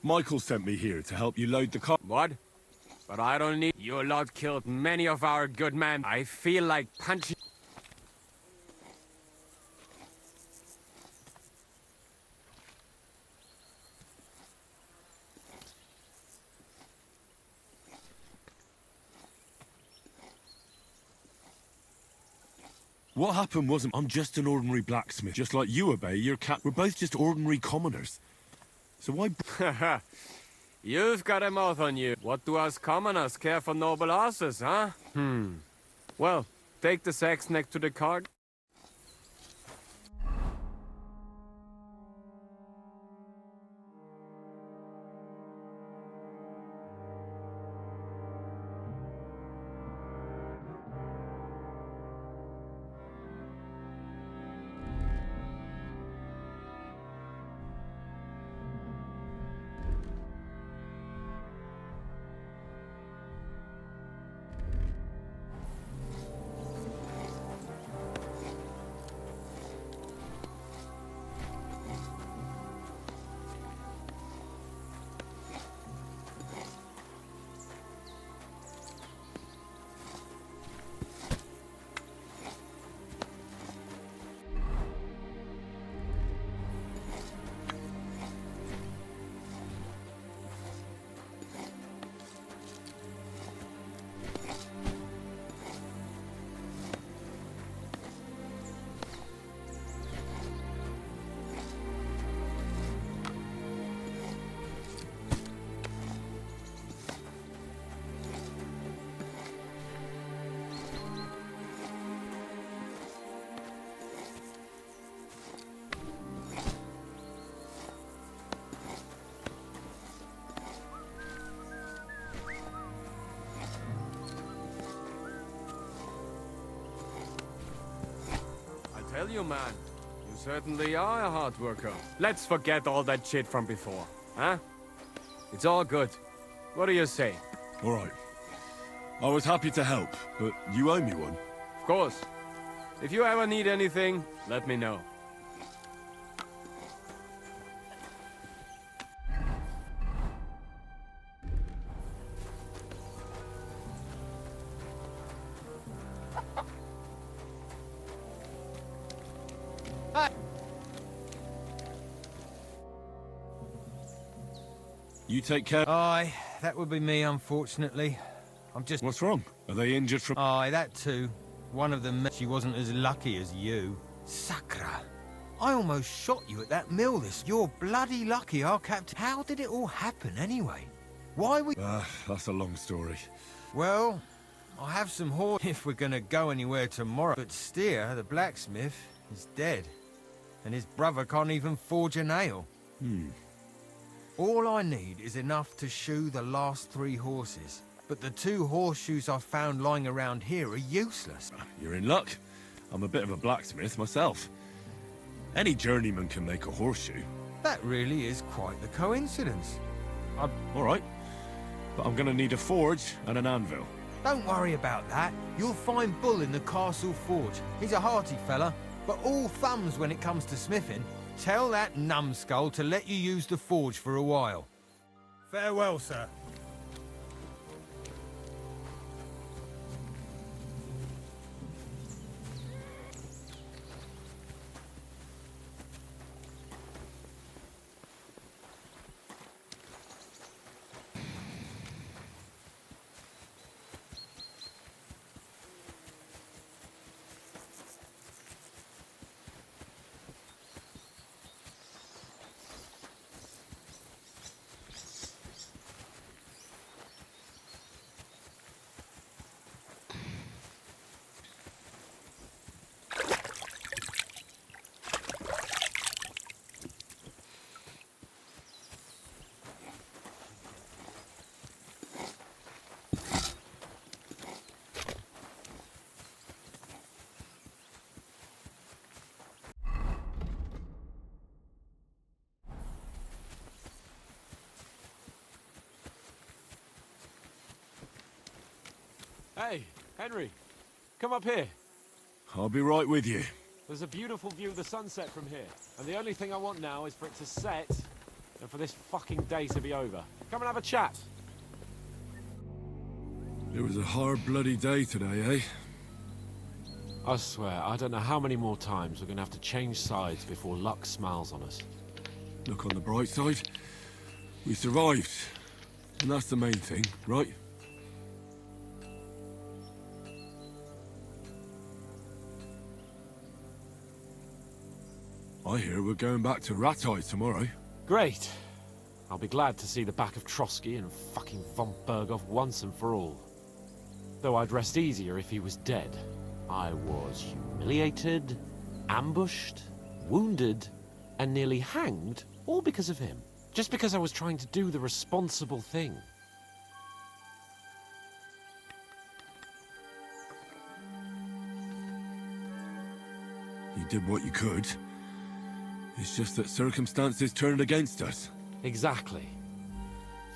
Michael sent me here to help you load the car. What? But I don't need... Your lot killed many of our good men. I feel like punching... What happened wasn't... I'm just an ordinary blacksmith, just like you, Obey. You're cat. We're both just ordinary commoners. So why... You've got a mouth on you. What do us commoners care for noble horses, huh? Well, take the sacks next to the cart. Tell you, man, you certainly are a hard worker. Let's forget all that shit from before, huh? It's all good. What do you say? All right. I was happy to help, but you owe me one. Of course. If you ever need anything, let me know. You take care... Aye, that would be me, unfortunately. I'm just... What's wrong? Are they injured from... Aye, that too. One of them, she wasn't as lucky as you. Sakra. I almost shot you at that mill this... You're bloody lucky, our captain... How did it all happen, anyway? Why we... that's a long story. Well, I have some horse if we're gonna go anywhere tomorrow. But Steer, the blacksmith, is dead. And his brother can't even forge a nail. All I need is enough to shoe the last 3 horses. But the 2 horseshoes I found lying around here are useless. You're in luck. I'm a bit of a blacksmith myself. Any journeyman can make a horseshoe. That really is quite the coincidence. All right. But I'm gonna need a forge and an anvil. Don't worry about that. You'll find Bull in the castle forge. He's a hearty fella, but all thumbs when it comes to smithing. Tell that numbskull to let you use the forge for a while. Farewell, sir. Hey, Henry, come up here. I'll be right with you. There's a beautiful view of the sunset from here, and the only thing I want now is for it to set than for this fucking day to be over. Come and have a chat. It was a hard bloody day today, eh? I swear, I don't know how many more times we're gonna have to change sides before luck smiles on us. Look on the bright side. We survived. And that's the main thing, right? I hear we're going back to Rattay tomorrow. Great. I'll be glad to see the back of Trotsky and fucking von Berghoff once and for all. Though I'd rest easier if he was dead. I was humiliated, ambushed, wounded, and nearly hanged, all because of him. Just because I was trying to do the responsible thing. You did what you could. It's just that circumstances turned against us. Exactly.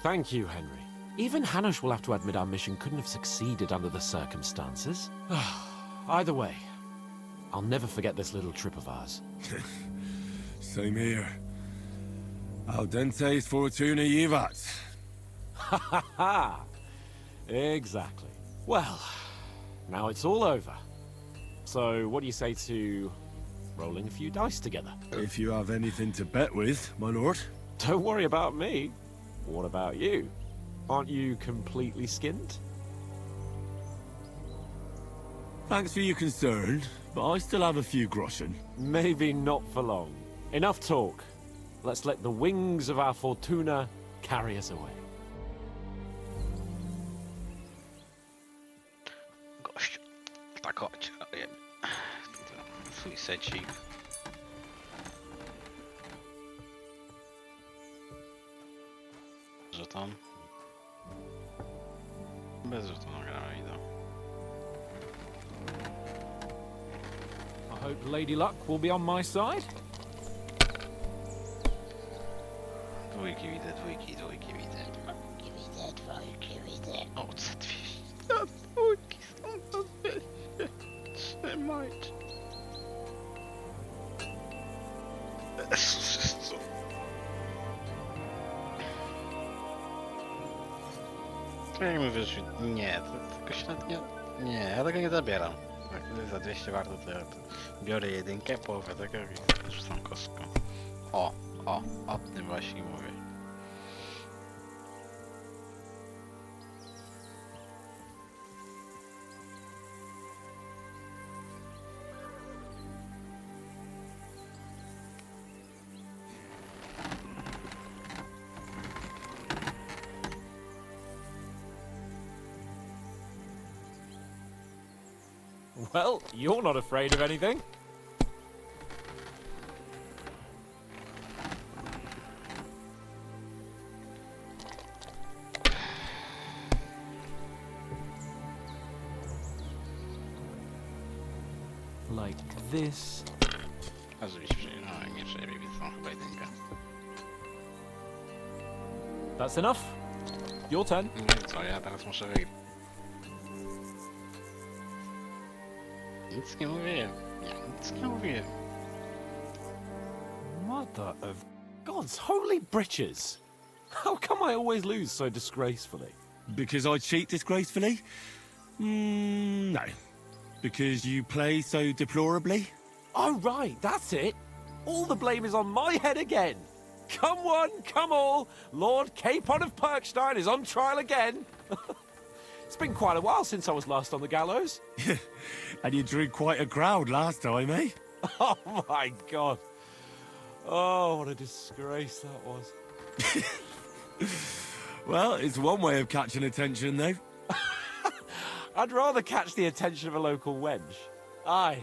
Thank you, Henry. Even Hanush will have to admit our mission couldn't have succeeded under the circumstances. Either way, I'll never forget this little trip of ours. Same here. Al dentes fortuna jivat. Ha ha! Exactly. Well, now it's all over. So, what do you say to rolling a few dice together? If you have anything to bet with, my lord. Don't worry about me. What about you? Aren't you completely skinned? Thanks for your concern, but I still have a few groschen. Maybe not for long. Enough talk. Let's let the wings of our Fortuna carry us away. Gościu. Tak chodź. Swój secik. Żeton. Bez żetonu gramy, idę. I hope Lady Luck will be on my side. Dwójki widzę, dwójki widzę. Dwójki widzę. O, co 200? Dwójki są za 200. Trzymajcie. Co? Jak mówię, że nie, to tylko średnio... Nie, ja tego nie zabieram. Jak to jest za 200 warto, to ja biorę jedynkę, połowę tego i rzucam kostką. O tym właśnie mówię. Well, you're not afraid of anything. Like this. A rzeczywiście, no nie trzeba widzą chyba jedynka. That's enough. Your turn. No i co, ja teraz muszę wyjść. Nic nie mówiłem. Ja nic nie mówiłem. Mother of God's holy britches! How come I always lose so disgracefully? Because I cheat disgracefully? No. Because you play so deplorably? Oh, right, that's it. All the blame is on my head again. Come one, come all. Lord Capon of Perkstein is on trial again. It's been quite a while since I was last on the gallows. And you drew quite a crowd last time, eh? Oh, my God. Oh, what a disgrace that was. Well, it's one way of catching attention, though. I'd rather catch the attention of a local wench. Aye.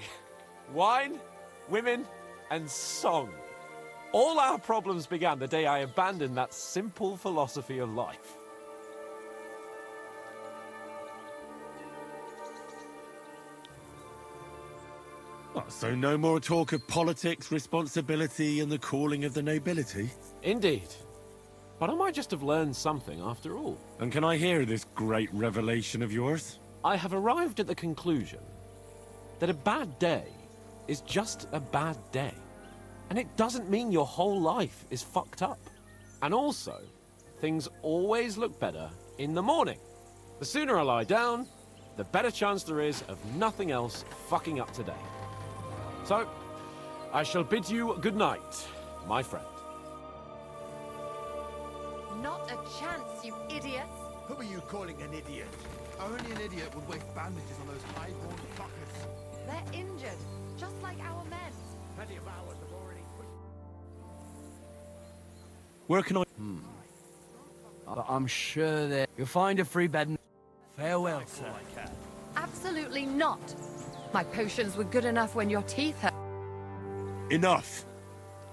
Wine, women, and song. All our problems began the day I abandoned that simple philosophy of life. So no more talk of politics, responsibility, and the calling of the nobility? Indeed. But I might just have learned something after all. And can I hear this great revelation of yours? I have arrived at the conclusion that a bad day is just a bad day. And it doesn't mean your whole life is fucked up. And also, things always look better in the morning. The sooner I lie down, the better chance there is of nothing else fucking up today. So, I shall bid you good night, my friend. Not a chance, you idiots! Who are you calling an idiot? Only an idiot would waste bandages on those high-born fuckers. They're injured, just like our men. Plenty of ours have already quit. Where can I... But I'm sure that you'll find a free bed. Farewell, sir. Absolutely not. My potions were good enough when your teeth hurt. Enough!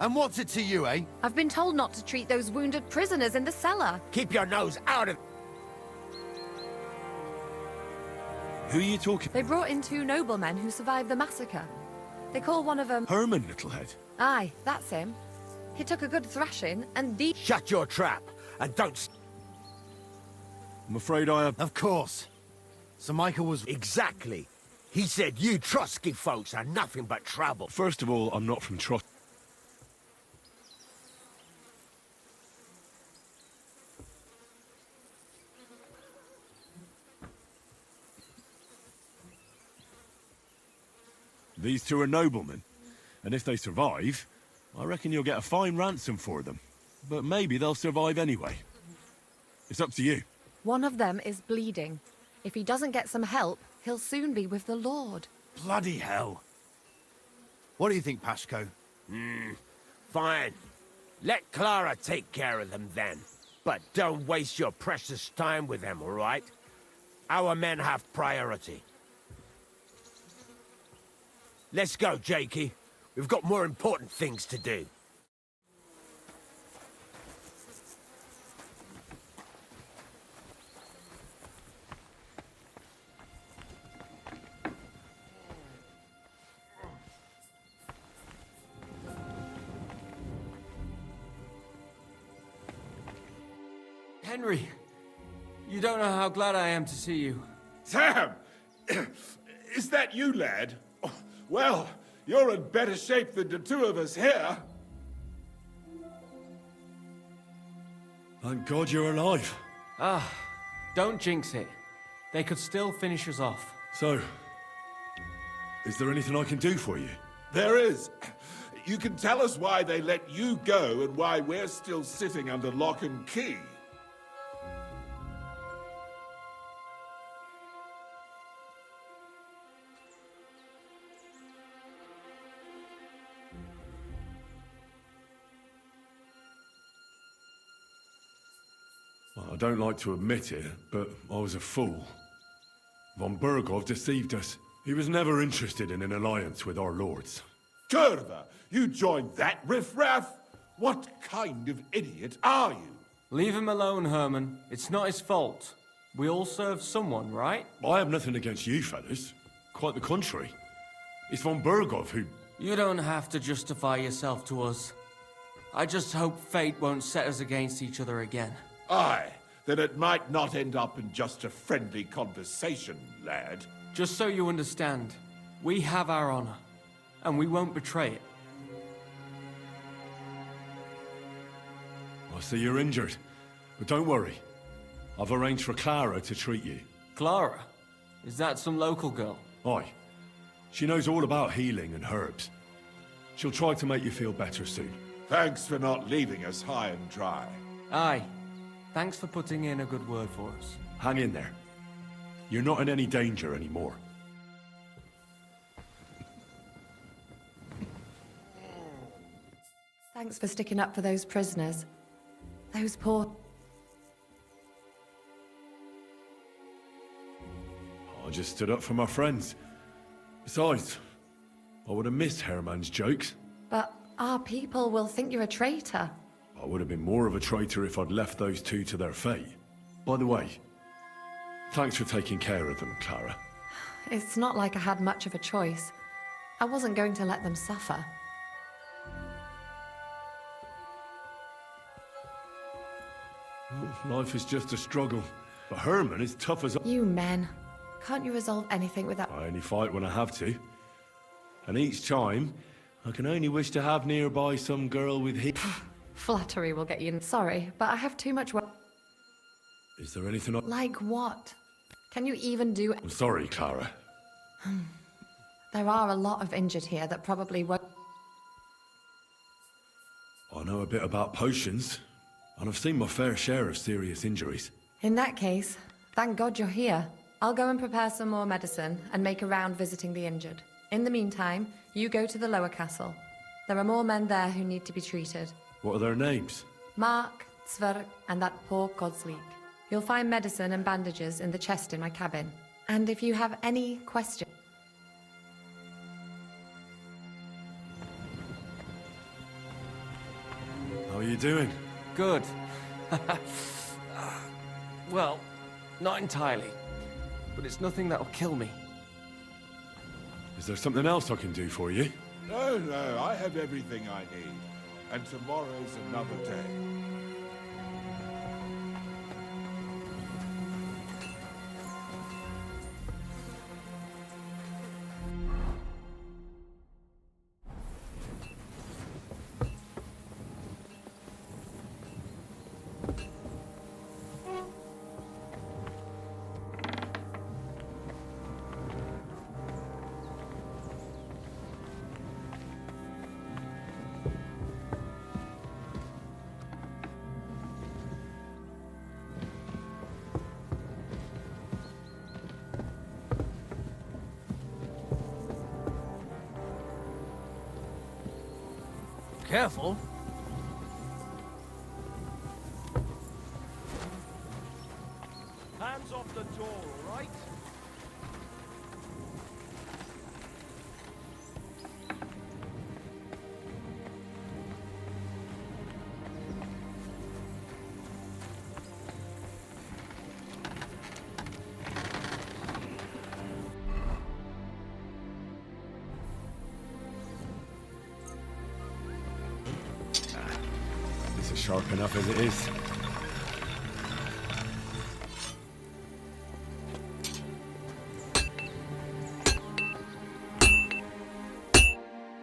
And what's it to you, eh? I've been told not to treat those wounded prisoners in the cellar. Keep your nose out of... Who are you talking... They brought in 2 noblemen who survived the massacre. They call one of them... Herman, Littlehead. Aye, that's him. He took a good thrashing, and the... Shut your trap, and don't... I'm afraid I have... Of course. Sir Michael was... Exactly. He said you Trotsky folks are nothing but trouble. First of all, I'm not from Trot... These 2 are noblemen, and if they survive, I reckon you'll get a fine ransom for them. But maybe they'll survive anyway. It's up to you. One of them is bleeding. If he doesn't get some help, he'll soon be with the Lord. Bloody hell. What do you think, Pashko? Fine. Let Clara take care of them then. But don't waste your precious time with them, all right? Our men have priority. Let's go, Jakey. We've got more important things to do. Henry, you don't know how glad I am to see you. Sam! Is that you, lad? Well, you're in better shape than the 2 of us here. Thank God you're alive. Don't jinx it. They could still finish us off. So, is there anything I can do for you? There is. You can tell us why they let you go and why we're still sitting under lock and key. Well, I don't like to admit it, but I was a fool. Von Bergov deceived us. He was never interested in an alliance with our lords. Curva, you joined that riffraff? What kind of idiot are you? Leave him alone, Herman. It's not his fault. We all serve someone, right? I have nothing against you fellas. Quite the contrary. It's von Bergov who... You don't have to justify yourself to us. I just hope fate won't set us against each other again. Aye, then it might not end up in just a friendly conversation, lad. Just so you understand, we have our honor, and we won't betray it. I see you're injured, but don't worry. I've arranged for Clara to treat you. Clara? Is that some local girl? Aye. She knows all about healing and herbs. She'll try to make you feel better soon. Thanks for not leaving us high and dry. Aye. Thanks for putting in a good word for us. Hang in there. You're not in any danger anymore. Thanks for sticking up for those prisoners. Those poor... I just stood up for my friends. Besides, I would have missed Herman's jokes. But our people will think you're a traitor. I would have been more of a traitor if I'd left those 2 to their fate. By the way, thanks for taking care of them, Clara. It's not like I had much of a choice. I wasn't going to let them suffer. Life is just a struggle. But Herman is tough as... You men. Can't you resolve anything without... I only fight when I have to. And each time, I can only wish to have nearby some girl with Flattery will get you in. Sorry, but I have too much work. Is there anything I... Like what? Can you even do... I'm sorry, Clara. There are a lot of injured here that probably won't... I know a bit about potions, and I've seen my fair share of serious injuries. In that case, thank God you're here. I'll go and prepare some more medicine and make a round visiting the injured. In the meantime, you go to the lower castle. There are more men there who need to be treated. What are their names? Mark, Zverg, and that poor Godsleek. You'll find medicine and bandages in the chest in my cabin. And if you have any questions... How are you doing? Good. Well, not entirely. But it's nothing that'll kill me. Is there something else I can do for you? No, no, I have everything I need. And tomorrow's another day. Careful. Hands off the door, all right? This is sharp enough as it is.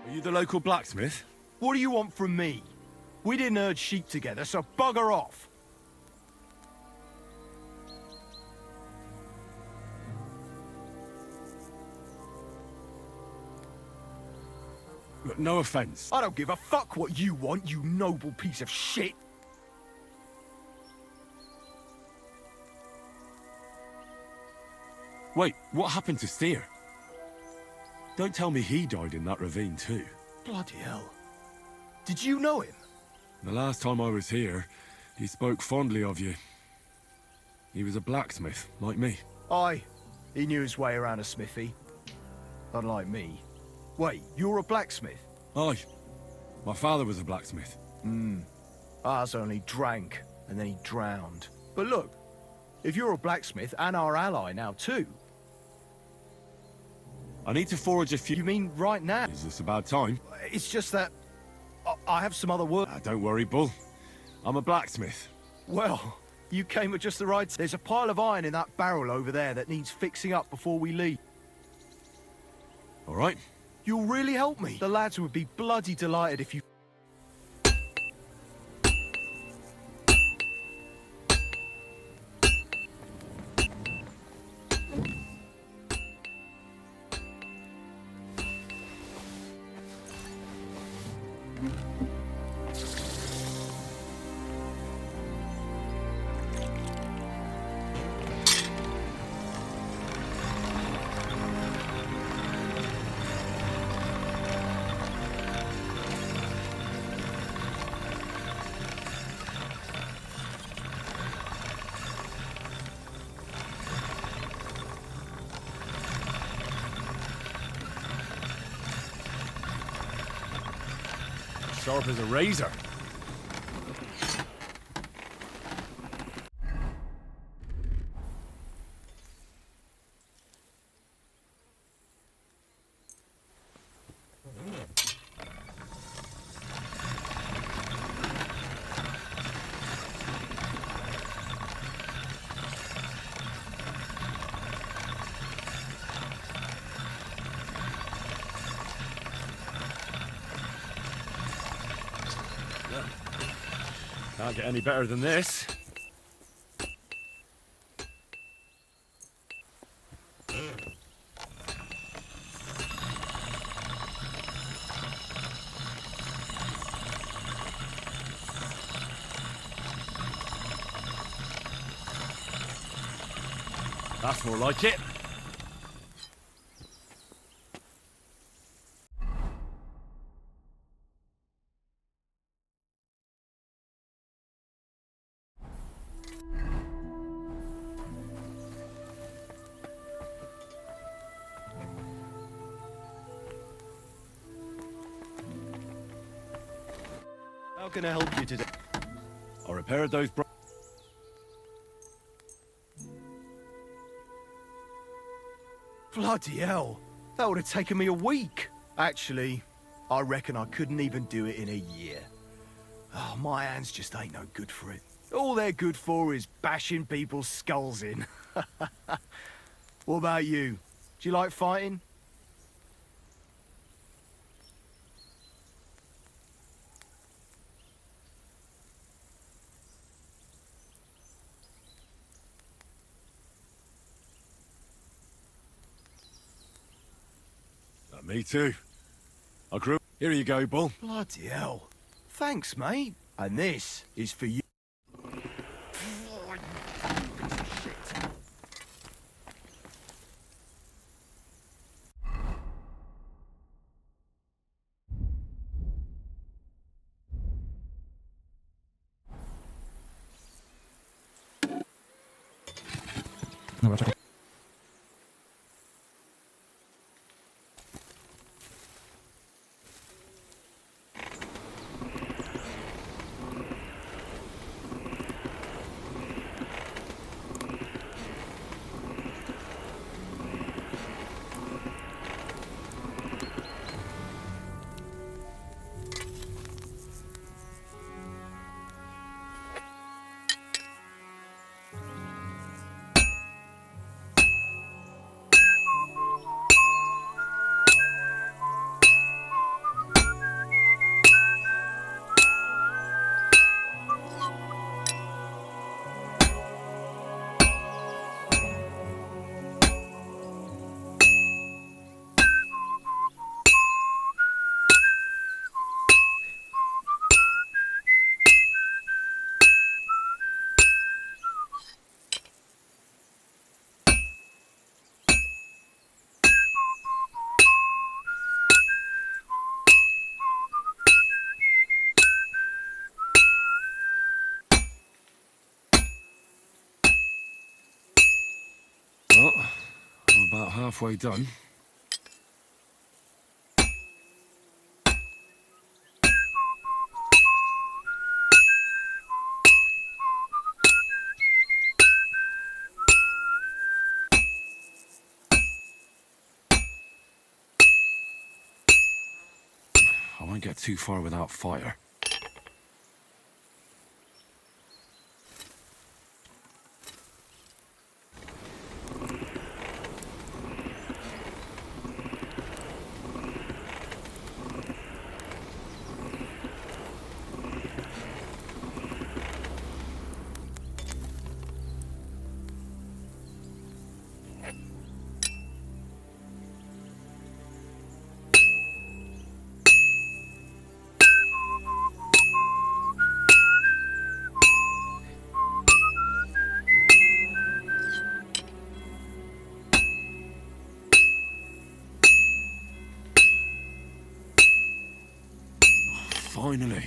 Are you the local blacksmith? What do you want from me? We didn't herd sheep together, so bugger off. Look, no offense. I don't give a fuck what you want, you noble piece of shit. Wait, what happened to Steer? Don't tell me he died in that ravine too. Bloody hell. Did you know him? The last time I was here, he spoke fondly of you. He was a blacksmith, like me. Aye. He knew his way around a smithy. Unlike me. Wait, you're a blacksmith? Aye. My father was a blacksmith. Ours only drank, and then he drowned. But look, if you're a blacksmith and our ally now too... I need to forage a few... You mean right now? Is this about time? It's just that... I have some other work... Don't worry, Bull. I'm a blacksmith. Well, you came at just the right... There's a pile of iron in that barrel over there that needs fixing up before we leave. All right. You'll really help me. The lads would be bloody delighted if you... Sharp as a razor. Can't get any better than this. That's more like it. How can I help you today? I repaired those Bloody hell. That would have taken me a week. Actually, I reckon I couldn't even do it in a year. Oh, my hands just ain't no good for it. All they're good for is bashing people's skulls in. What about you? Do you like fighting? Me too. I grew... Here you go, Bull. Bloody hell. Thanks, mate. And this is for you. Well, I'm about halfway done. I won't get too far without fire. Finally.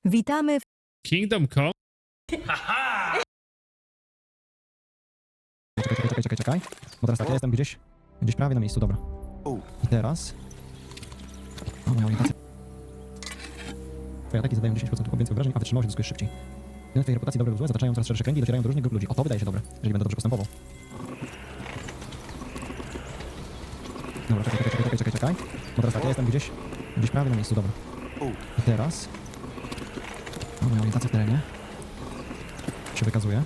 Witamy w Kingdom Come? Czekaj. Bo teraz tak, ja jestem gdzieś prawie na miejscu, dobra. I teraz... O, moja orientacja. Twoje ataki zadają 10% więcej obrażeń, a wytrzymałość zyskujesz szybciej. Jeden twojej reputacji dobre lub złe zataczają coraz szersze kręgi i docierają do różnych grup ludzi. O, to wydaje się dobre, jeżeli będę dobrze postępował. Dobra, czekaj. Bo teraz tak, ja jestem gdzieś prawie na miejscu, dobra. I teraz... O, moja orientacja w terenie się wykazuje.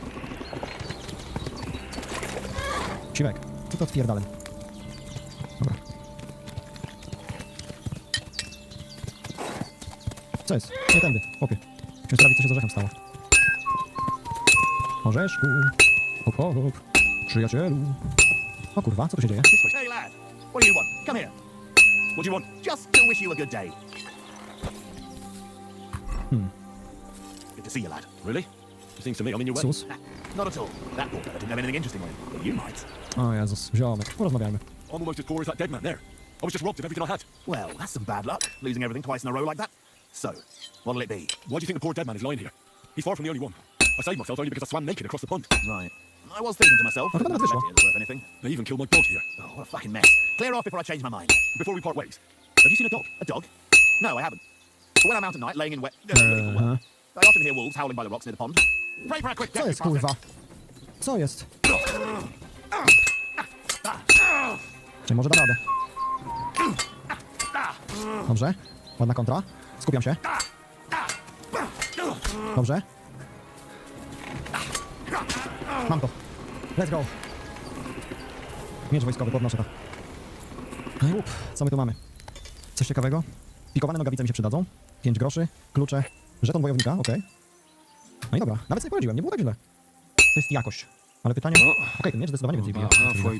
Siwek, co to odpierdalem? Dobra. Co jest? Nie tędy, chłopie. Musimy sprawdzić, co się z orzechem stało. Orzeszku. Hop, hop, hop. Przyjacielu. O kurwa, co tu się dzieje? Hey lad, what do you want? Come here. What do you want? Just to wish you a good day. Good to see you, lad. Really? It seems to me I'm in your way. Sus. Not at all. That poor fella didn't have anything interesting on him. But you might. O Jezus, ziomek, porozmawiajmy. I'm almost as poor as that dead man there. I was just robbed of everything I had. Well, that's some bad luck, losing everything twice in a row like that. So, what'll it be? Why do you think the poor dead man is lying here? He's far from the only one. I saved myself only because I swam naked across the pond. Right. I was thinking to myself, I've got another nothing visual. left here that's worth anything. They even killed my dog here. Oh, what a fucking mess. Clear off before I change my mind. Before we part ways, have you seen a dog? A dog? No, I haven't. But when I'm out at night, laying in wet... I often hear wolves howling by the rocks near the pond. Pray for a quick Co death, jest, Prophet. kurwa? Co jest? Czy może da radę? Dobrze. Ładna kontra. Skupiam się. Dobrze. Mam to. Let's go. Miecz wojskowy, podnoszę to. Co my tu mamy? Coś ciekawego? Pikowane nogawice mi się przydadzą. 5 groszy, klucze, żeton wojownika, okej. No i dobra, nawet sobie poradziłem, nie było tak źle. To jest jakość. Ale pytanie... Okej, ten miecz zdecydowanie więcej bije.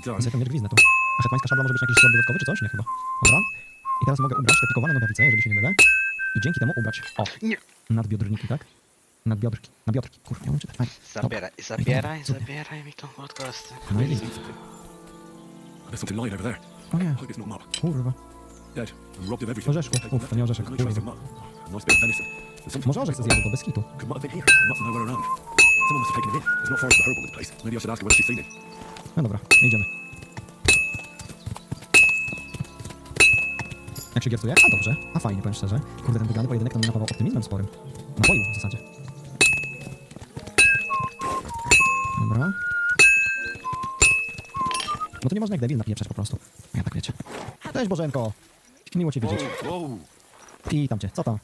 Więc ja ten miecz gwiznę tu. A hetmańska szabla może być jakiś slot dodatkowy czy coś? Nie chyba. Dobra. I teraz mogę ubrać te pikowane nogawice, jeżeli się nie mylę. I dzięki temu ubrać... O! Nadbiodrniki, tak? Nadbiodrki. Nabiodrki. Kurwa, nie umiem czytać. Fajnie. Zabieraj mi tą podcasty. No i... There's something lying over there. O nie. I hope it's not mud. Kurwa. Dead and robbed of everything. Orzeszku. Uff, to nie orzeszek. No trace Kurwa. of mud. A nice bit of venison. There's something Może orzech se zjadł, to bez kitu. could might have been here. Must nowhere around. Someone must have taken him in. There's not far to the herbal in the place. Maybe I should ask her whether she's seen him. No dobra, idziemy. Jak się giercuje? A dobrze. A fajnie, powiem szczerze. Kurde, ten wygrany pojedynek to mnie napawał optymizmem sporym. Napoił w zasadzie. Dobra. No to nie można jak debil napieprzać po prostu. Ja tak wiecie. Cześć Bożenko! Miło cię widzieć. Witam cię. Co tam?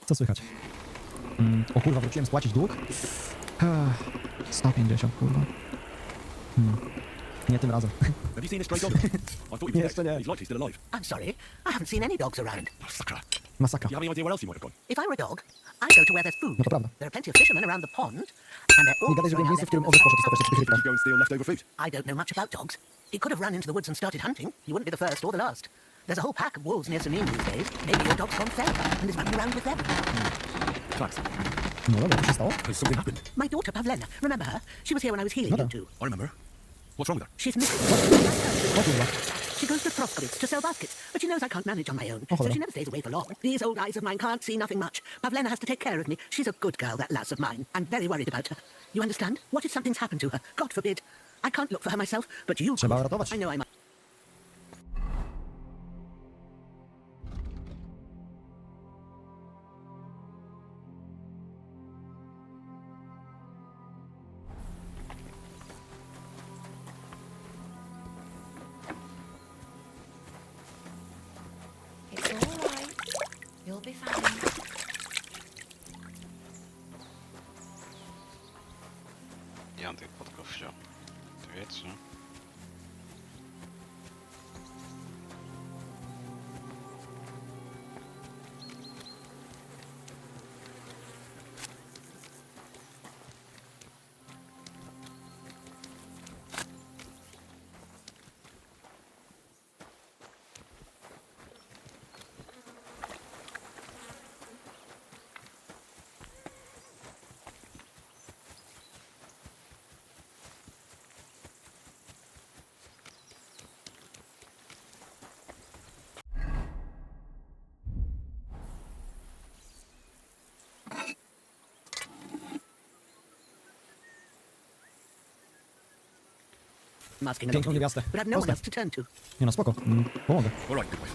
Co słychać? O kurwa, wróciłem spłacić dług? 150, kurwa. Nie tym razem. Have you seen this stray dog? I thought he was Jeszcze dead. nie. He's likely still alive. I'm sorry, I haven't seen any dogs around. Oh, sucker. Masakra. Do you have any idea where else he might have gone? If I were a dog, I'd go to where there's food. No to prawda. There are plenty of fishermen around the pond, and they're all Nie gadaj, że throwing byłem w out miejscu, w their którym food. orzech poszedł stopać się przy Did rybkach. you go and steal leftover food? I don't know much about dogs. He could have run into the woods and started hunting. He wouldn't be the first or the last. There's a whole pack of wolves near Sanin these days. Maybe your dog's gone fed and is running around with them. Thanks. No dobra, co się stało? Has something happened? My daughter, Pavlena, remember her? She was here when I was healing you two. I remember. What's wrong with her? She's missing. O kurwa. She goes to Proskovitz to sell baskets, but she knows I can't manage on my own, Oh, so hello. she never stays away for long. These old eyes of mine can't see nothing much. Pavlena has to take care of me. She's a good girl, that lass of mine. I'm very worried about her. You understand? What if something's happened to her? God forbid. I can't look for her myself, but you Trzeba could. ratować. I know I might. It's all right. You'll be fine. Ja mam tych podków wziął. 2, 3. I'm asking a lot Piękną of you, niewiastę. but I've no one Postaw. else to turn to. Nie no, spoko. Pomogę. All right, Goodwife.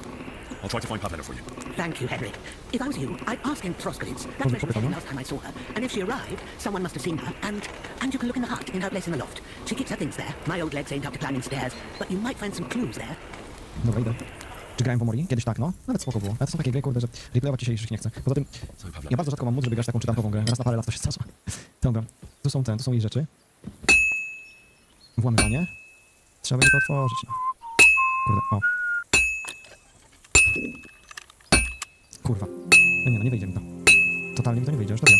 I'll try to find Pavlena for you. Thank you, Henry. If I was you, I'd ask in Troskowitz. That's where she was last time I saw her. And if she arrived, someone must have seen her. And you can look in the hut, in her place in the loft. She keeps her things there. My old legs ain't up to climbing stairs, but you might find some clues there. Dobra, idę. Czy grałem w Omori? Kiedyś tak, no. Nawet spoko było. Ale to są takie gry, kurde, że replayować dzisiejszych nie chcę. Poza tym, ja bardzo rzadko mam mód, żeby grać taką czytankową grę. Raz na parę lat to się zdarza. Dobra, tu są jej rzeczy. Włamywanie. Trzeba będzie to otworzyć. No. Kurde, o. Kurwa. No nie, no nie wyjdzie mi to. Totalnie mi to nie wyjdzie, już to wiem.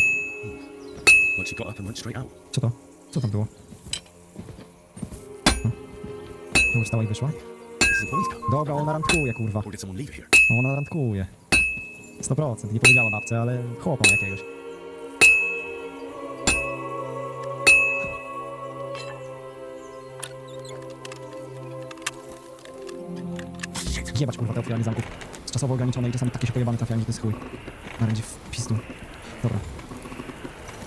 Like she got up and went straight out. Co to? Co tam było? Już stała i wyszła? Dobra, ona randkuje, kurwa. Ona randkuje. 100%, nie powiedziała babce, ale chłopa jakiegoś. Jebać, kurwa, te otwieranie zamków. Z czasowo ograniczone i czasami takie się pojebane trafiają, że to jest chuj. Narzędzie w pizdu. Dobra.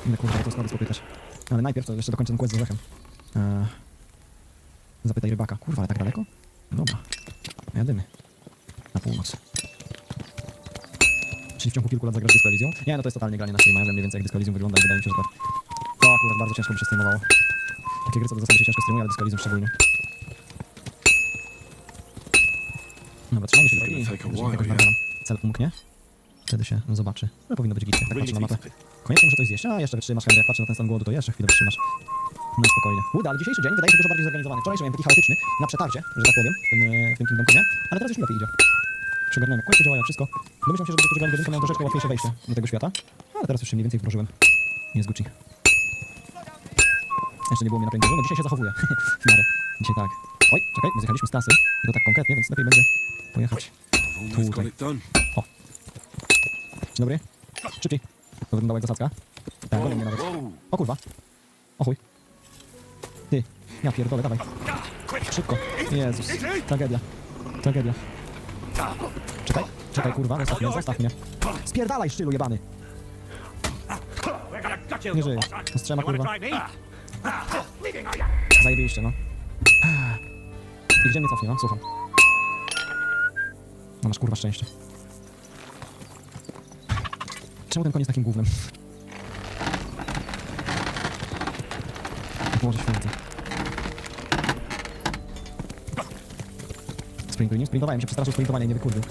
Ile kurwa, to składy spopytać. Ale najpierw to jeszcze dokończę ten quest z orzechem. Zapytaj rybaka. Kurwa, ale tak daleko? Dobra. Jadymy. Na północ. Czyli w ciągu kilku lat zagrasz Disco Elysium? Nie, no to jest totalnie granie na streama. Ja wiem mniej więcej jak Disco Elysium wygląda i wydaje mi się, że to akurat bardzo ciężko by się streamowało. Takie gry co do zasady się ciężko streamuje, ale Disco Elysium szczególnie. Dobra, trzymajmy się i jakoś bardzo nam cel umknie. Wtedy się zobaczy. No powinno być gicie, tak patrzę na mapę. Koniecznie muszę coś zjeść. A, jeszcze wytrzymasz, Henry, jak patrzę na ten stan głodu, to jeszcze chwilę wytrzymasz. No spokojnie. Uda, ale dzisiejszy dzień wydaje się dużo bardziej zorganizowany. Wczorajszy miałem taki chaotyczny, na przetarcie, że tak powiem, w tym Kingdom Comie, ale teraz już mi lepiej idzie. Przygarnąłem, jak questy działają, wszystko. Domyślam się, że ludzie, którzy grali godzinkę, mają troszeczkę łatwiejsze wejście do tego świata, ale teraz już się mniej więcej wdrożyłem. Nie jest Gucci. Jeszcze nie było mnie na prędkości, no dzisiaj się zachowuję. W miarę. Dzisiaj tak. Oj, czekaj, my zjechaliśmy z trasy. I to tak konkretnie, więc lepiej będzie pojechać tutaj. O. Dzień dobry. Szybciej. To wyglądało jak zasadzka. Tak, gonią mnie nawet. O kurwa. O chuj. Ty, ja pierdolę, dawaj. Szybko. Jezus. Tragedia. Tragedia. Czekaj, czekaj kurwa, zostaw mnie, zostaw mnie. Spierdalaj, szczylu jebany. Nie żyje. To strzema kurwa. Zajebiście, no. I gdzie mnie cofnie, no? Słucham. No masz kurwa szczęście. Czemu ten koniec takim gównem? Boże święty. Sprintuj, nie sprintowałem się, przestraszył sprintowania i nie wykurzył.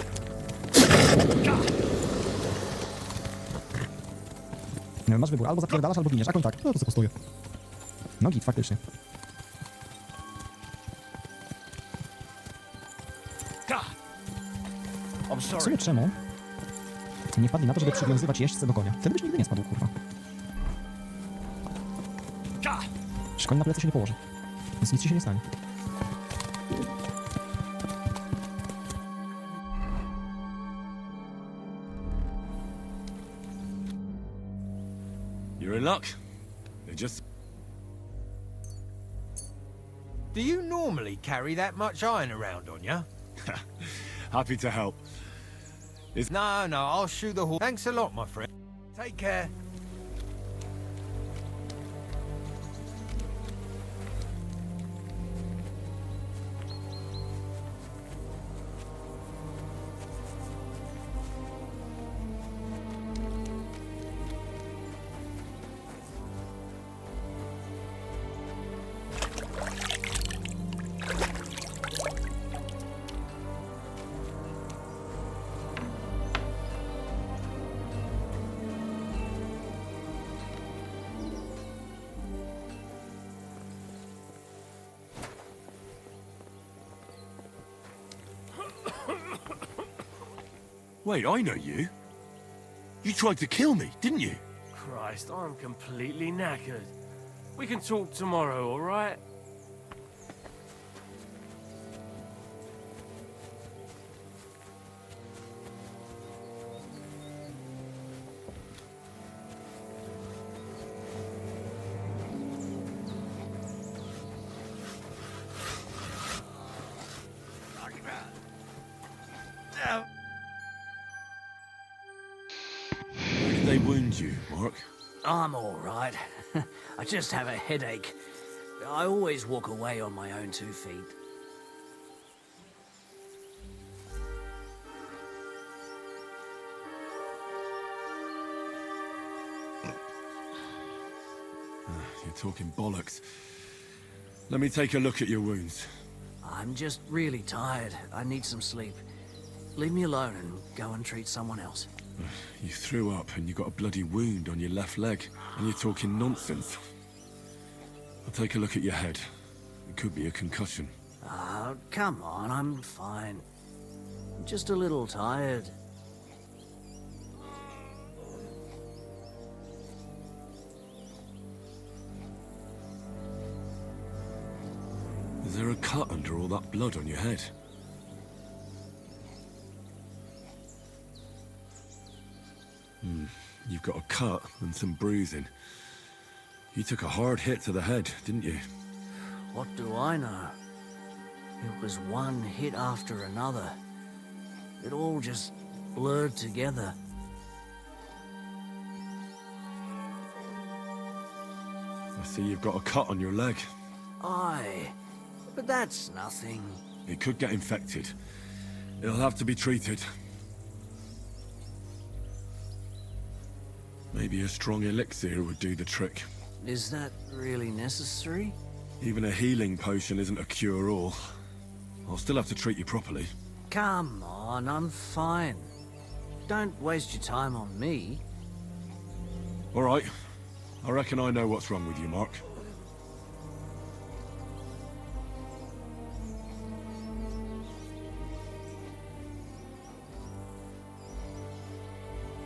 Nie wiem, masz wybór, albo zapierdalasz, albo giniesz. A koń tak, no to co postoję. No git, faktycznie. W sumie czemu nie wpadli na to, żeby przywiązywać jeźdźce do konia? Wtedy byś nigdy nie spadł, kurwa. Przecież koń na plecy się nie położy. Więc nic ci się nie stanie. You're in luck. They just... Do you normally carry that much iron around on you? Happy to help. No, I'll shoe the horse. Thanks a lot, my friend. Take care. Wait, I know you. You tried to kill me, didn't you? Christ, I'm completely knackered. We can talk tomorrow, all right? Did they wound you, Mark? I'm all right. I just have a headache. I always walk away on my own 2 feet. You're talking bollocks. Let me take a look at your wounds. I'm just really tired. I need some sleep. Leave me alone and go and treat someone else. You threw up and you got a bloody wound on your left leg, and you're talking nonsense. I'll take a look at your head. It could be a concussion. Come on, I'm fine. I'm just a little tired. Is there a cut under all that blood on your head? You've got a cut and some bruising. You took a hard hit to the head, didn't you? What do I know? It was one hit after another. It all just blurred together. I see you've got a cut on your leg. Aye, but that's nothing. It could get infected. It'll have to be treated. Maybe a strong elixir would do the trick. Is that really necessary? Even a healing potion isn't a cure-all. I'll still have to treat you properly. Come on, I'm fine. Don't waste your time on me. All right. I reckon I know what's wrong with you, Mark.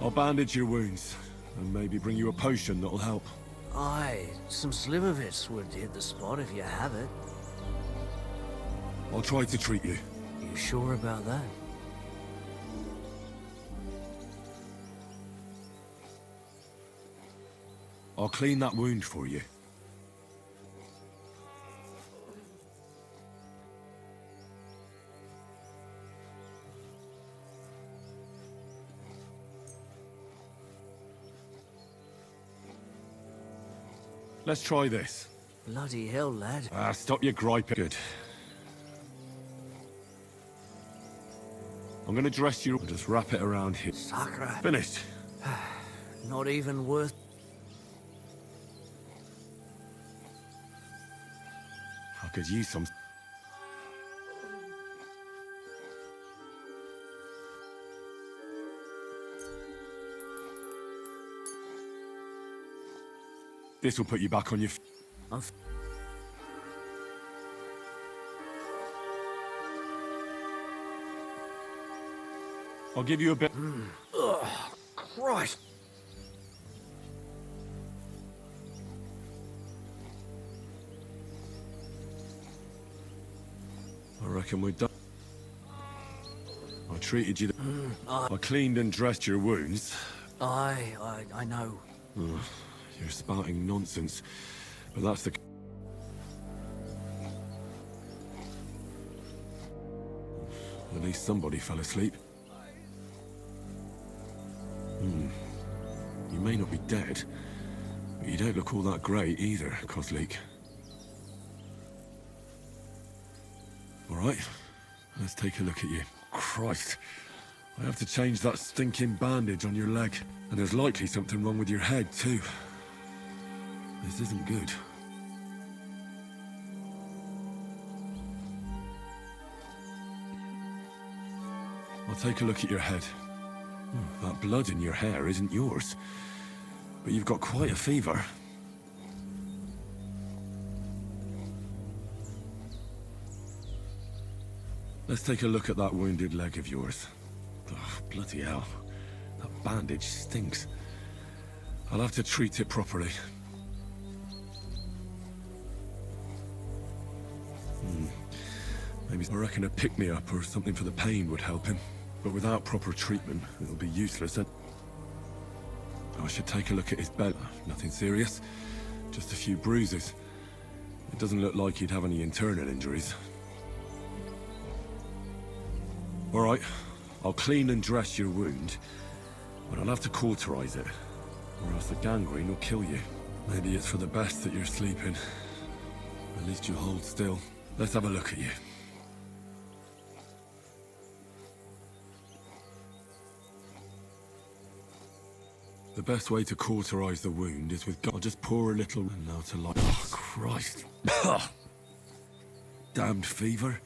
I'll bandage your wounds, and maybe bring you a potion that'll help. Aye, some Slivovitz would hit the spot if you have it. I'll try to treat you. You sure about that? I'll clean that wound for you. Let's try this. Bloody hell, lad. Stop your griping. Good. I'm gonna dress you. Just wrap it around here. Sakra. Finished. Not even worth... I could use some... This will put you back on your... I'll give you a bit... Ugh, Christ! I reckon we're done. I treated you... I cleaned and dressed your wounds. I know. You're spouting nonsense, but that's the... At least somebody fell asleep. You may not be dead, but you don't look all that great either, Kozlik. All right, let's take a look at you. Christ, I have to change that stinking bandage on your leg, and there's likely something wrong with your head too. This isn't good. I'll take a look at your head. That blood in your hair isn't yours, but you've got quite a fever. Let's take a look at that wounded leg of yours. Oh, bloody hell. That bandage stinks. I'll have to treat it properly. Maybe I reckon a pick-me-up or something for the pain would help him. But without proper treatment, it'll be useless. And I should take a look at his belly. Nothing serious. Just a few bruises. It doesn't look like he'd have any internal injuries. All right, I'll clean and dress your wound, but I'll have to cauterize it, or else the gangrene will kill you. Maybe it's for the best that you're sleeping. At least you hold still. Let's have a look at you. The best way to cauterize the wound is with... I'll just pour a little... And now to light... Oh, Christ. Damned fever.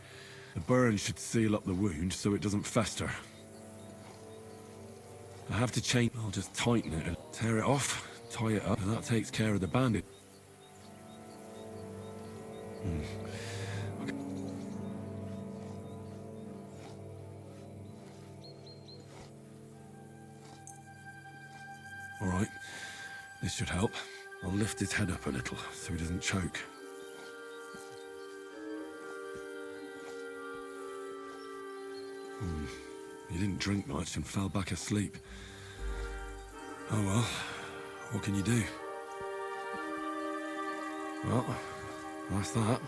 The burn should seal up the wound so it doesn't fester. I have to change... I'll just tighten it and tear it off, tie it up, and that takes care of the bandage. Okay. All right, this should help. I'll lift his head up a little so he doesn't choke. He didn't drink much and fell back asleep. Oh well, what can you do? Well, that's that.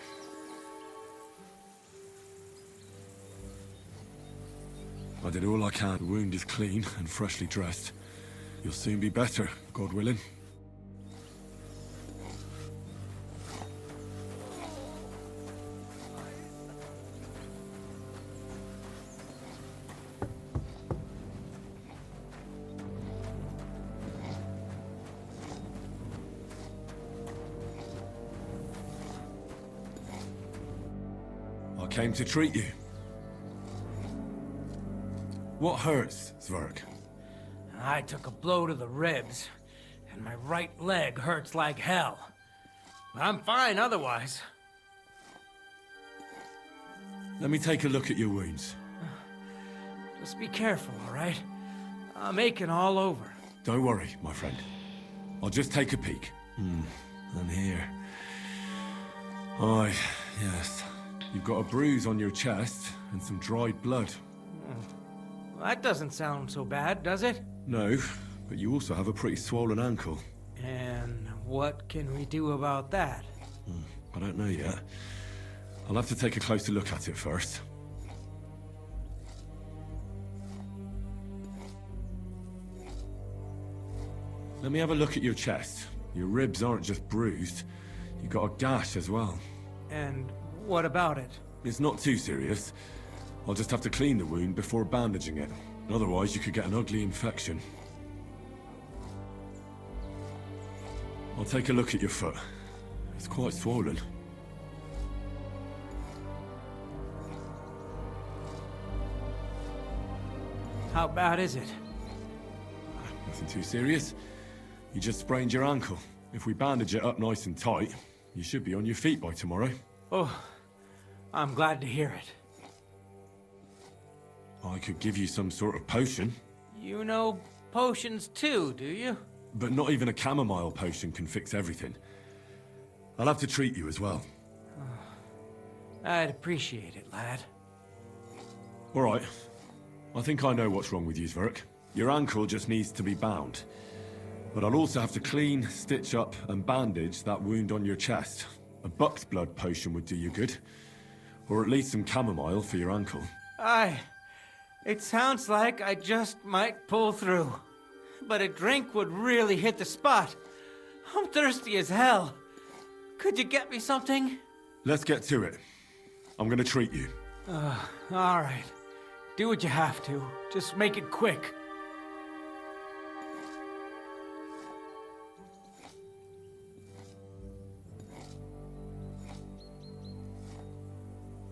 I did all I can. The wound is clean and freshly dressed. You'll soon be better, God willing. I came to treat you. What hurts, Zverk? I took a blow to the ribs, and my right leg hurts like hell. I'm fine otherwise. Let me take a look at your wounds. Just be careful, all right? I'm aching all over. Don't worry, my friend. I'll just take a peek. And here. Aye, yes. You've got a bruise on your chest and some dried blood. That doesn't sound so bad, does it? No, but you also have a pretty swollen ankle. And what can we do about that? I don't know yet. I'll have to take a closer look at it first. Let me have a look at your chest. Your ribs aren't just bruised. You've got a gash as well. And what about it? It's not too serious. I'll just have to clean the wound before bandaging it. Otherwise, you could get an ugly infection. I'll take a look at your foot. It's quite swollen. How bad is it? Nothing too serious. You just sprained your ankle. If we bandage it up nice and tight, you should be on your feet by tomorrow. Oh, I'm glad to hear it. I could give you some sort of potion. You know potions too, do you? But not even a chamomile potion can fix everything. I'll have to treat you as well. I'd appreciate it, lad. All right. I think I know what's wrong with you, Zverk. Your ankle just needs to be bound. But I'll also have to clean, stitch up, and bandage that wound on your chest. A buck's blood potion would do you good. Or at least some chamomile for your ankle. It sounds like I just might pull through. But a drink would really hit the spot. I'm thirsty as hell. Could you get me something? Let's get to it. I'm gonna treat you. All right. Do what you have to. Just make it quick.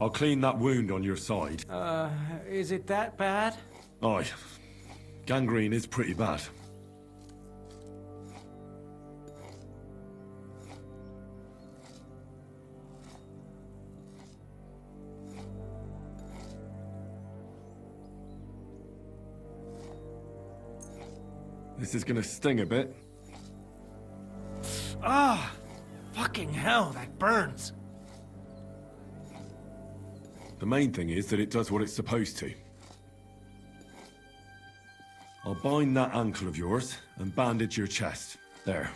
I'll clean that wound on your side. Is it that bad? Aye. Gangrene is pretty bad. This is gonna sting a bit. Fucking hell, that burns. The main thing is that it does what it's supposed to. I'll bind that ankle of yours and bandage your chest. There.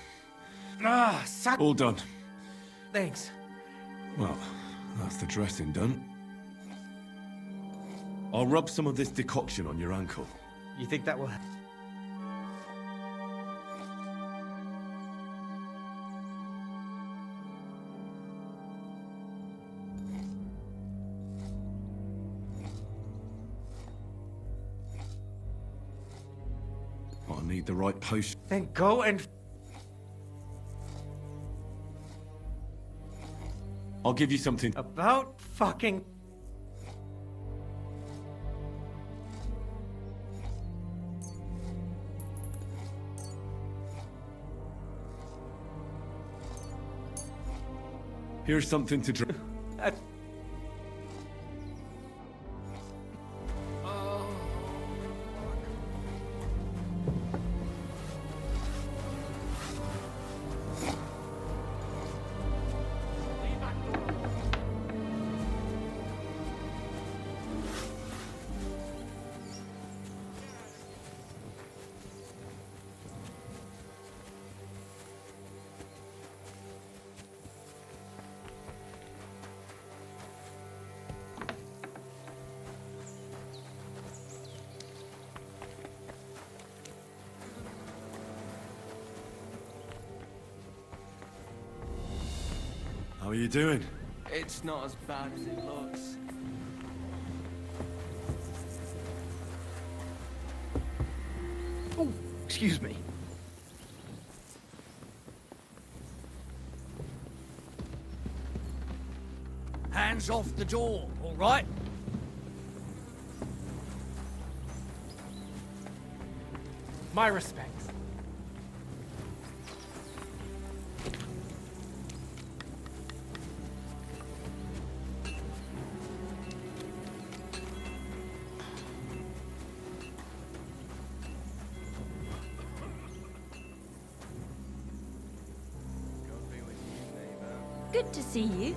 All done. Thanks. Well, that's the dressing done. I'll rub some of this decoction on your ankle. You think that will... need the right potion. Then go and... I'll give you something. About fucking... Here's something to drink. How are you doing? It's not as bad as it looks. Oh, excuse me. Hands off the door, all right? My respects. Good to see you.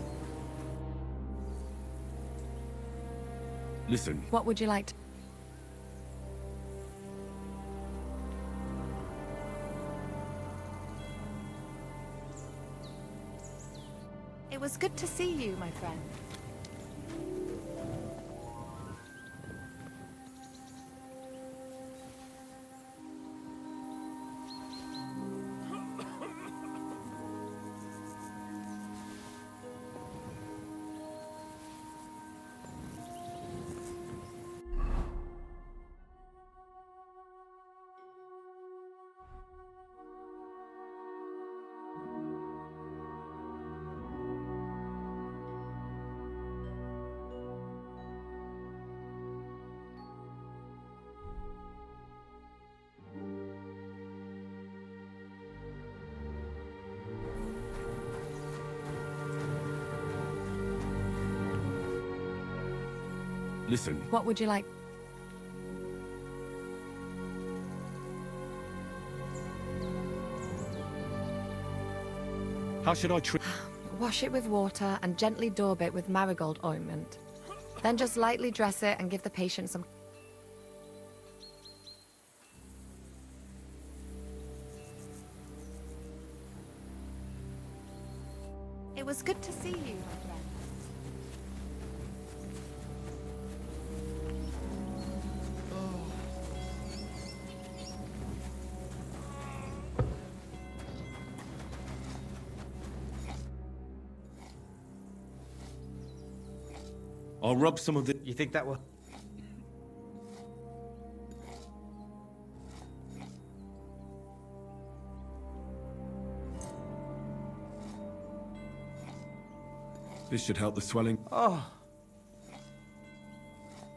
Listen, What would you like to... It was good to see you, my friend. listen. What would you like? How should I treat... Wash it with water and gently daub it with marigold ointment. Then just lightly dress it and give the patient some... It was good to see you, my friend. I'll rub some of the... You think that will... This should help the swelling. Oh.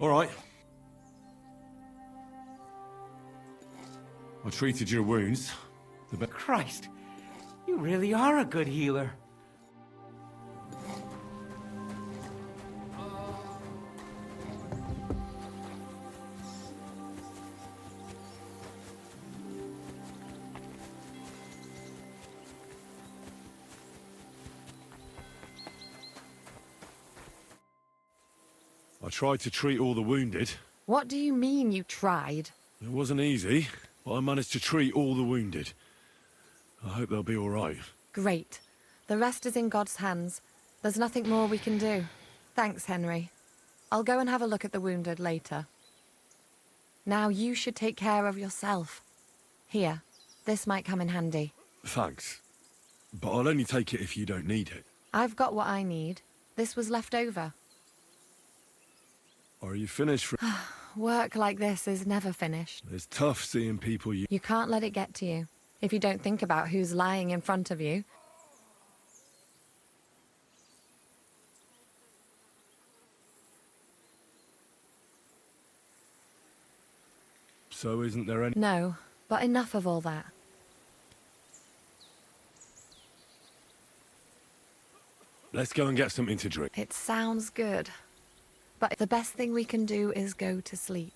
All right. I treated your wounds. Christ, you really are a good healer. I tried to treat all the wounded. What do you mean you tried? It wasn't easy, but I managed to treat all the wounded. I hope they'll be all right. Great. The rest is in God's hands. There's nothing more we can do. Thanks, Henry. I'll go and have a look at the wounded later. Now you should take care of yourself. Here, this might come in handy. Thanks. But I'll only take it if you don't need it. I've got what I need. This was left over. Are you finished for... Work like this is never finished. It's tough seeing people you... You can't let it get to you. If you don't think about who's lying in front of you, So isn't there any... no, but enough of all that. Let's go and get something to drink. It sounds good. But the best thing we can do is go to sleep.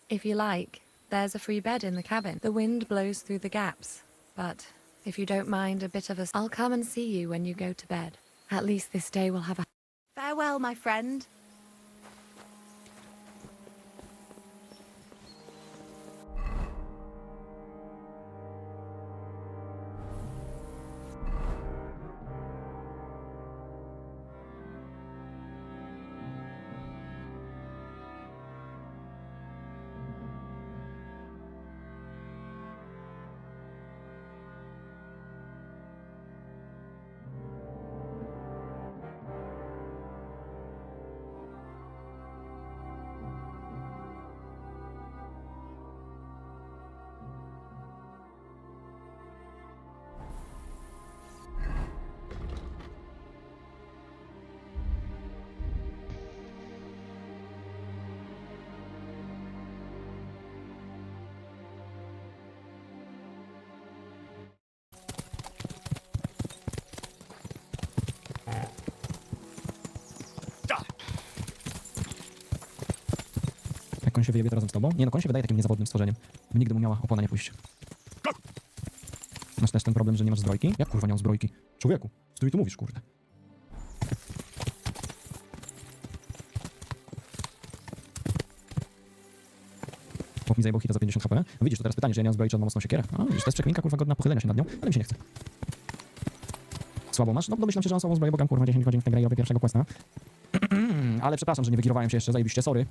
If you like, there's a free bed in the cabin. The wind blows through the gaps. But if you don't mind a bit of a... I'll come and see you when you go to bed. At least this day will have a... Farewell, my friend. Jak koń się wyjebie to razem z tobą? Nie no, koń się wydaje takim niezawodnym stworzeniem. Nigdy mu miała opona nie pójść. Masz też ten problem, że nie masz zbrojki? Jak kurwa nie mam zbrojki? Człowieku, co ty mi tu mówisz, kurde? Chłop mi zajebał hita za 50 HP. No widzisz, to teraz pytanie, że ja nie mam zbroi, czy on ma mocną siekierę. A widzisz, to jest przekminka, kurwa, godna pochylenia się nad nią, ale mi się nie chce. Słabo masz? No domyślam się, że mam słabą zbroję, bo gram kurwa 10 godzin w tę grę i robię pierwszego questa. Ale przepraszam, że nie wygirowałem się jeszcze, zajebiście, sorry.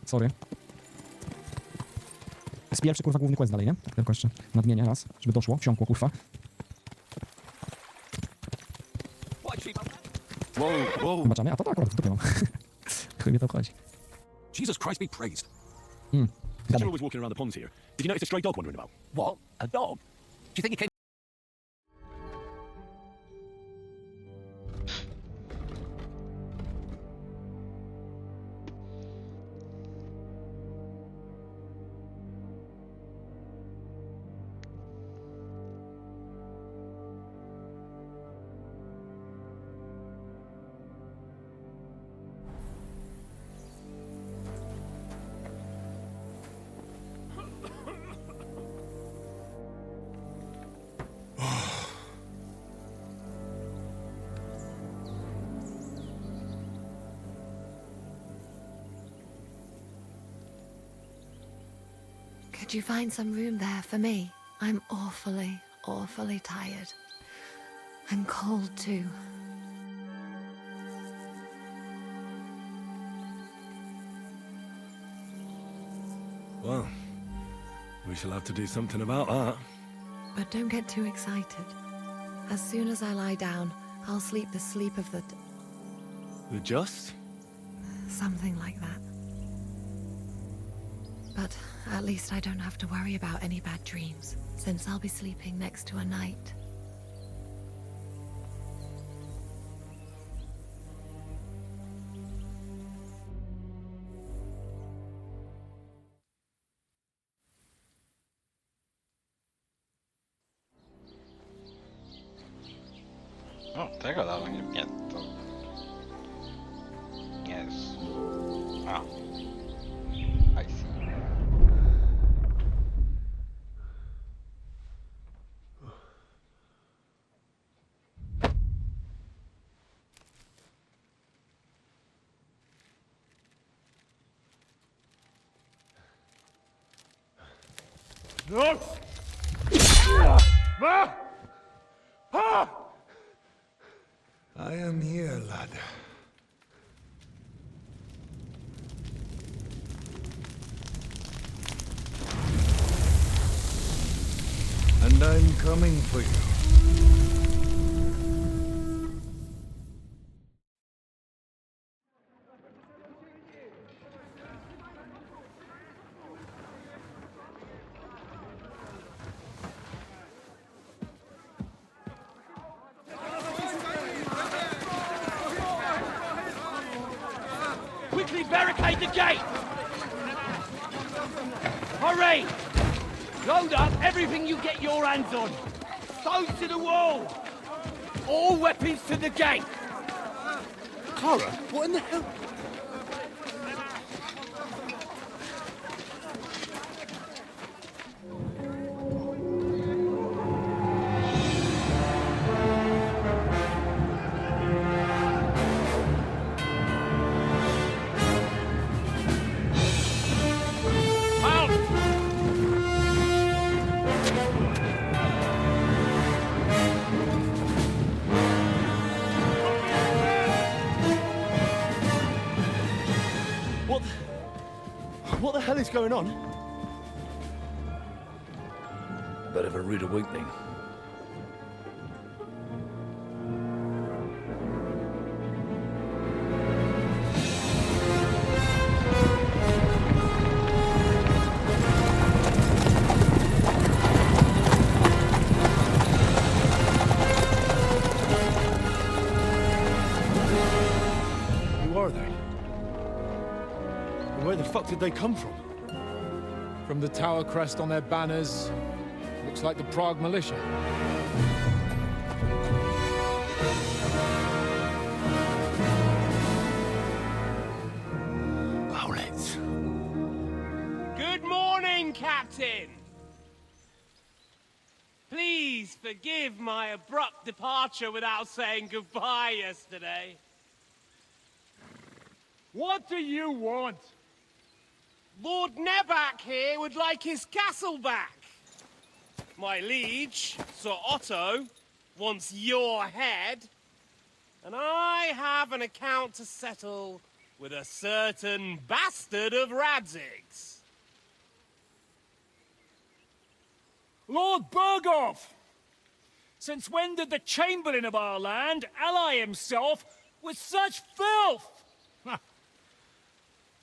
Jest pierwszy kurwa główny quest dalej, nie? Tak tylko jeszcze nadmienię raz, żeby doszło, wsiąkło kurwa. Zobaczamy, a to akurat w dupie mam. Chuj mnie to obchodzi. Jesus Christ be praised. Gadaj. You're always walking around the ponds here. Did you notice a stray dog wandering about? What? A dog? Do you think he came... Could you find some room there for me? I'm awfully, awfully tired. I'm cold too. Well, we shall have to do something about that. But don't get too excited. As soon as I lie down, I'll sleep the sleep of the... The just? something like that. But at least I don't have to worry about any bad dreams, since I'll be sleeping next to a knight. O, tego dawno nie to... Jest... A. I see. No! Ma! Ha! I am here, lad. And I'm coming for you. Quickly barricade the gate! Hurry! Load up everything you get your hands on. Stones to the wall! All weapons to the gate! Clara, what in the hell? What the hell is going on? Bit of a rude awakening. Who are they? Where the fuck did they come from? From the tower crest on their banners, looks like the Prague militia. Owlets. Good morning, Captain! Please forgive my abrupt departure without saying goodbye yesterday. What do you want? Lord Nebak here would like his castle back. My liege, Sir Otto, wants your head. And I have an account to settle with a certain bastard of Radzig's. Lord Berghoff! Since when did the Chamberlain of our land ally himself with such filth?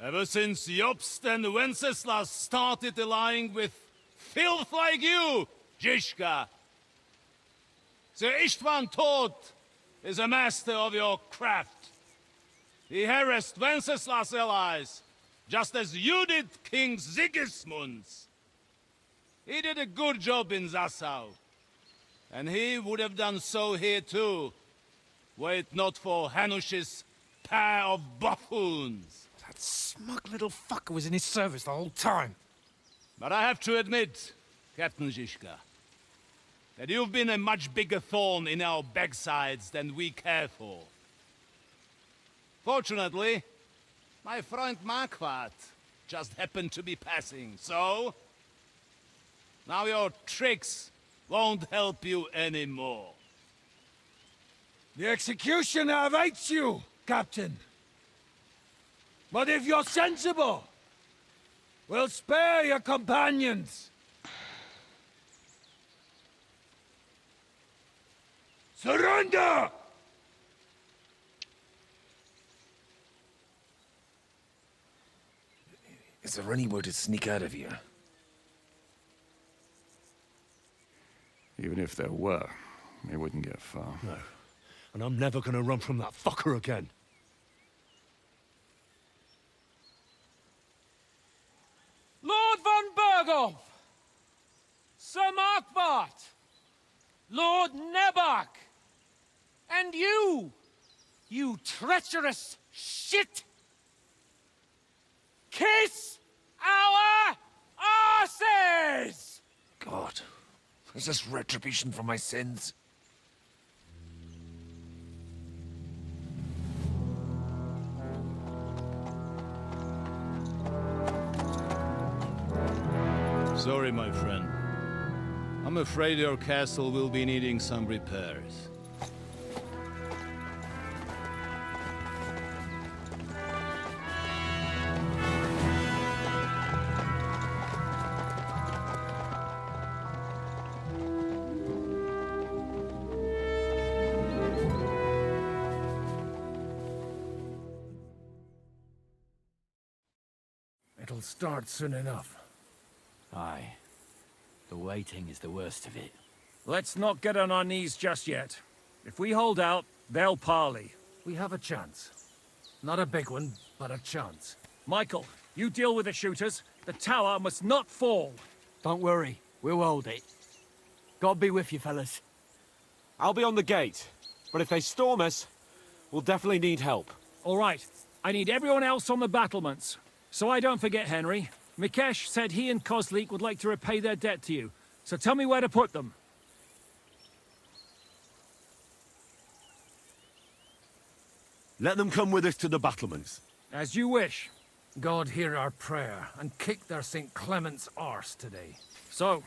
Ever since Jobst and Wenceslas started allying with filth like you, Zizka. Sir Istvan Tod is a master of your craft. He harassed Wenceslas' allies, just as you did King Sigismund's. He did a good job in Zassau, and he would have done so here too, were it not for Hanush's pair of buffoons. That smug little fucker was in his service the whole time. But I have to admit, Captain Zizka, that you've been a much bigger thorn in our backsides than we care for. Fortunately, my friend Marquardt just happened to be passing, so... now your tricks won't help you anymore. The executioner awaits you, Captain. But if you're sensible, we'll spare your companions. Surrender! Is there any way to sneak out of here? Even if there were, we wouldn't get far. No. And I'm never gonna run from that fucker again. Lord von Berghoff! Sir Marquardt! Lord Nebak! And you! You treacherous shit! Kiss our asses! God, is this retribution for my sins? Sorry, my friend. I'm afraid your castle will be needing some repairs. It'll start soon enough. Aye. The waiting is the worst of it. Let's not get on our knees just yet. If we hold out, they'll parley. We have a chance. Not a big one, but a chance. Michael, you deal with the shooters. The tower must not fall. Don't worry, we'll hold it. God be with you, fellas. I'll be on the gate, but if they storm us, we'll definitely need help. All right, I need everyone else on the battlements. So I don't forget, Henry. Mikesh said he and Kozlik would like to repay their debt to you. So tell me where to put them. Let them come with us to the battlements. As you wish. God hear our prayer and kick their St. Clement's arse today. So,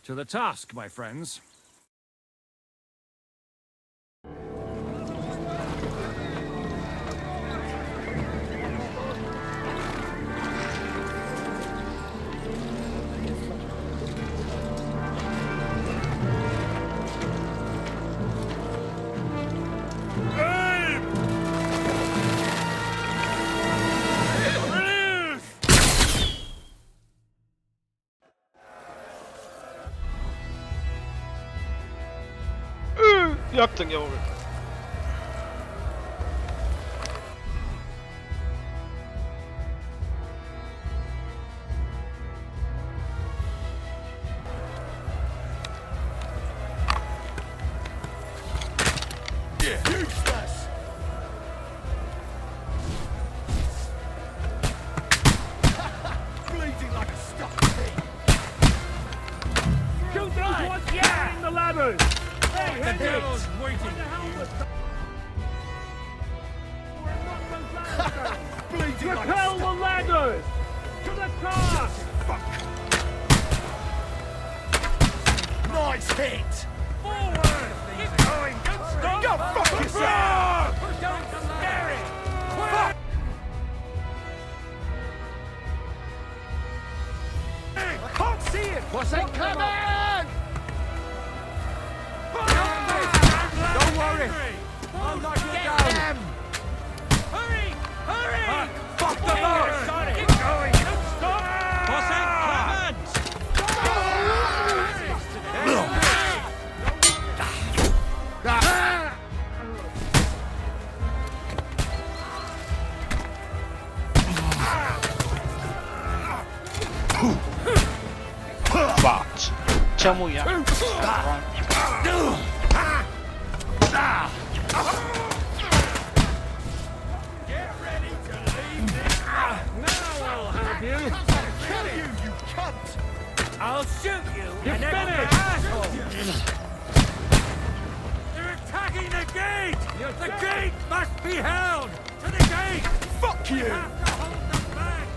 to the task, my friends. Jak to nie mogę? Useless! Bleeding like a stuck pig! Shoot those ones carrying the ladders! Hey, The Henry! devil's waiting. Bleeding like a Repel the stuck ladders! To the car! Nice hit! Forward! Keep going! Don't stop! Go fuck yourself! Don't scare it! Quick! I can't see it! What's that coming? Don't worry! I'll knock you down! Hurry! Hurry! Fuck them up! Keep going! Don't stop! Patrz! Czemu ja? I'll shoot you! You're finished! They're attacking the gate! The gate must be held! To the gate! Fuck you! We have to hold them back!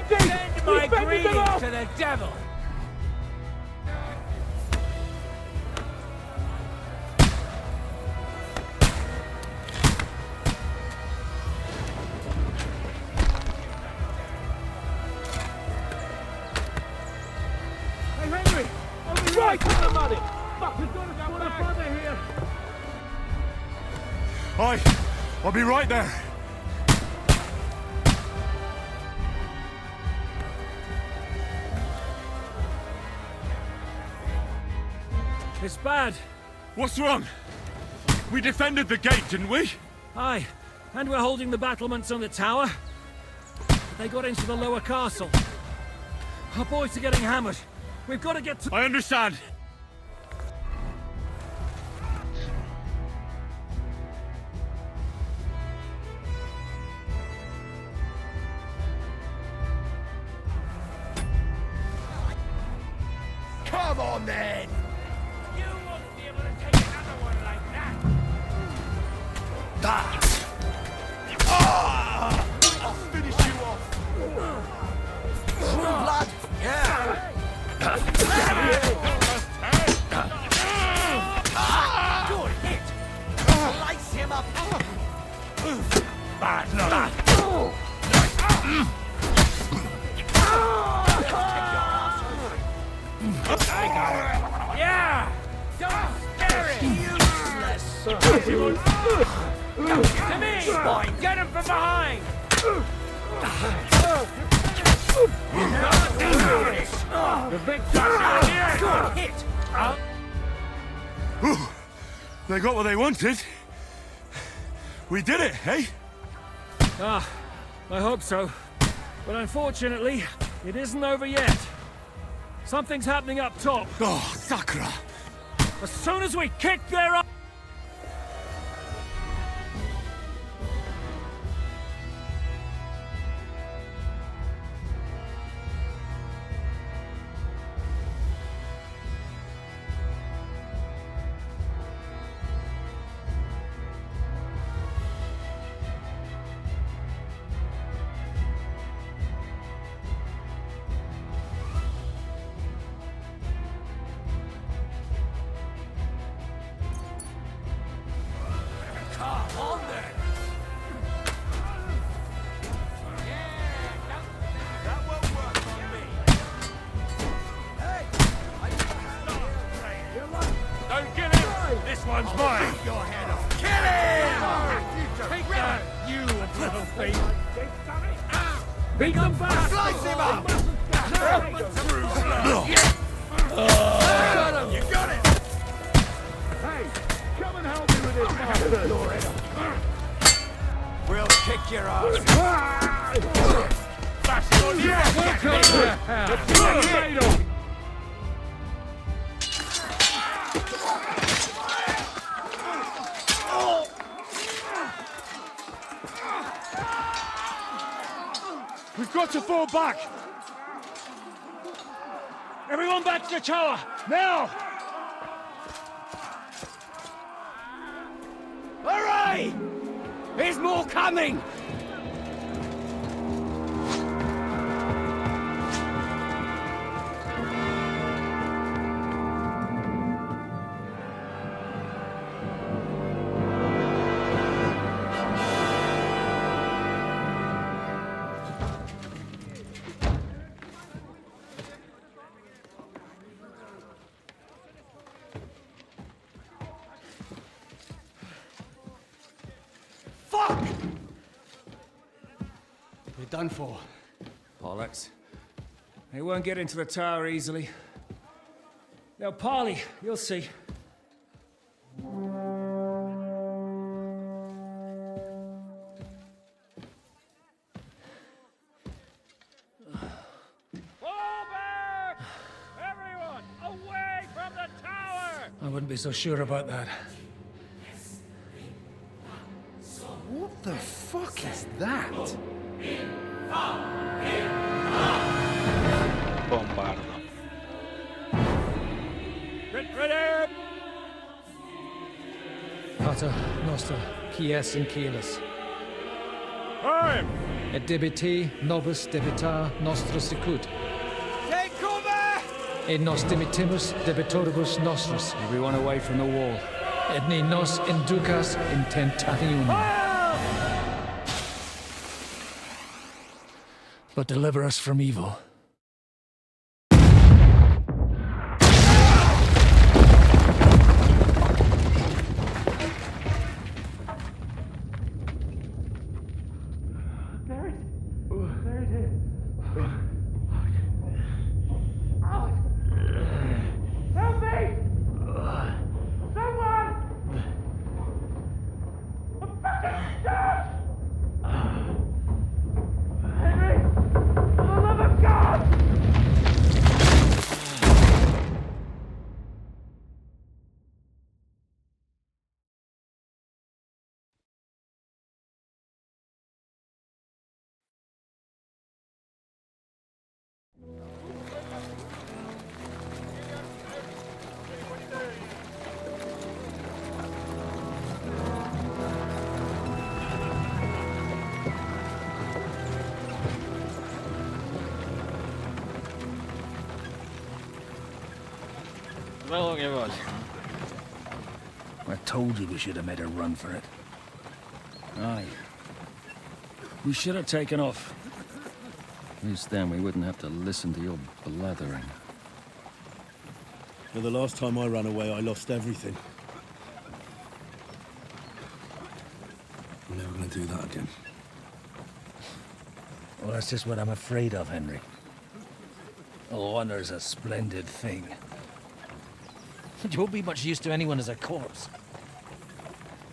Send my greetings to the devil! Aye, I'll be right there. It's bad. What's wrong? We defended the gate, didn't we? Aye, and we're holding the battlements on the tower. They got into the lower castle. Our boys are getting hammered. We've got to get to... I understand. Come on, then! You won't be able to take another one like that. I'll finish you off! True blood! Yeah! Good hit! Slice him up! Bad luck! I got it. Yeah! Don't scare it! Useless! To me! Get him from behind! The big shot's here! Good hit! Whew. They got what they wanted. We did it, eh? Ah, I hope so. But unfortunately, it isn't over yet. Something's happening up top. Oh, Sakra! As soon as we kick their ass... Don't get him! This one's mine! Your head off! Kill him! Take that, you little thief! Beat them back! Slice him up! You got it! Hey, come and help me with this man! We'll kick your ass! Bash it on you! The tornado! We've got to fall back! Everyone back to the tower! Now! Hooray! There's more coming! Fuck! We're done for. Bollocks. They won't get into the tower easily. They'll parley, you'll see. Fall back! Everyone, away from the tower! I wouldn't be so sure about that. What the fuck is that? Bombardo. Get ready! Pater Noster, Quies in Caelus. Time! Et debite nobis debitar nostros sicut. Take cover! Et nos dimitimus debitoribus nostros. Everyone away from the wall. Et ne nos inducas in tentationem. But deliver us from evil. Well, nie woli. I told you we should have made a run for it. Aye. We should have taken off. At least then we wouldn't have to listen to your blathering. Well, the last time I ran away, I lost everything. I'm never gonna do that again. Well, that's just what I'm afraid of, Henry. Honor's a splendid thing. But you won't be much use to anyone as a corpse.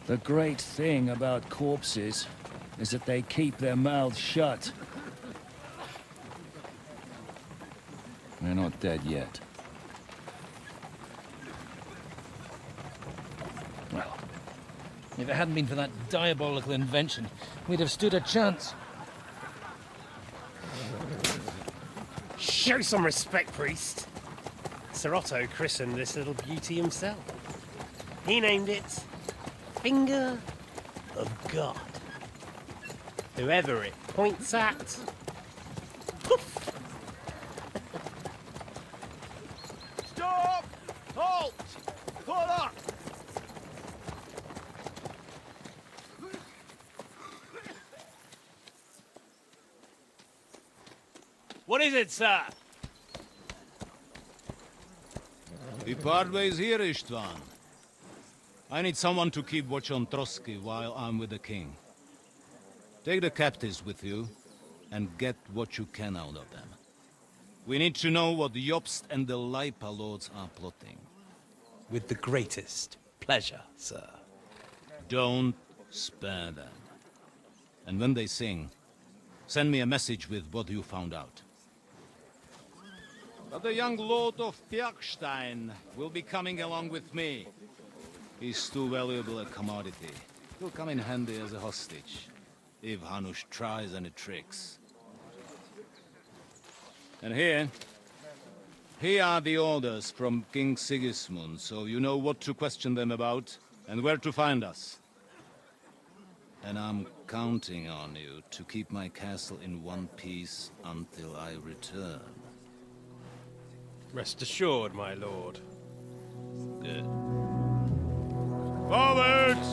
The great thing about corpses is that they keep their mouths shut. They're not dead yet. Well, if it hadn't been for that diabolical invention, we'd have stood a chance. Show some respect, priest. Sir Otto christened this little beauty himself. He named it Finger of God. Whoever it points at, poof! Stop! Halt! Pull up! What is it, sir? We part ways here, Istvan. I need someone to keep watch on Trotsky while I'm with the king. Take the captives with you, and get what you can out of them. We need to know what the Jobst and the Leipa lords are plotting. With the greatest pleasure, sir. Don't spare them. And when they sing, send me a message with what you found out. But the young lord of Bjergstein will be coming along with me. He's too valuable a commodity. He'll come in handy as a hostage, if Hanush tries any tricks. And here are the orders from King Sigismund, so you know what to question them about, and where to find us. And I'm counting on you to keep my castle in one piece until I return. Rest assured, my lord. Good. Forwards!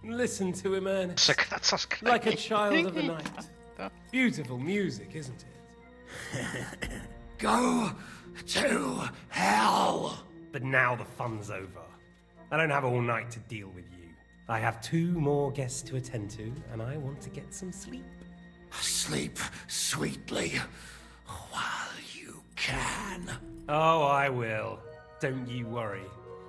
Listen to him, Ernest. Like a child of the night. Beautiful music, isn't it? Go to hell! But now the fun's over. I don't have all night to deal with you. I have 2 more guests to attend to, and I want to get some sleep. Sleep sweetly while you can. Oh, I will. Don't you worry.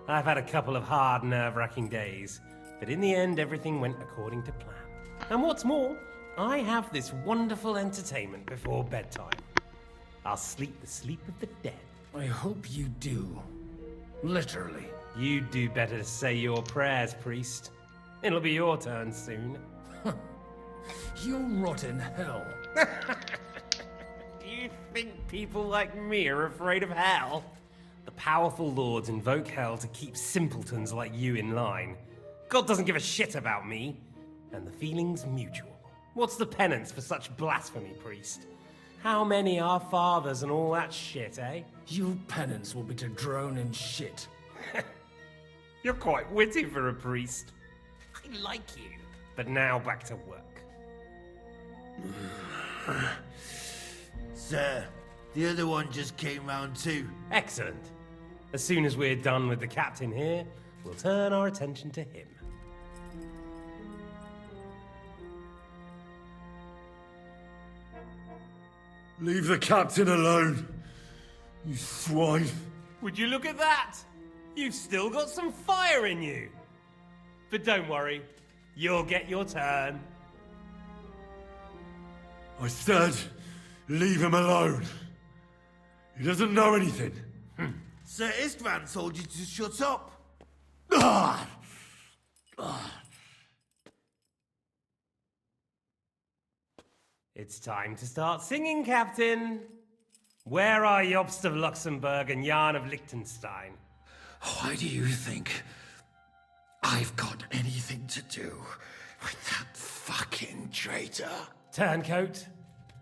I've had a couple of hard, nerve-wracking days, but in the end, everything went according to plan. And what's more, I have this wonderful entertainment before bedtime. I'll sleep the sleep of the dead. I hope you do. Literally. You'd do better to say your prayers, priest. It'll be your turn soon. You'll rot in hell. Do you think people like me are afraid of hell? The powerful lords invoke hell to keep simpletons like you in line. God doesn't give a shit about me, and the feeling's mutual. What's the penance for such blasphemy, priest? How many are fathers and all that shit, eh? Your penance will be to drown in shit. You're quite witty for a priest. I like you. But now back to work. Sir, the other one just came round too. Excellent. As soon as we're done with the captain here, we'll turn our attention to him. Leave the captain alone, you swine. Would you look at that? You've still got some fire in you. But don't worry, you'll get your turn. I said, leave him alone. He doesn't know anything. Sir Istvan told you to shut up. It's time to start singing, Captain. Where are Jobst of Luxembourg and Jan of Liechtenstein? Why do you think I've got anything to do with that fucking traitor? Turncoat?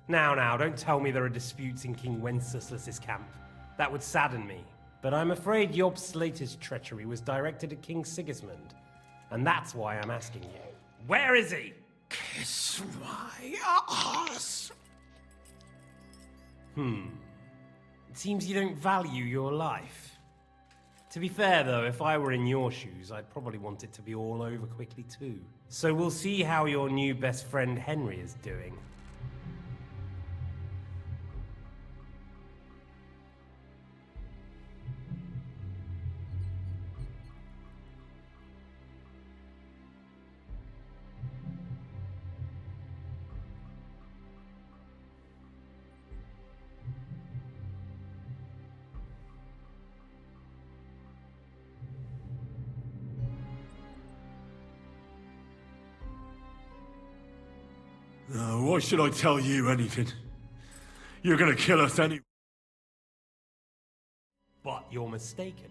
Now, don't tell me there are disputes in King Wenceslas's camp. That would sadden me. But I'm afraid Jobst's latest treachery was directed at King Sigismund. And that's why I'm asking you. Where is he? Kiss my ass. It seems you don't value your life. To be fair, though, if I were in your shoes, I'd probably want it to be all over quickly, too. So we'll see how your new best friend Henry is doing. Why should I tell you anything? You're gonna kill us anyway. But you're mistaken.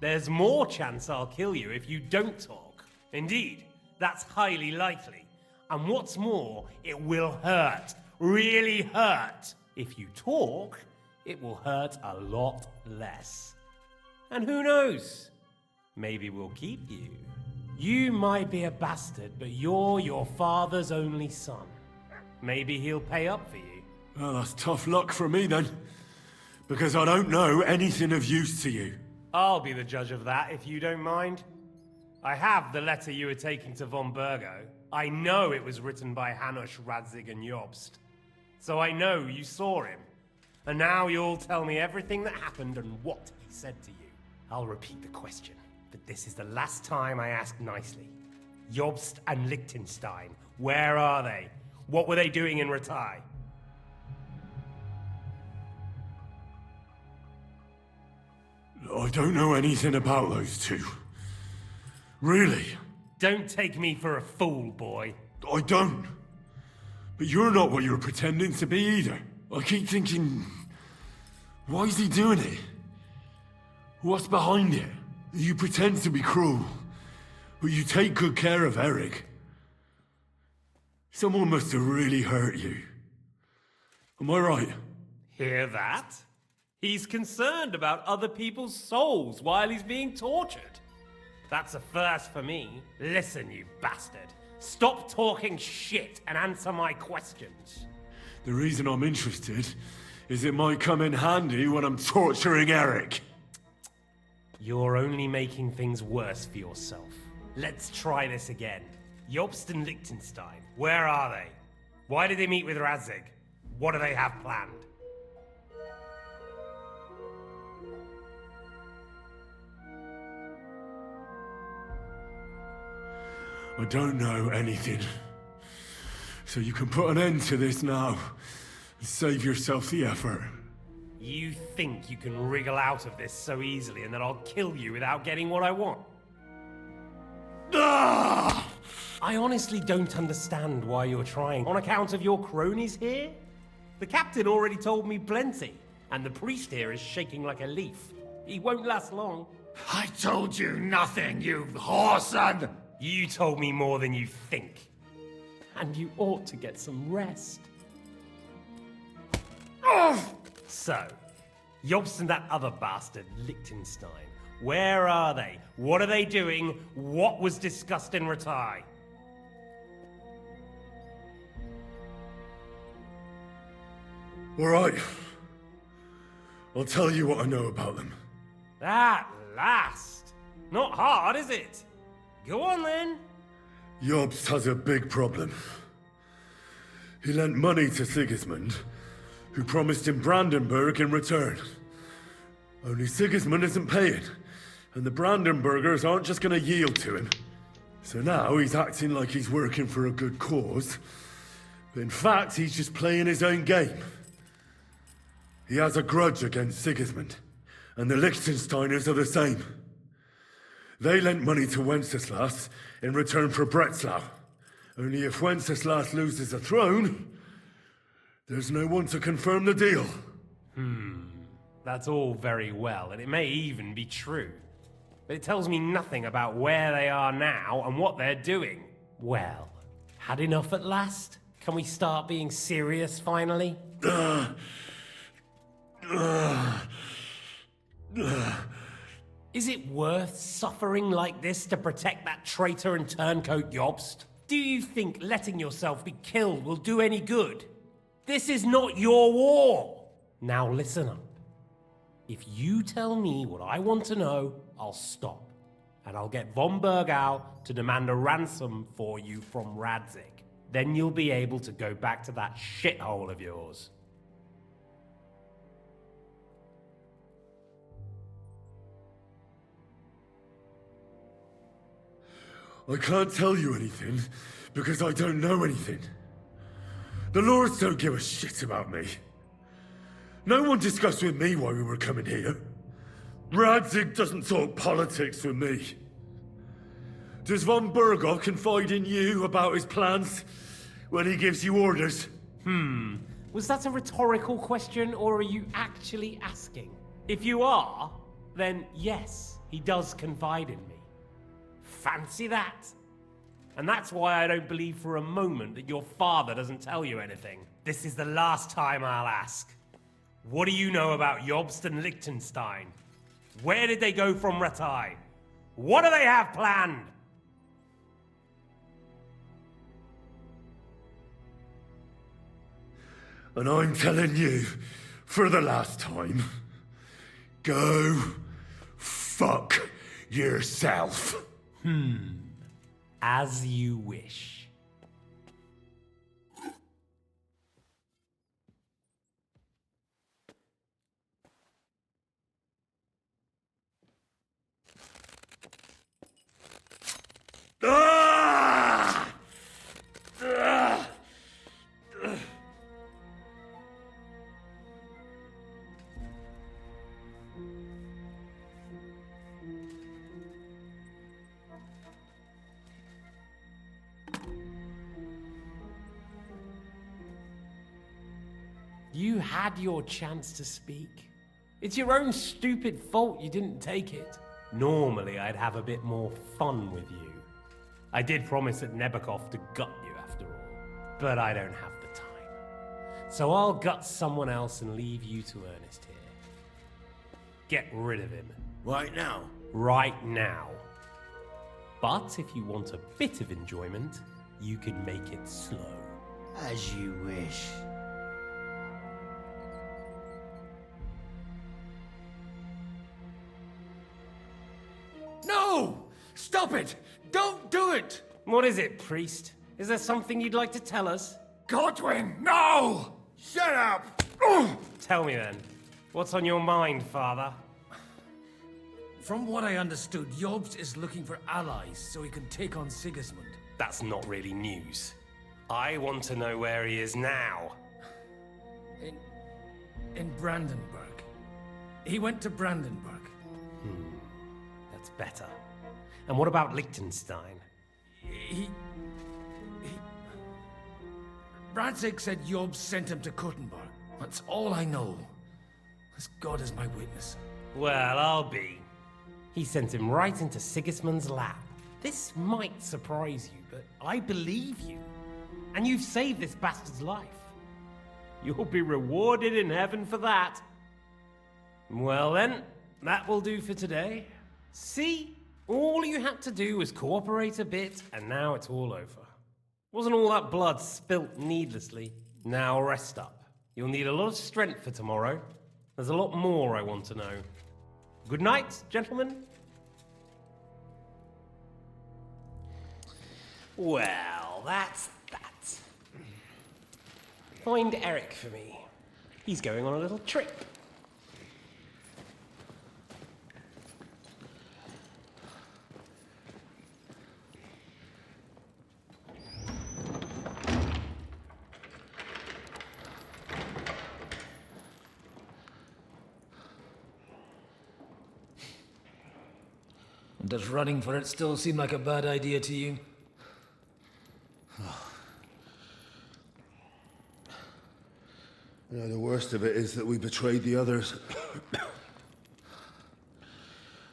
There's more chance I'll kill you if you don't talk. Indeed, that's highly likely. And what's more, it will hurt. Really hurt. If you talk, it will hurt a lot less. And who knows? Maybe we'll keep you. You might be a bastard, but you're your father's only son. Maybe he'll pay up for you. Well, that's tough luck for me then. Because I don't know anything of use to you. I'll be the judge of that, if you don't mind. I have the letter you were taking to von Burgo. I know it was written by Hanush, Radzig, and Jobst. So I know you saw him. And now you'll tell me everything that happened and what he said to you. I'll repeat the question, but this is the last time I ask nicely. Jobst and Liechtenstein, where are they? What were they doing in Rattay? I don't know anything about those two. Really? Don't take me for a fool, boy. I don't. But you're not what you're pretending to be either. I keep thinking, why is he doing it? What's behind it? You pretend to be cruel, but you take good care of Eric. Someone must have really hurt you. Am I right? Hear that? He's concerned about other people's souls while he's being tortured. That's a first for me. Listen, you bastard. Stop talking shit and answer my questions. The reason I'm interested is it might come in handy when I'm torturing Eric. You're only making things worse for yourself. Let's try this again. Jobst and Liechtenstein, where are they? Why did they meet with Radzig? What do they have planned? I don't know anything. So you can put an end to this now and save yourself the effort. You think you can wriggle out of this so easily and that I'll kill you without getting what I want? Ah! I honestly don't understand why you're trying. On account of your cronies here? The captain already told me plenty, and the priest here is shaking like a leaf. He won't last long. I told you nothing, you whoreson! You told me more than you think. And you ought to get some rest. So, Jobst and that other bastard, Liechtenstein, where are they? What are they doing? What was discussed in Rattay? All right. I'll tell you what I know about them. At last! Not hard, is it? Go on then. Jobst has a big problem. He lent money to Sigismund, who promised him Brandenburg in return. Only Sigismund isn't paying, and the Brandenburgers aren't just gonna yield to him. So now he's acting like he's working for a good cause, but in fact he's just playing his own game. He has a grudge against Sigismund, and the Liechtensteiners are the same. They lent money to Wenceslas in return for Breslau. Only if Wenceslas loses the throne, there's no one to confirm the deal. That's all very well, and it may even be true. but it tells me nothing about where they are now and what they're doing. Well, had enough at last? Can we start being serious finally? Is it worth suffering like this to protect that traitor and turncoat Jobst? Do you think letting yourself be killed will do any good? This is not your war! Now listen up. If you tell me what I want to know, I'll stop. And I'll get von Bergau to demand a ransom for you from Radzig. Then you'll be able to go back to that shithole of yours. I can't tell you anything, because I don't know anything. The Lords don't give a shit about me. No one discussed with me why we were coming here. Radzig doesn't talk politics with me. Does von Bergau confide in you about his plans when he gives you orders? Was that a rhetorical question, or are you actually asking? If you are, then yes, he does confide in me. Fancy that? And that's why I don't believe for a moment that your father doesn't tell you anything. This is the last time I'll ask. What do you know about Jobst and Liechtenstein? Where did they go from Ratai? What do they have planned? And I'm telling you, for the last time, go fuck yourself. As you wish. Ah! Ah! You had your chance to speak. It's your own stupid fault you didn't take it. Normally, I'd have a bit more fun with you. I did promise at Nebakov to gut you after all, but I don't have the time. So I'll gut someone else and leave you to Ernest here. Get rid of him. Right now? Right now. But if you want a bit of enjoyment, you can make it slow. As you wish. No! Stop it! Don't do it! What is it, priest? Is there something you'd like to tell us? Godwin, no! Shut up! Tell me then. What's on your mind, father? From what I understood, Jobst is looking for allies so he can take on Sigismund. That's not really news. I want to know where he is now. In Brandenburg. He went to Brandenburg. That's better. And what about Liechtenstein? Radzig said Jobst sent him to Kuttenberg. That's all I know. As God is my witness. Well, I'll be. He sent him right into Sigismund's lap. This might surprise you, but I believe you. And you've saved this bastard's life. You'll be rewarded in heaven for that. Well then, that will do for today. See? All you had to do was cooperate a bit, and now it's all over. Wasn't all that blood spilt needlessly. Now rest up. You'll need a lot of strength for tomorrow. There's a lot more I want to know. Good night, gentlemen. Well, that's that. Find Eric for me. He's going on a little trip. Does running for it still seem like a bad idea to you? You know, the worst of it is that we betrayed the others.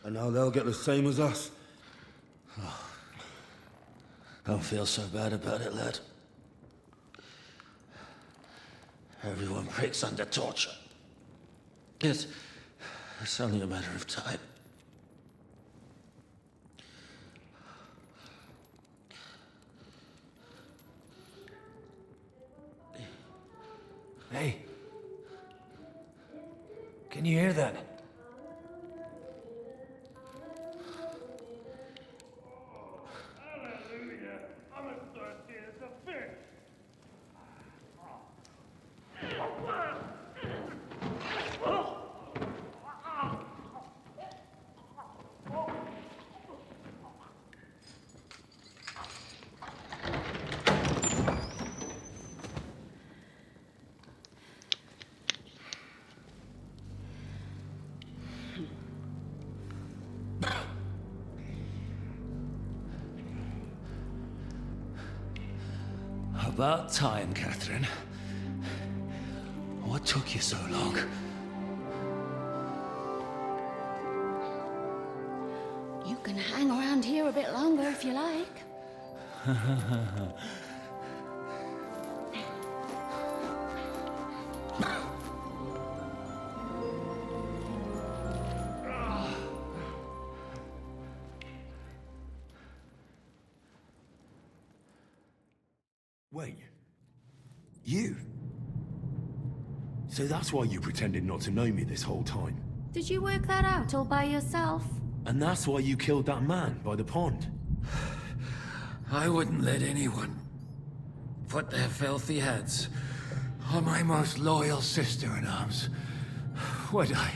And now they'll get the same as us. Don't feel so bad about it, lad. Everyone breaks under torture. It's only a matter of time. Hey. Can you hear that? About time, Catherine. What took you so long? You can hang around here a bit longer if you like. Wait. You? So that's why you pretended not to know me this whole time? Did you work that out all by yourself? And that's why you killed that man by the pond? I wouldn't let anyone put their filthy heads on my most loyal sister-in-arms, would I?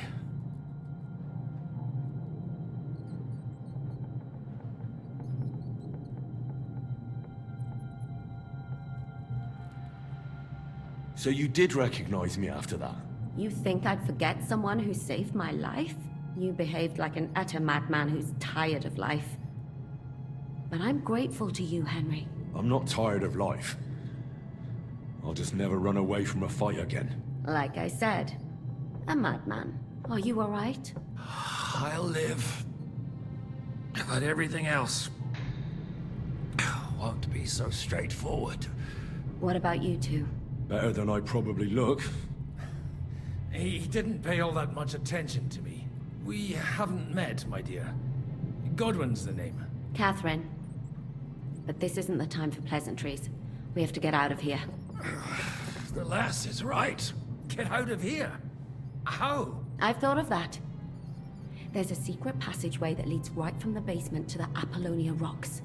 So you did recognize me after that? You think I'd forget someone who saved my life? You behaved like an utter madman who's tired of life. But I'm grateful to you, Henry. I'm not tired of life. I'll just never run away from a fight again. Like I said, a madman. Are you all right? I'll live. But everything else won't be so straightforward. What about you two? Better than I probably look. He didn't pay all that much attention to me. We haven't met, my dear. Godwin's the name. Catherine. But this isn't the time for pleasantries. We have to get out of here. The lass is right. Get out of here. How? I've thought of that. There's a secret passageway that leads right from the basement to the Apollonia Rocks.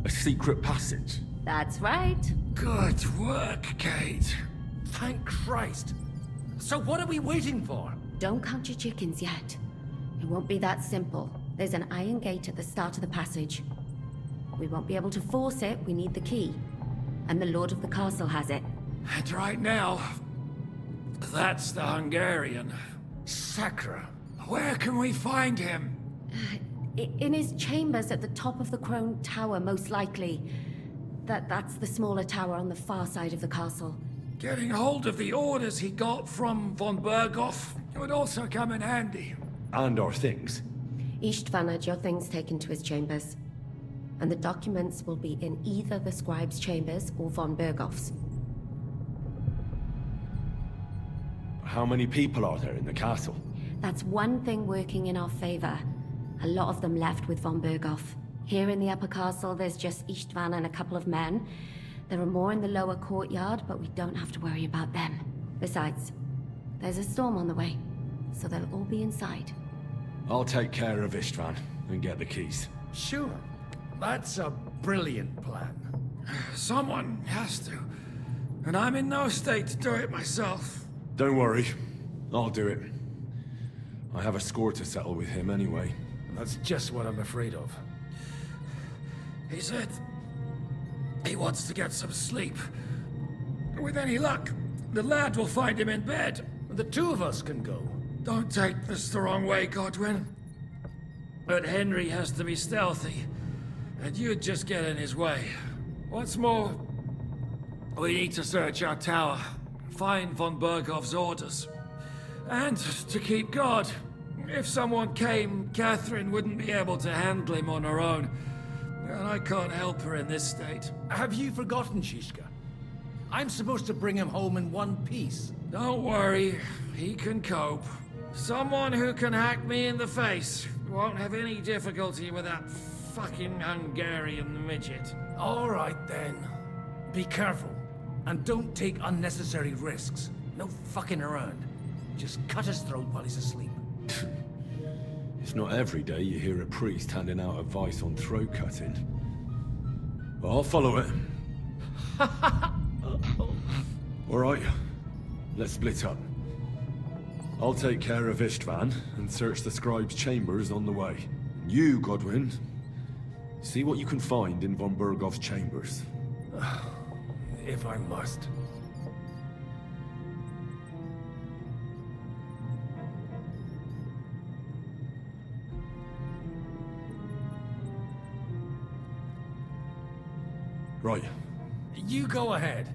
A secret passage? That's right. Good work, Kate. Thank Christ. So what are we waiting for? Don't count your chickens yet. It won't be that simple. There's an iron gate at the start of the passage. We won't be able to force it, we need the key. And the Lord of the Castle has it. And right now, that's the Hungarian. Sakra. Where can we find him? In his chambers at the top of the Crone Tower, most likely. That's the smaller tower on the far side of the castle. Getting hold of the orders he got from von Berghoff would also come in handy. And our things. Istvan had your things taken to his chambers. And the documents will be in either the scribe's chambers or von Berghoff's. How many people are there in the castle? That's one thing working in our favor. A lot of them left with von Berghoff. Here in the upper castle, there's just Istvan and a couple of men. There are more in the lower courtyard, but we don't have to worry about them. Besides, there's a storm on the way, so they'll all be inside. I'll take care of Istvan and get the keys. Sure. That's a brilliant plan. Someone has to. And I'm in no state to do it myself. Don't worry. I'll do it. I have a score to settle with him anyway. That's just what I'm afraid of. He said he wants to get some sleep. With any luck, the lad will find him in bed. The two of us can go. Don't take this the wrong way, Godwin. But Henry has to be stealthy. and you'd just get in his way. What's more, we need to search our tower, find von Bergov's orders, and to keep guard. If someone came, Catherine wouldn't be able to handle him on her own, and I can't help her in this state. Have you forgotten, Shishka? I'm supposed to bring him home in one piece. Don't worry, he can cope. Someone who can hack me in the face won't have any difficulty with that fucking Hungarian midget. All right, then. Be careful, and don't take unnecessary risks. No fucking around. Just cut his throat while he's asleep. It's not every day you hear a priest handing out advice on throat cutting. But I'll follow it. All right, let's split up. I'll take care of Istvan and search the scribe's chambers on the way. You, Godwin, see what you can find in von Bergov's chambers. If I must. Right. You go ahead.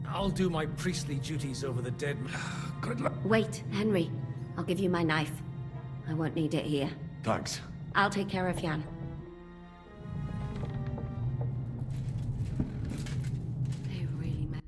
I'll do my priestly duties over the dead man. Good luck. Wait, Henry. I'll give you my knife. I won't need it here. Thanks. I'll take care of Jan. They really meant...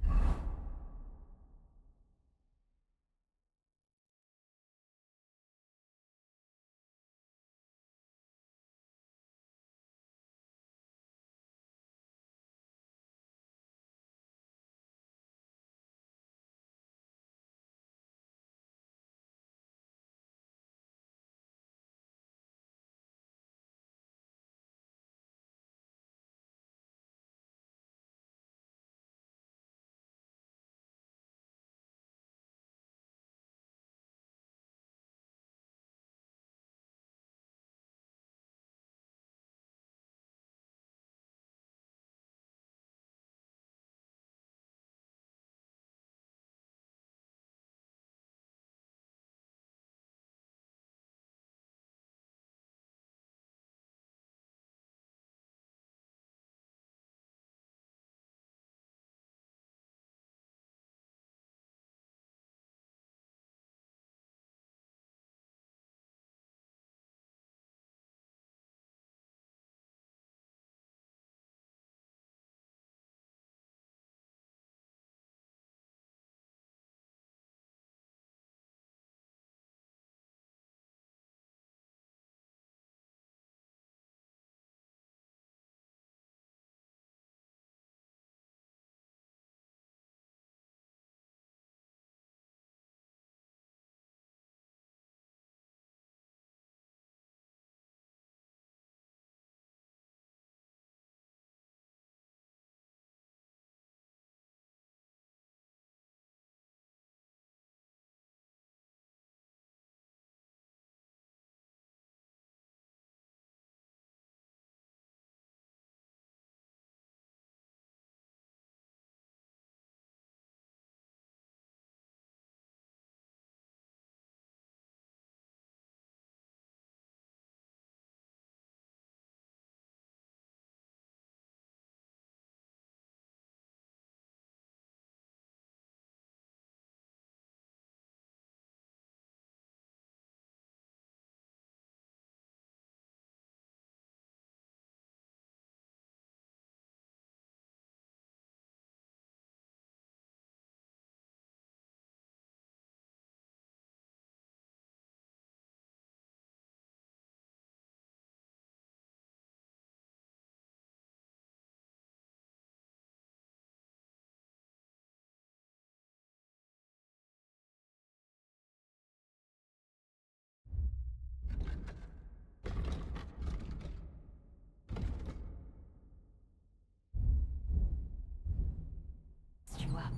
you up.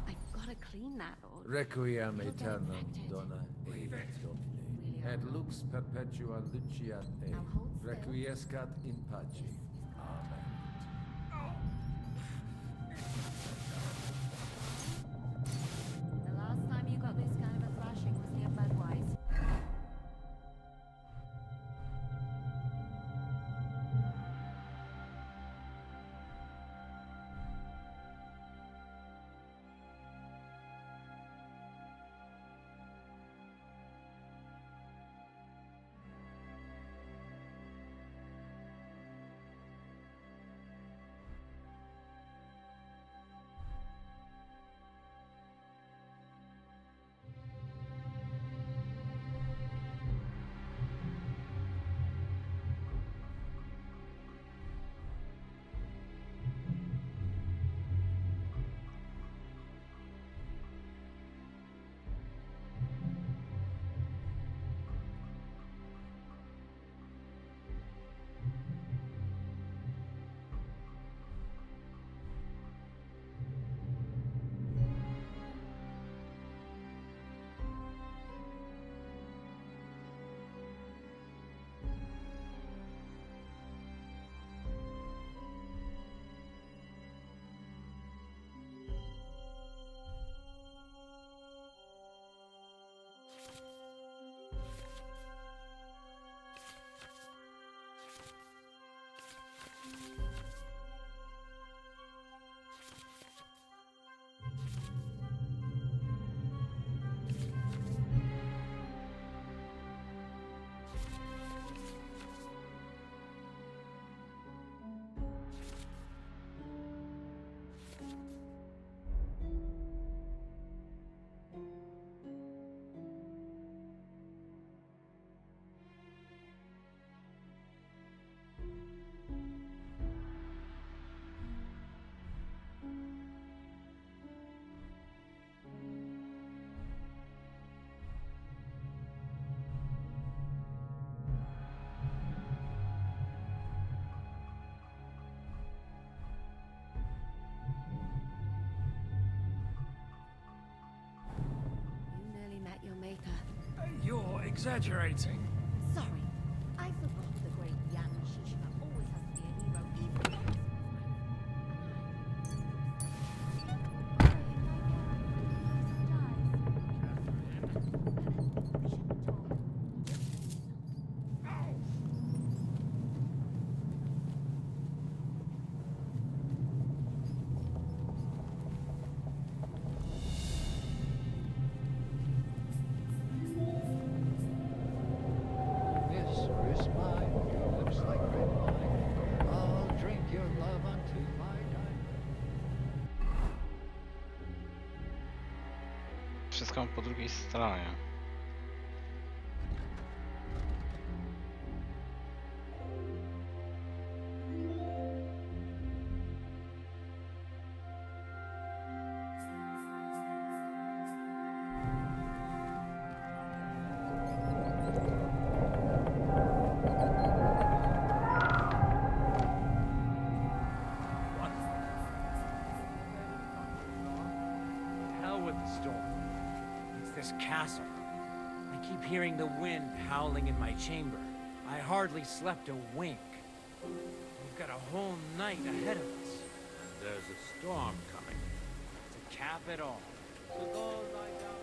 I've got to clean that or... Requiem aeternam, dona. Leave it. Et lux perpetua luciat e, requiescat in pace. Amen. The last time you got this kind of a thrashing was near Budweiser. Your maker. You're exaggerating. Sorry, I forgot the great Jan Shishka always has to be a hero, even though Wszystko po drugiej stronie. Hell with the storm. It's this castle. I keep hearing the wind howling in my chamber. I hardly slept a wink. We've got a whole night ahead of us. And there's a storm coming. To cap it all. So go lie down.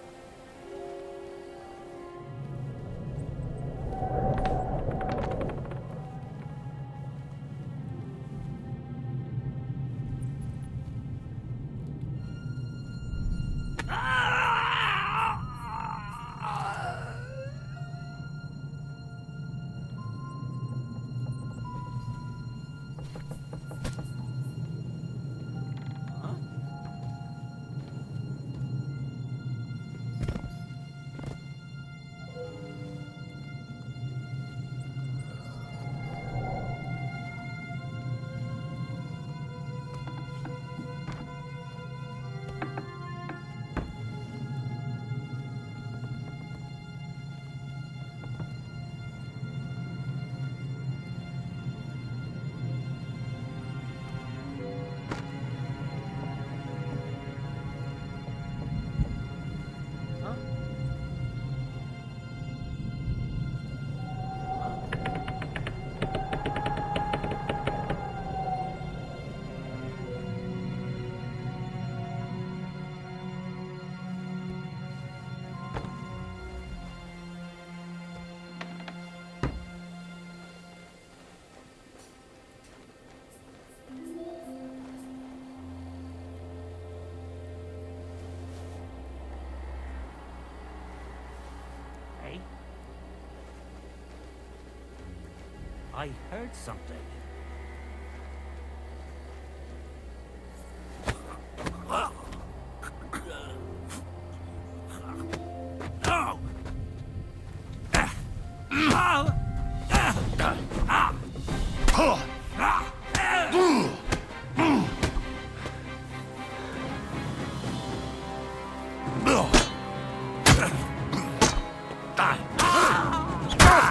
I heard something.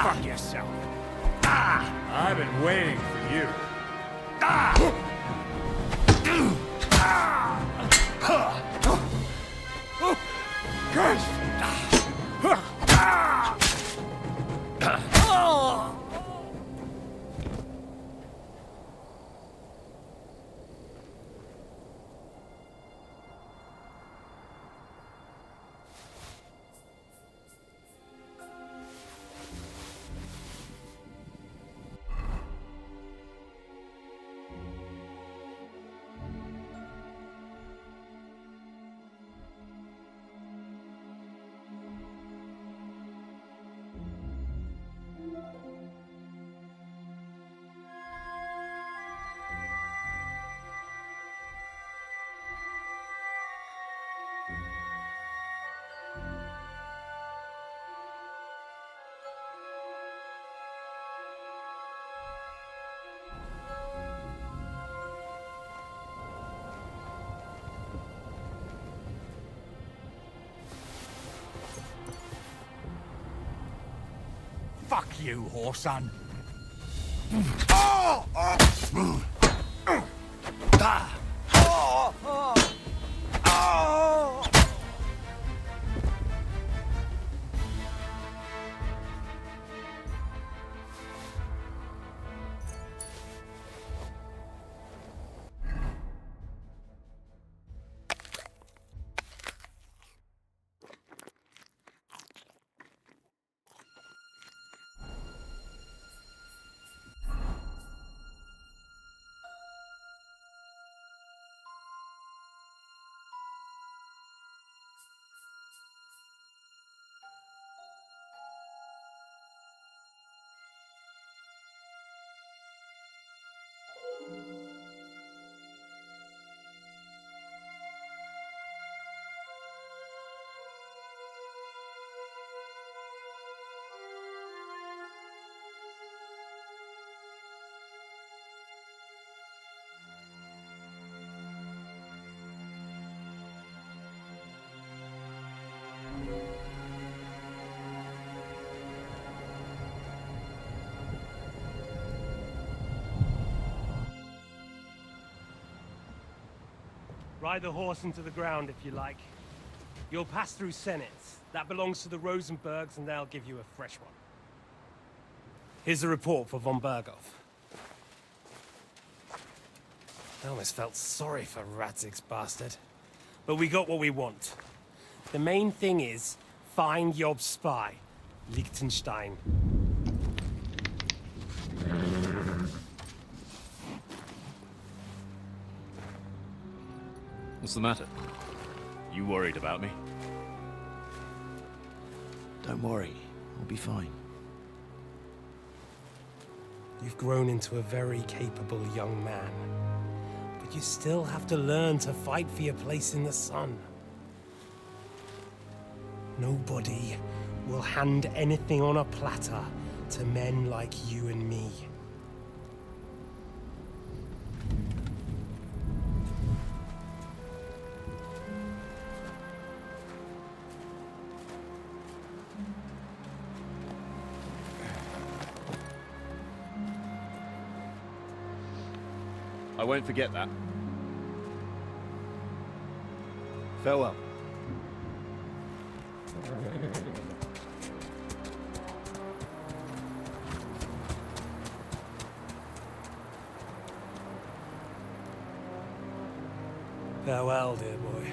Fuck yourself. I've been waiting for you. Fuck you, whoreson. Ride the horse into the ground if you like. You'll pass through Senate. That belongs to the Rosenbergs, and they'll give you a fresh one. Here's a report for von Berghoff. I almost felt sorry for Radzig's bastard. But we got what we want. The main thing is, find Job's spy, Liechtenstein. What's the matter? You worried about me? Don't worry, I'll be fine. You've grown into a very capable young man. But you still have to learn to fight for your place in the sun. Nobody will hand anything on a platter to men like you and me. I won't forget that. Farewell. Farewell, dear boy.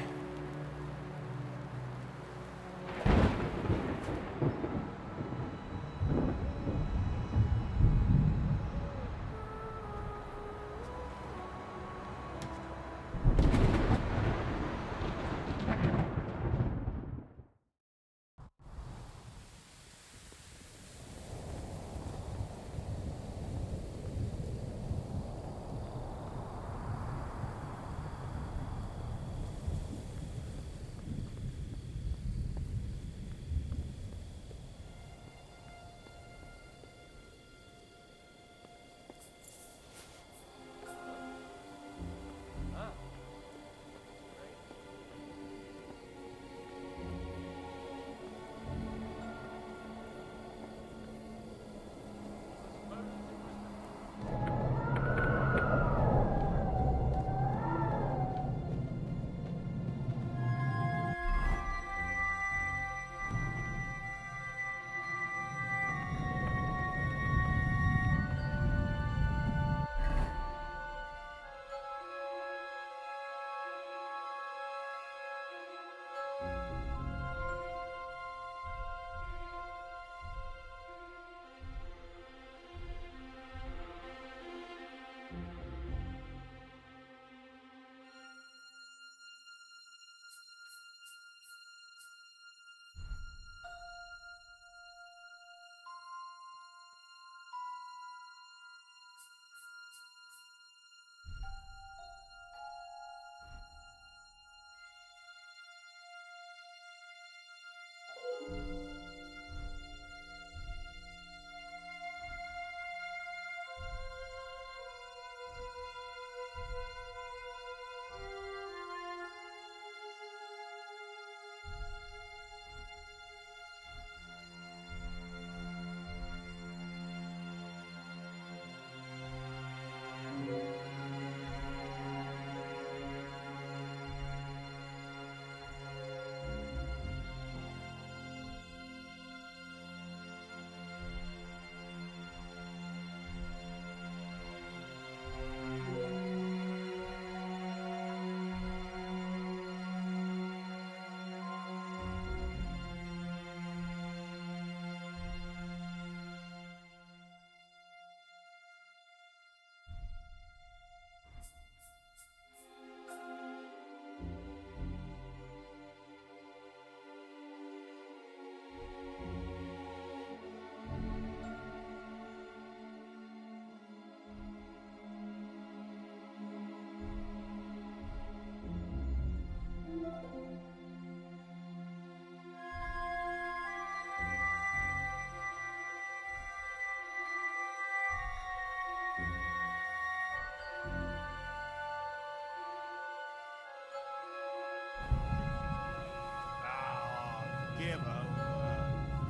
hero.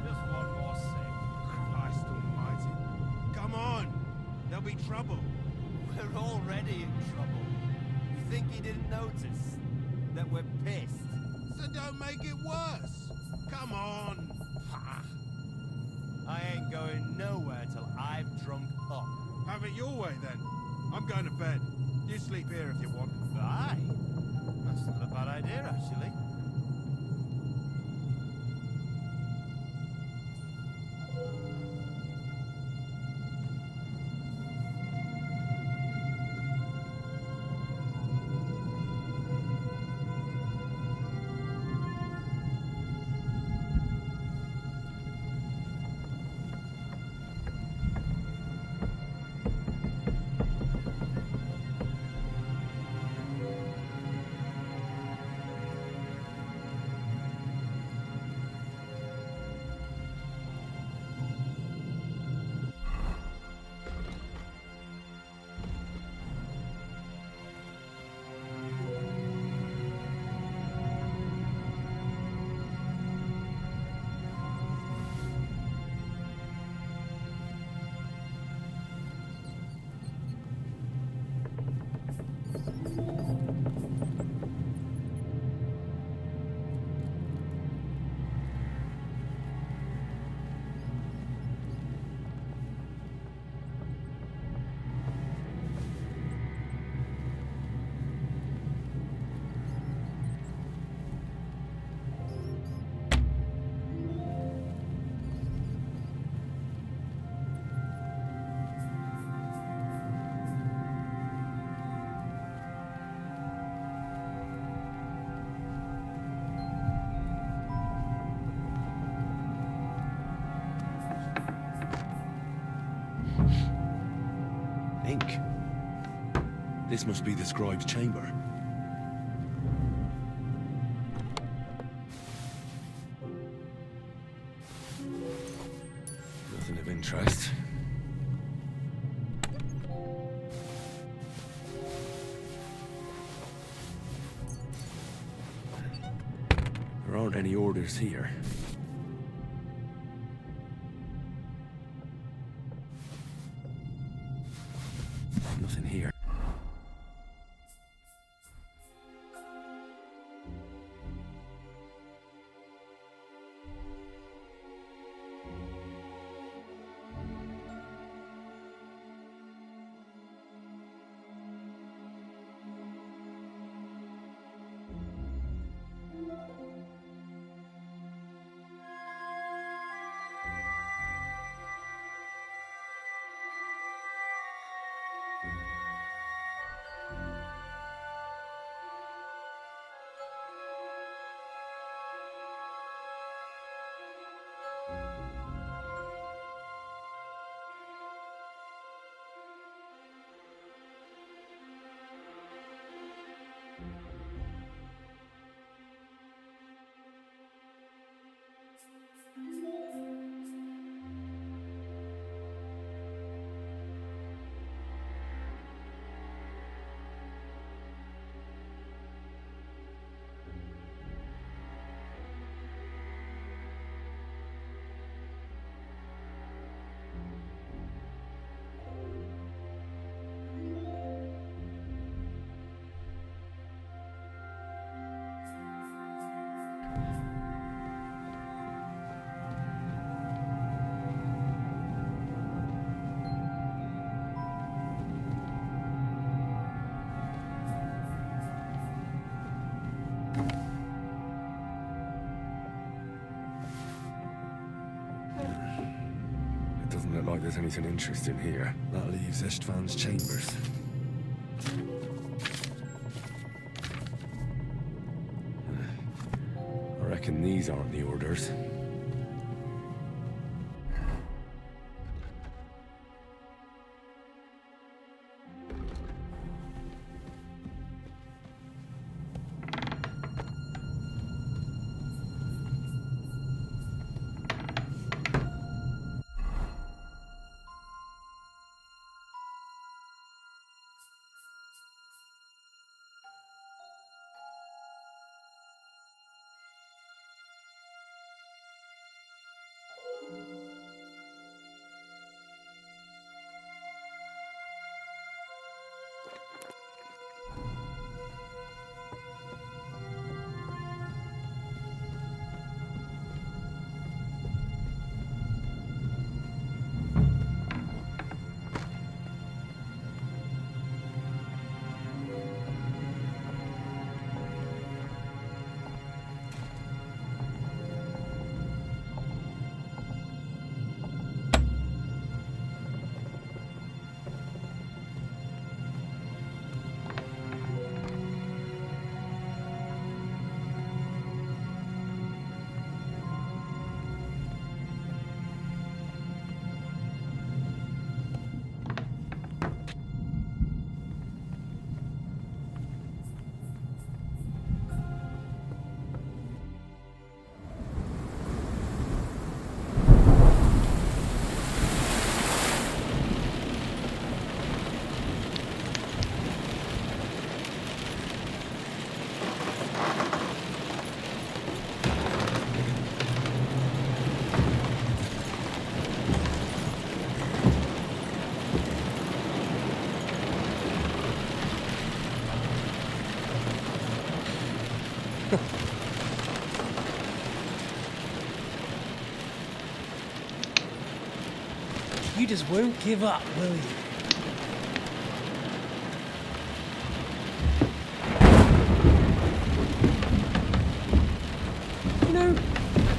Just one more sip. Christ almighty. Come on! There'll be trouble. We're already in trouble. You think he didn't notice that we're pissed? So don't make it worse. Come on. I ain't going nowhere till I've drunk up. Have it your way then. I'm going to bed. You sleep here if you want. Aye. That's not a bad idea, actually. Ink. This must be the scribe's chamber. Nothing of interest. There aren't any orders here. Nothing here. Doesn't look like there's anything interesting here. That leaves Istvan's chambers. I reckon these aren't the orders. You just won't give up, will you? You know,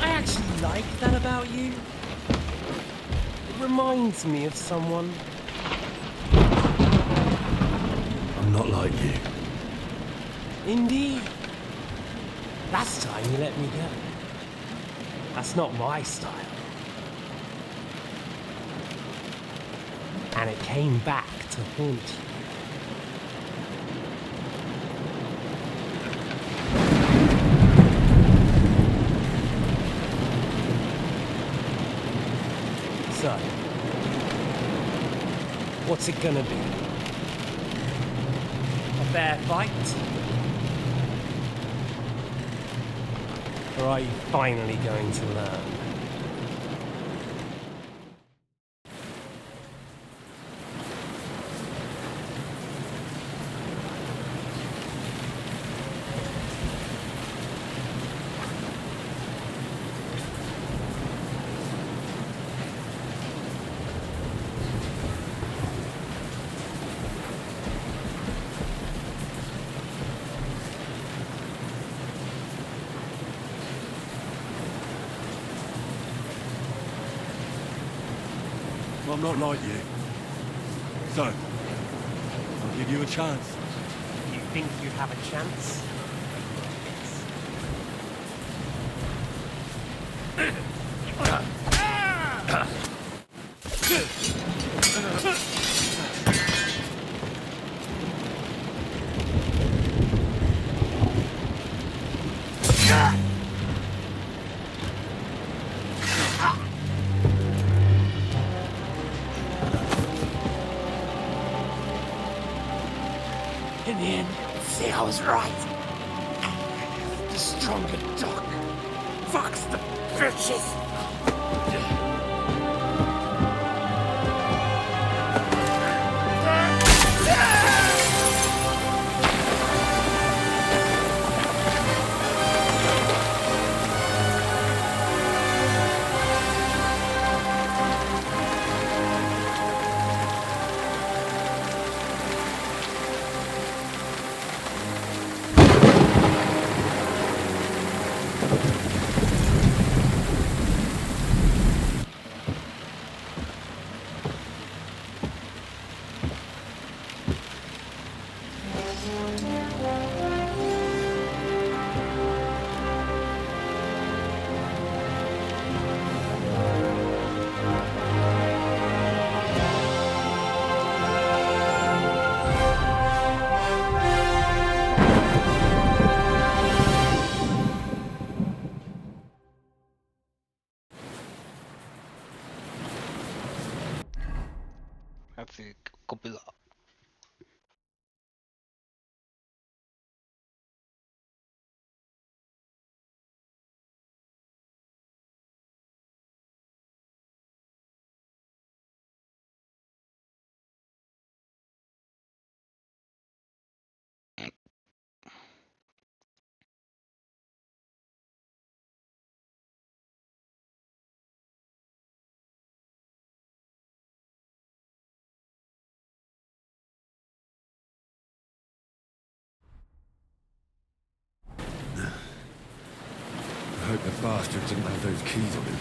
I actually like that about you. It reminds me of someone. I'm not like you. Indeed. Last time you let me go. That's not my style. And it came back to haunt you. So, what's it gonna be? A fair fight? Or are you finally going to learn? I'm not like you. So, I'll give you a chance. You think you have a chance? In the end, see, I was right. The stronger dog fucks the bitches. Jacy kopyla. I hope the bastard didn't have those keys on him.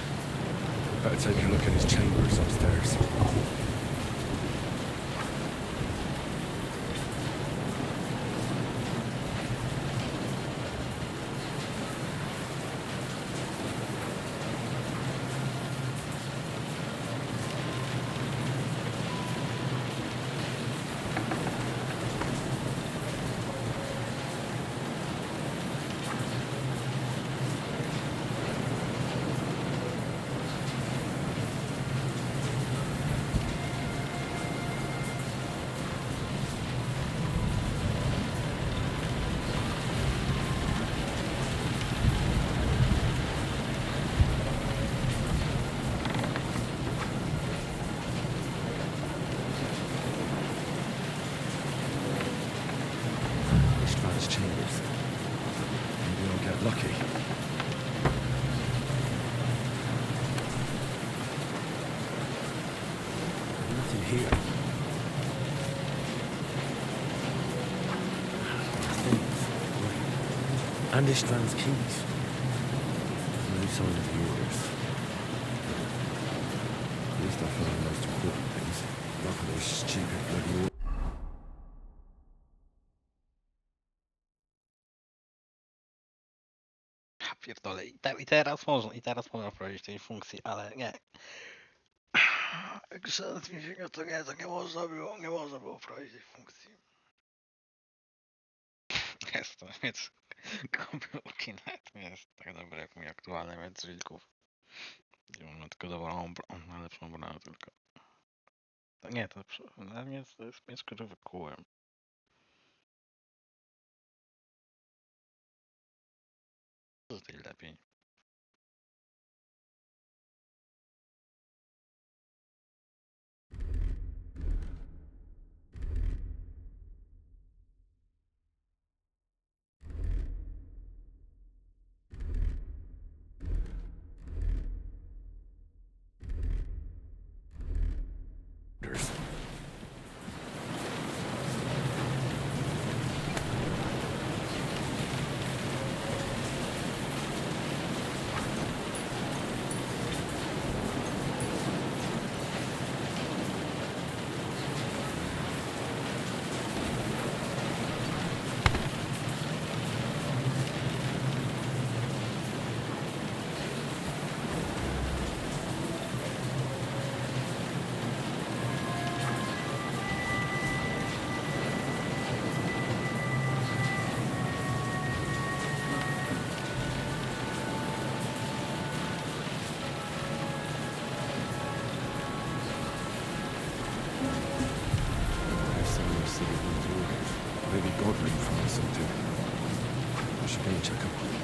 Better take a look at his chambers upstairs. lucky. Nothing here. Andistrand's keys. No sign of the orders. At least I found the most important things. Not for those stupid bloody orders. Ja pierdolę. I teraz można wprowadzić tej funkcji, ale nie. Ksiądz mi się to nie można było wprowadzić tej funkcji. Jest to, więc komputerki nawet nie jest tak dobre jak mój aktualny więc wilków. Gdzie mam tylko dowolną najlepszą broń tylko. To nie, to dla mnie to jest miecz, który wykułem. Co tutaj lepiej? Maybe Godwin found something. I should go and check up on him.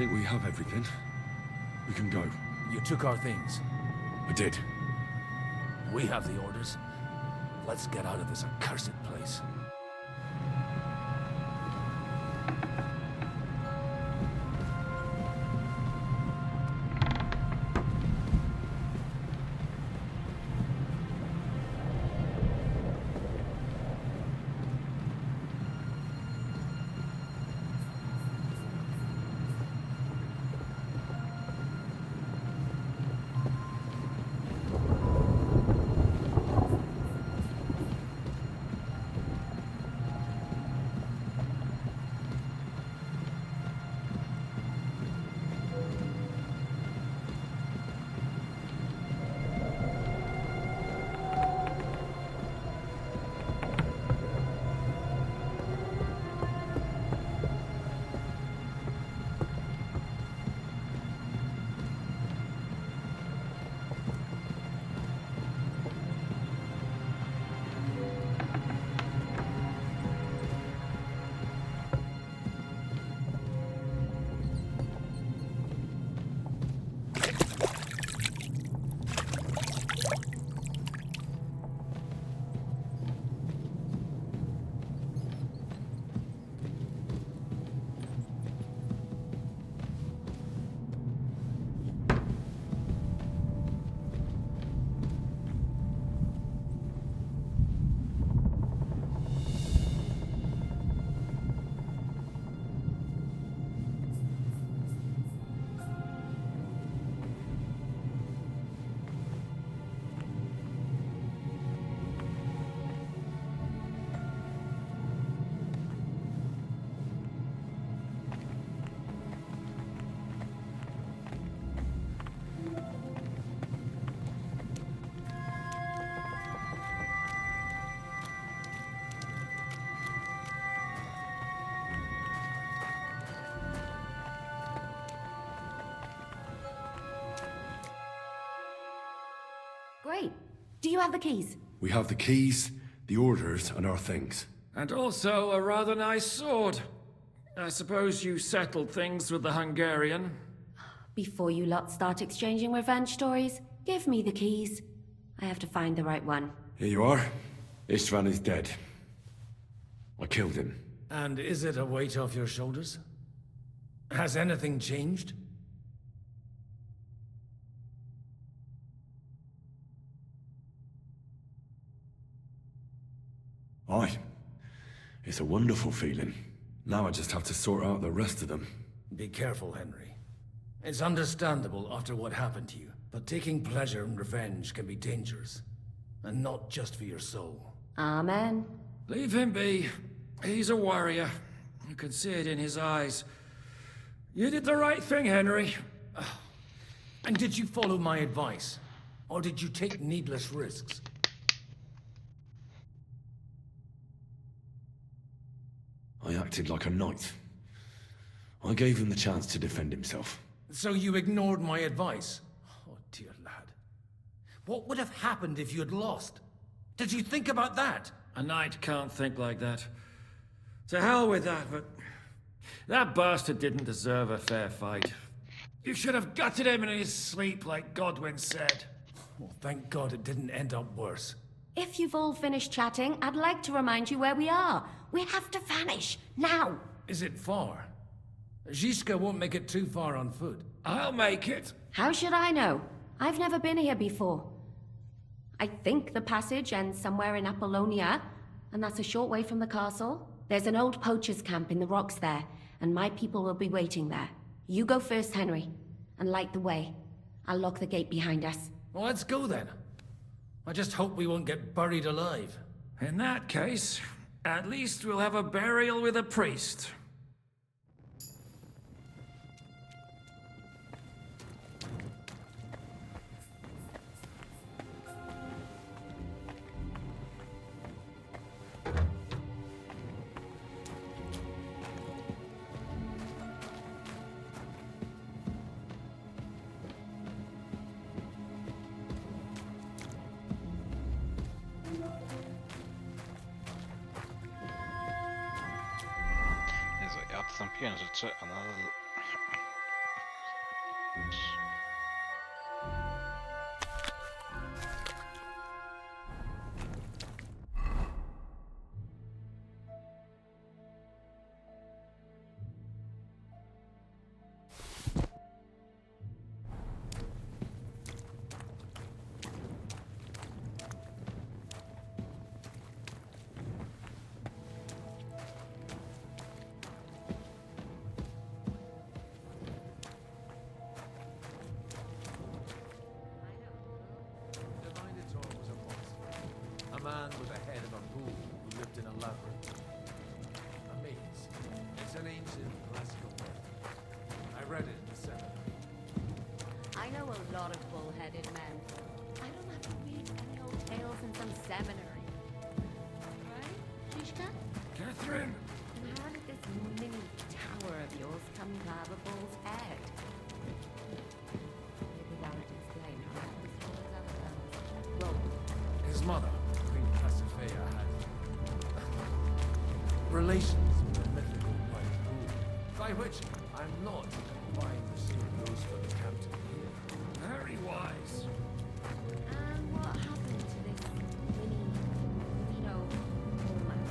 think we have everything. We can go. You took our things. I did. We have the orders. Let's get out of this accursed place. Great. Do you have the keys? We have the keys, the orders, and our things. And also a rather nice sword. I suppose you settled things with the Hungarian. Before you lot start exchanging revenge stories, give me the keys. I have to find the right one. Here you are. Istvan is dead. I killed him. And is it a weight off your shoulders? Has anything changed? Aye. It's a wonderful feeling. Now I just have to sort out the rest of them. Be careful, Henry. It's understandable after what happened to you, but taking pleasure in revenge can be dangerous. And not just for your soul. Amen. Leave him be. He's a warrior. You can see it in his eyes. You did the right thing, Henry. And did you follow my advice? Or did you take needless risks? I acted like a knight. I gave him the chance to defend himself. So you ignored my advice? Oh, dear lad. What would have happened if you had lost? Did you think about that? A knight can't think like that. To hell with that, but... that bastard didn't deserve a fair fight. You should have gutted him in his sleep, like Godwin said. Well, thank God it didn't end up worse. If you've all finished chatting, I'd like to remind you where we are. We have to vanish, now! Is it far? Zizka won't make it too far on foot. I'll make it. How should I know? I've never been here before. I think the passage ends somewhere in Apollonia, and that's a short way from the castle. There's an old poacher's camp in the rocks there, and my people will be waiting there. You go first, Henry, and light the way. I'll lock the gate behind us. Well, let's go then. I just hope we won't get buried alive. In that case, at least we'll have a burial with a priest. Jezu, ja odstąpiłem rzeczy, a nadal... man with the head of a bull who lived in a labyrinth. A maze. It's an ancient classical myth. I read it in the seminary. I know a lot of bull-headed men. I don't have to read any old tales in some seminary. Right, Shishka? Catherine! And how did this mini tower of yours come to have a bull's head? Maybe that would explain how that was all those other fellas. Well, His mother, Queen Pasiphae, had relations with a mythical white bull, by which I'm not implying the same goes for the captain here. Very wise. and what happened to this bullman?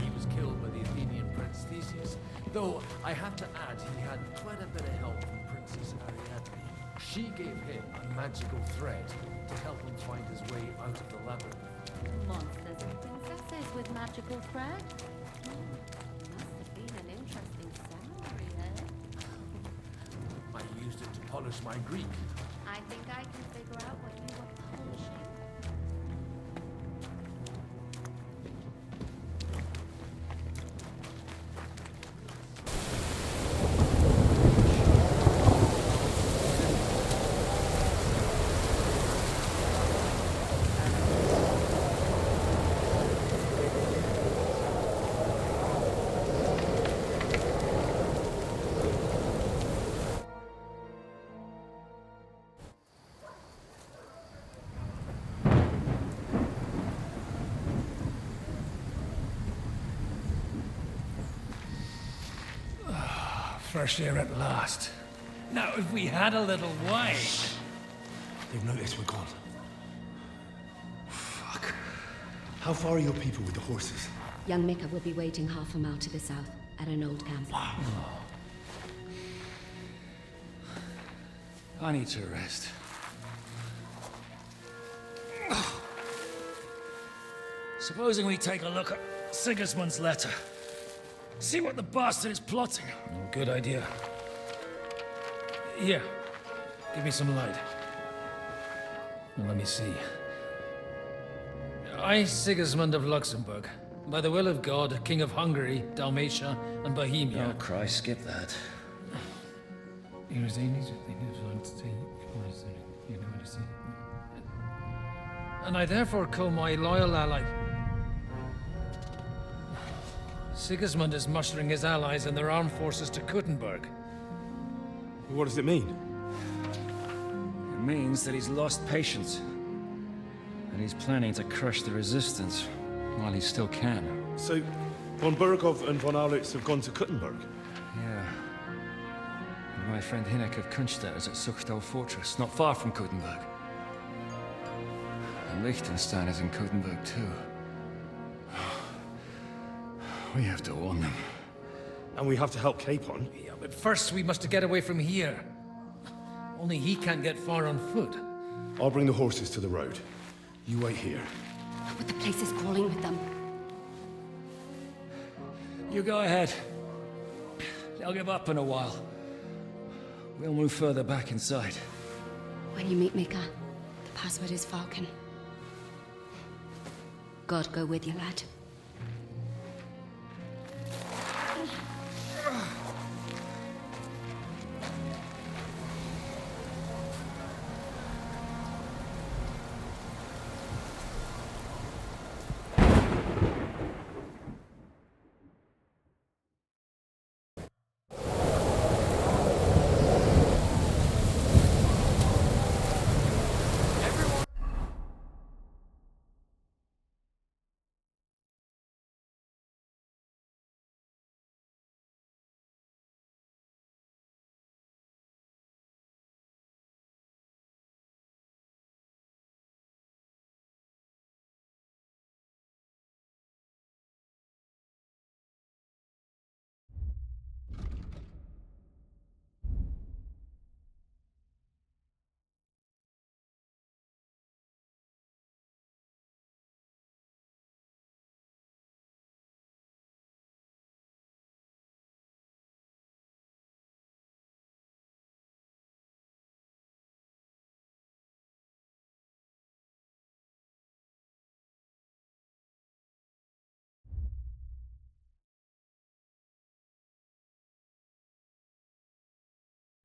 He was killed by the Athenian Prince Theseus, though I have to add he had quite a bit of help from Princess Ariadne. She gave him a magical thread to help him find his way out of the labyrinth. Monsters and princesses with magical thread? Must have been an interesting seminary, eh? I used it to polish my Greek. I think I can figure out what you were polishing. Fresh air at last. Now, if we had a little wine. They've noticed we're gone. Fuck. How far are your people with the horses? Young Mika will be waiting half a mile to the south, at an old camp. I need to rest. Supposing we take a look at Sigismund's letter. See what the bastard is plotting. Good idea. Here, give me some light. Now, let me see. I, Sigismund of Luxembourg, by the will of God, King of Hungary, Dalmatia, and Bohemia. Oh, Christ, skip that. And I therefore call my loyal ally. Sigismund is mustering his allies and their armed forces to Kuttenberg. What does it mean? It means that he's lost patience. And he's planning to crush the resistance while he still can. So, von Burgov and von Aulitz have gone to Kuttenberg? Yeah. And my friend Hinnek of Kunstadt is at Suchtal Fortress, not far from Kuttenberg. And Liechtenstein is in Kuttenberg too. We have to warn them. And we have to help Capon? Yeah, but first we must get away from here. Only he can't get far on foot. I'll bring the horses to the road. You wait here. But the place is crawling with them. You go ahead. They'll give up in a while. We'll move further back inside. When you meet Mika, the password is Falcon. God go with you, lad.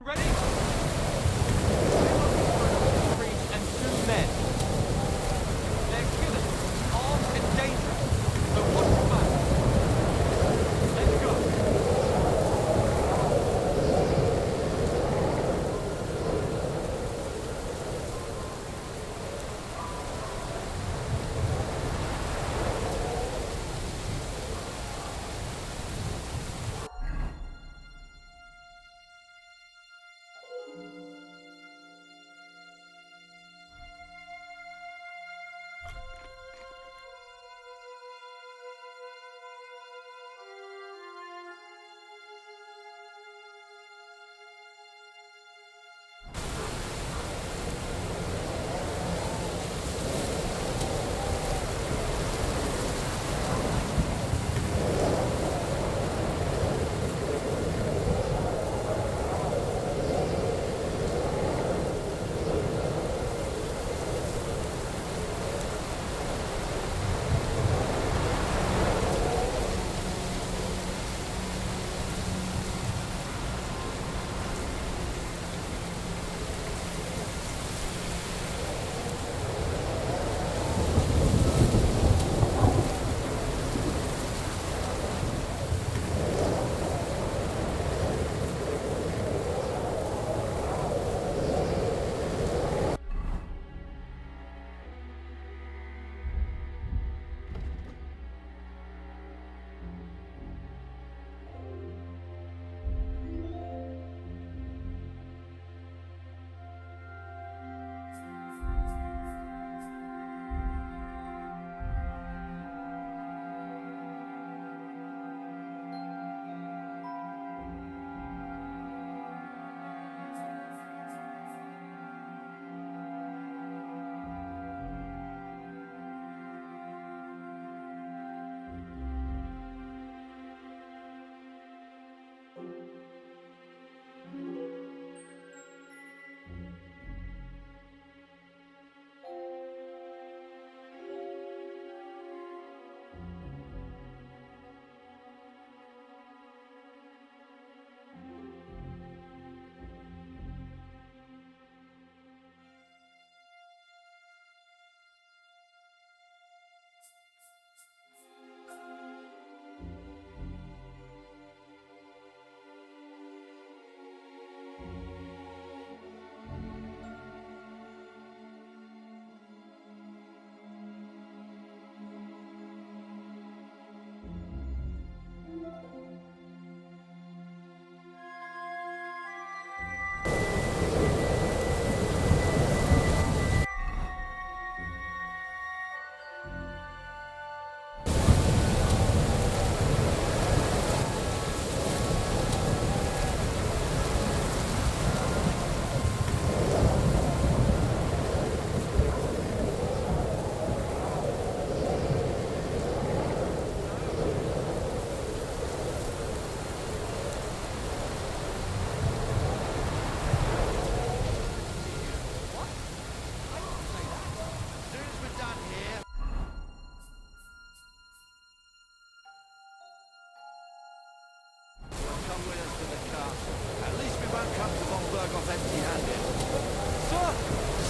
Ready? Priest and 2 men. They're killers, armed and dangerous. So watch your back. Let's go.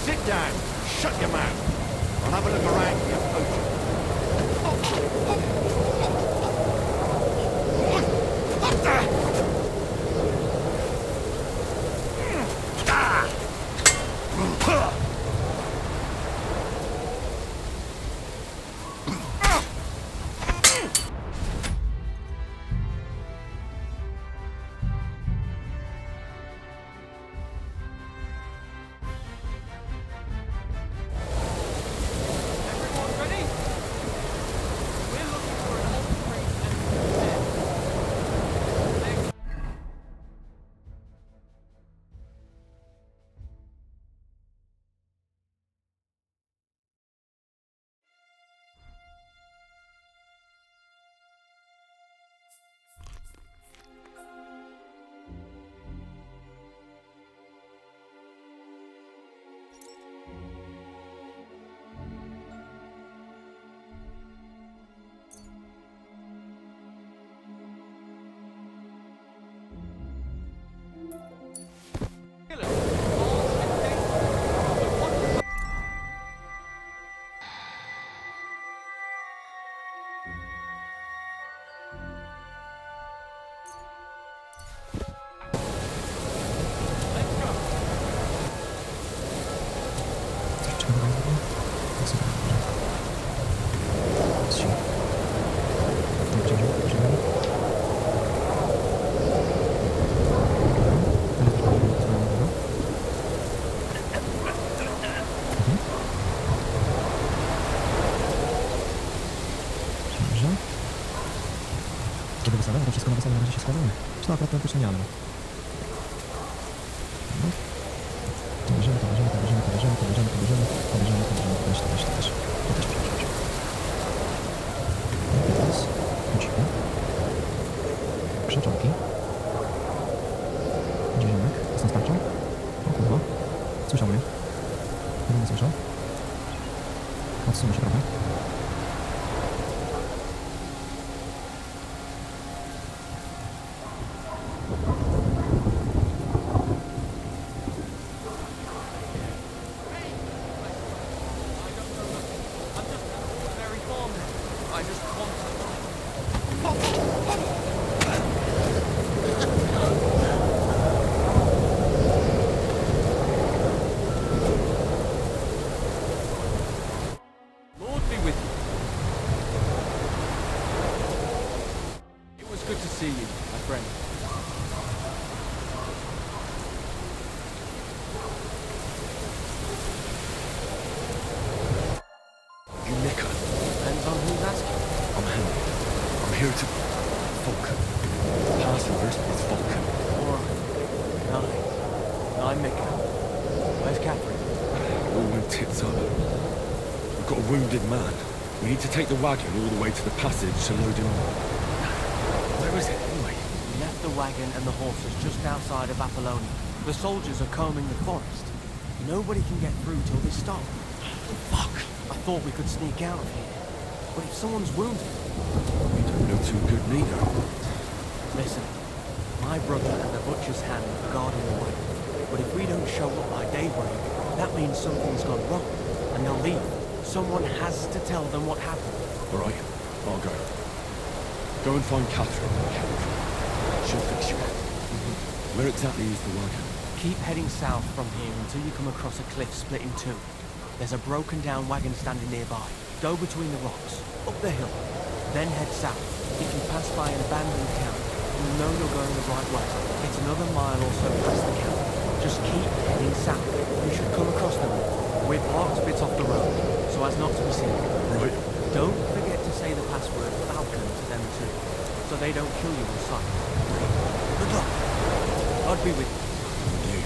Sit down. Shut your mouth. I'll have a look around for your potion. What the? Everyone ready? wsi. Dobrze, dobrze. Dobrze. Kiedy wesele? To wszystko na wesele na razie się składamy. Czy to akurat praktycznie nie, ale no. To bierzemy, to bierzemy, to bierzemy, to bierzemy, to bierzemy, to bierzemy, to bierzemy, to bierzemy, to też, to też, to też. To też bierzemy. I teraz kłócimy. Krzaczorki. Gdzie ziomek? Jest na starczą? O kurwa. Słyszał mnie. Chyba nie słyszał. Odsunę się trochę. Lord be with you. It was good to see you, my friend. You Nicker? Depends on who's asking. I'm Henry. I'm here to... Falcon. Passengers is Falcon. Alright. I'm Mika. Where's Catherine? All went tits up. We've got a wounded man. We need to take the wagon all the way to the passage to load him up. Where is it, anyway? We left the wagon and the horses just outside of Apollonia. The soldiers are combing the forest. Nobody can get through till they stop. Fuck! I thought we could sneak out of here. But if someone's wounded... We don't know too good neither. Listen, my brother and the Butcher's Hand are guarding the way. But if we don't show up by daybreak, that means something's gone wrong. And they'll leave. Someone has to tell them what happened. All right, I'll go. Go and find Catherine. She'll fix you up. Where exactly is the wagon? Keep heading south from here until you come across a cliff split in two. There's a broken down wagon standing nearby. Go between the rocks, up the hill, then head south. If you pass by an abandoned camp, you'll know you're going the right way. It's another mile or so past the camp. Just keep heading south. You should come across them. We're parked a bit off the road, so as not to be seen. Right. Don't forget to say the password Falcon to them too, so they don't kill you on sight. Good luck. God be with you.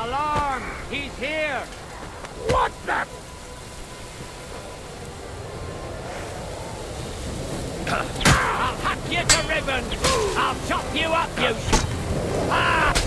Alarm! He's here! What the? I'll hack you to ribbons! I'll chop you up, you Ah!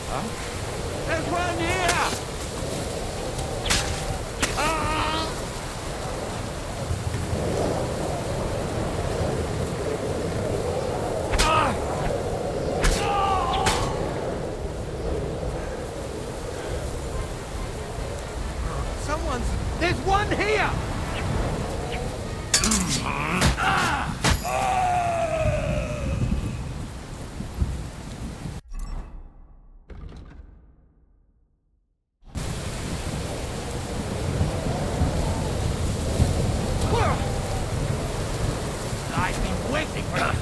There's one here! There's one here! I've been waiting for that.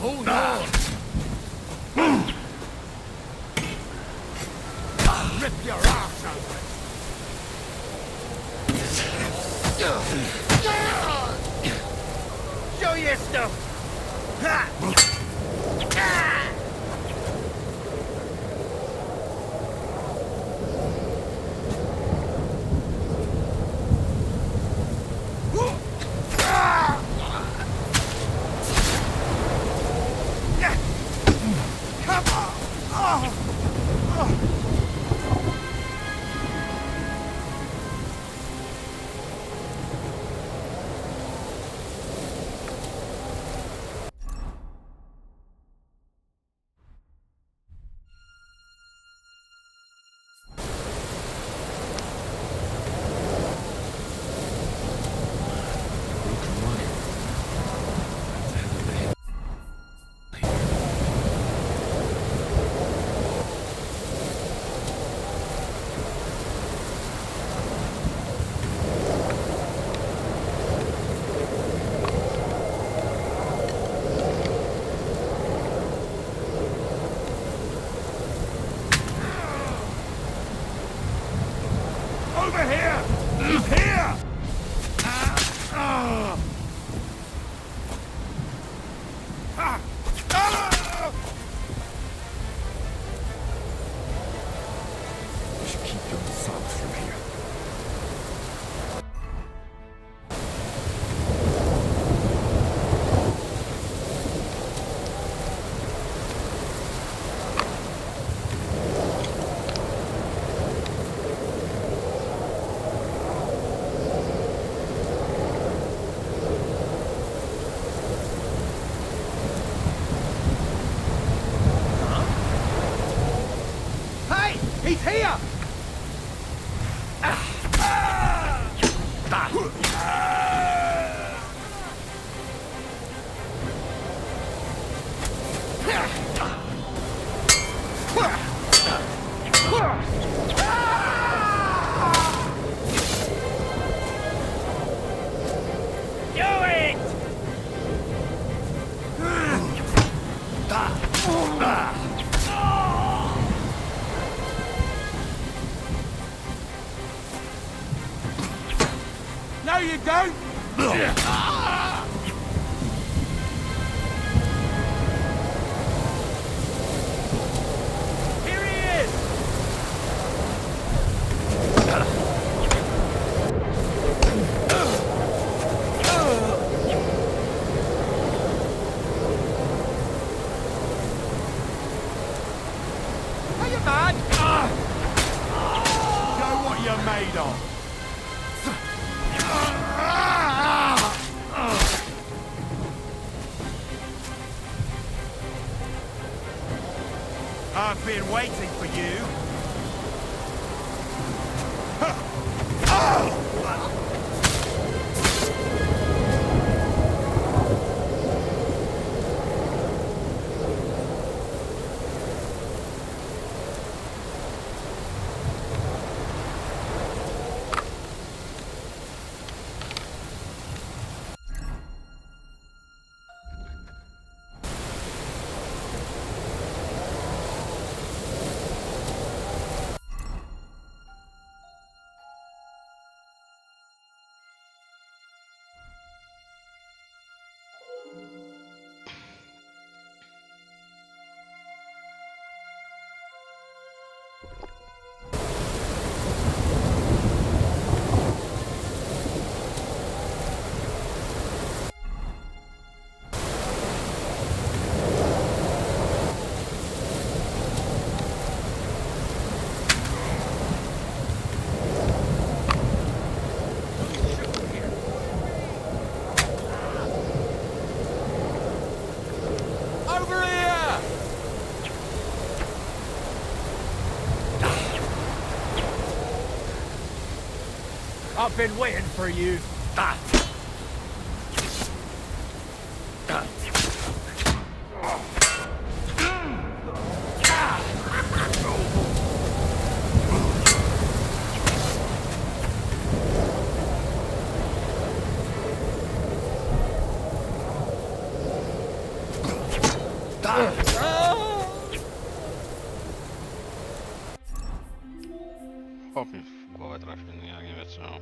Hold on! Rip your arse out! Show your stuff! Over here! He's here! We should keep going south from here. Hey! He's here! Do it! No, you don't! Here he is! Are you mad? Show what you're made of! I've been waiting for you. over here! I've been waiting for you. Chłop mi w głowę trafił, no ja nie wytrzymam.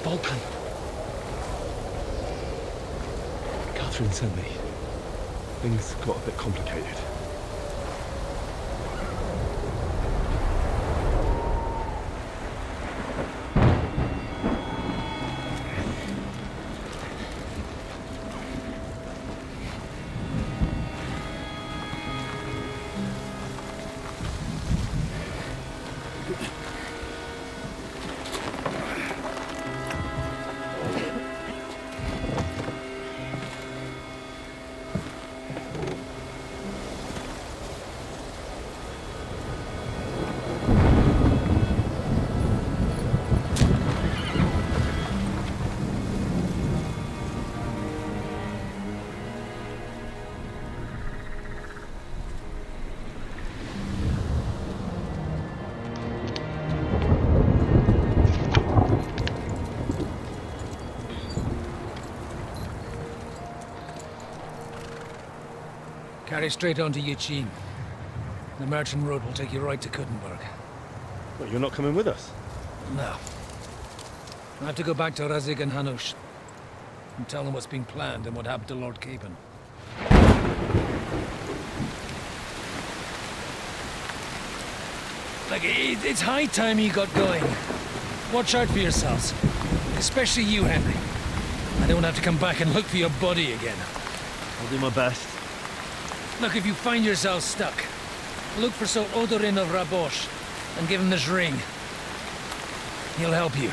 Vulcan. Catherine sent me. Things got a bit complicated. Carry straight on to Yuqin. The merchant road will take you right to Kuttenberg. Well, you're not coming with us? No. I have to go back to Razig and Hanush and tell them what's been planned and what happened to Lord Capon. Like, it's high time he got going. Watch out for yourselves. Especially you, Henry. I don't have to come back and look for your body again. I'll do my best. Look, if you find yourselves stuck, look for Sir Odorin of Rabosh and give him this ring. He'll help you,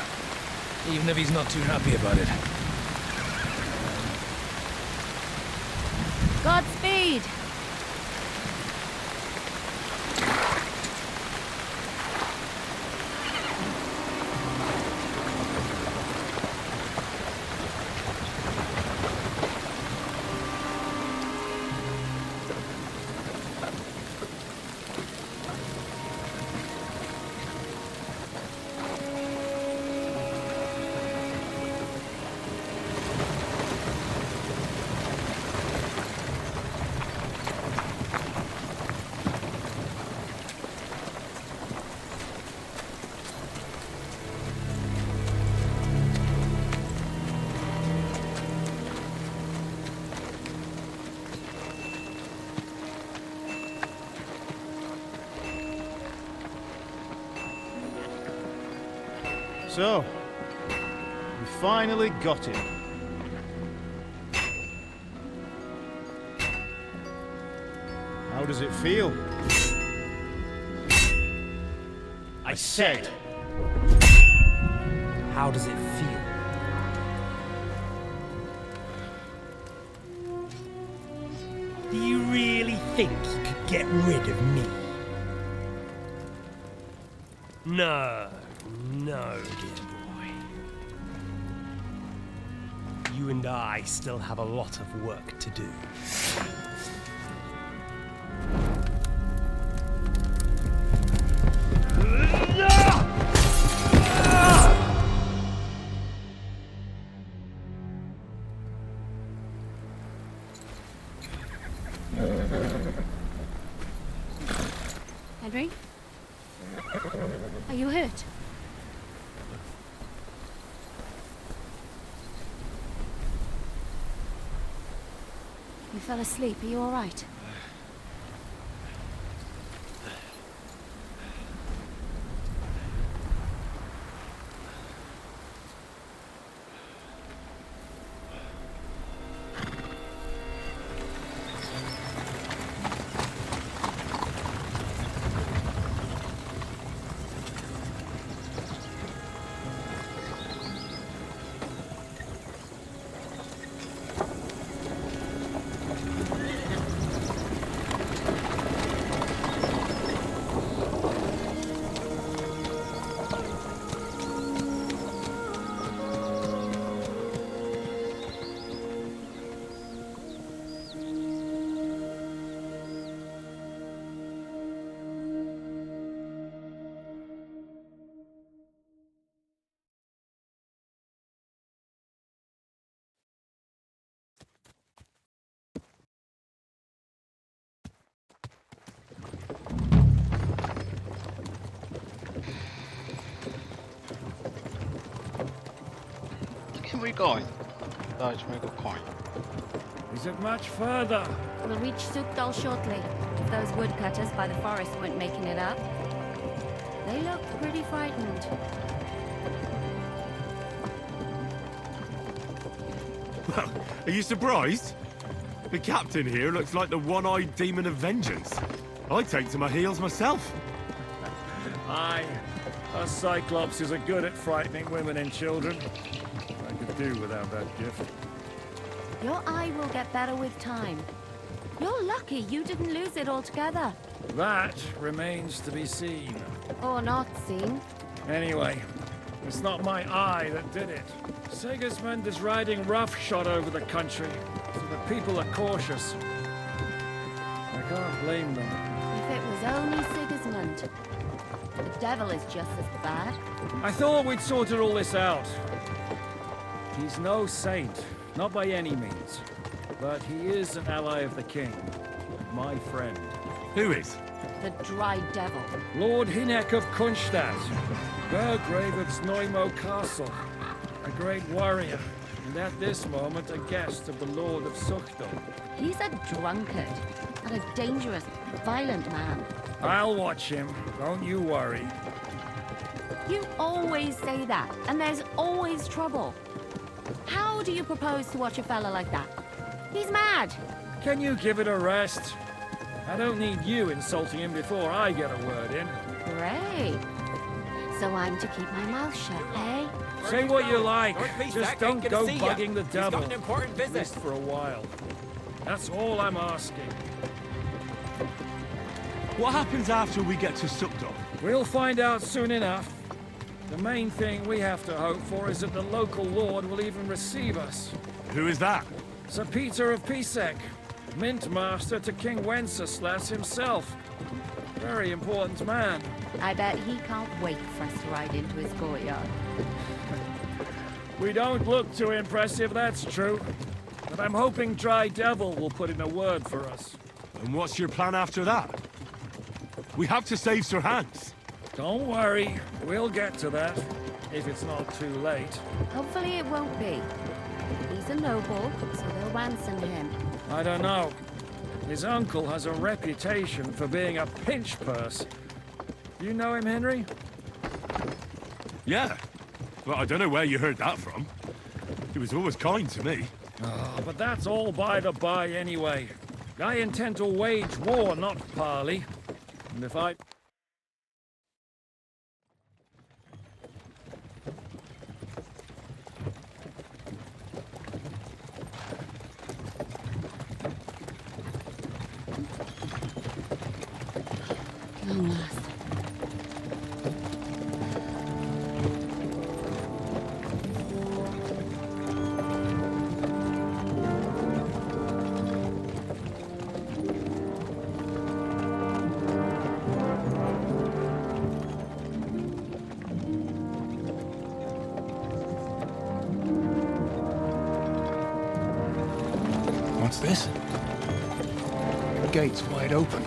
even if he's not too happy about it. Godspeed! So, we finally got him. How does it feel? I said, How does it feel? Do you really think you could get rid of me? No, dear boy. You and I still have a lot of work to do. Henry? Are you hurt? You fell asleep. Are you all right? Where are we going? Large mega coin. Is it much further? We'll reach Sukdal shortly. If those woodcutters by the forest weren't making it up. They look pretty frightened. Well, are you surprised? The captain here looks like the one-eyed demon of vengeance. I'd take to my heels myself. Aye. Us Cyclopses are good at frightening women and children. I could do without that gift. Your eye will get better with time. You're lucky you didn't lose it altogether. That remains to be seen. Or not seen. Anyway, it's not my eye that did it. Sigismund is riding roughshod over the country, so the people are cautious. I can't blame them. If it was only Sigismund. The devil is just as bad. I thought we'd sorted all this out. He's no saint, not by any means. But he is an ally of the king. My friend. Who is? The Dry Devil. Lord Hinek of Kunstadt, Burgrave of Znojmo Castle. A great warrior, and at this moment a guest of the Lord of Sukdal. He's a drunkard, and a dangerous, violent man. I'll watch him, don't you worry. You always say that, and there's always trouble. How do you propose to watch a fella like that? He's mad. Can you give it a rest? I don't need you insulting him before I get a word in. Great. So I'm to keep my mouth shut, eh? Say what you like, just don't good to go see ya. bugging the He's devil. got an important At business. least for a while. That's all I'm asking. What happens after we get to Sukdor? We'll find out soon enough. The main thing we have to hope for is that the local lord will even receive us. Who is that? Sir Peter of Pisek, Mint Master to King Wenceslas himself. Very important man. I bet he can't wait for us to ride into his courtyard. We don't look too impressive, that's true. But I'm hoping Dry Devil will put in a word for us. And what's your plan after that? We have to save Sir Hans. Don't worry, we'll get to that, if it's not too late. Hopefully it won't be. He's a noble, so they'll ransom him. I don't know. His uncle has a reputation for being a pinch purse. You know him, Henry? Yeah. Well, I don't know where you heard that from. He was always kind to me. Oh, but that's all by the by anyway. I intend to wage war, not parley. And if I... Long last. What's this? The gate's wide open.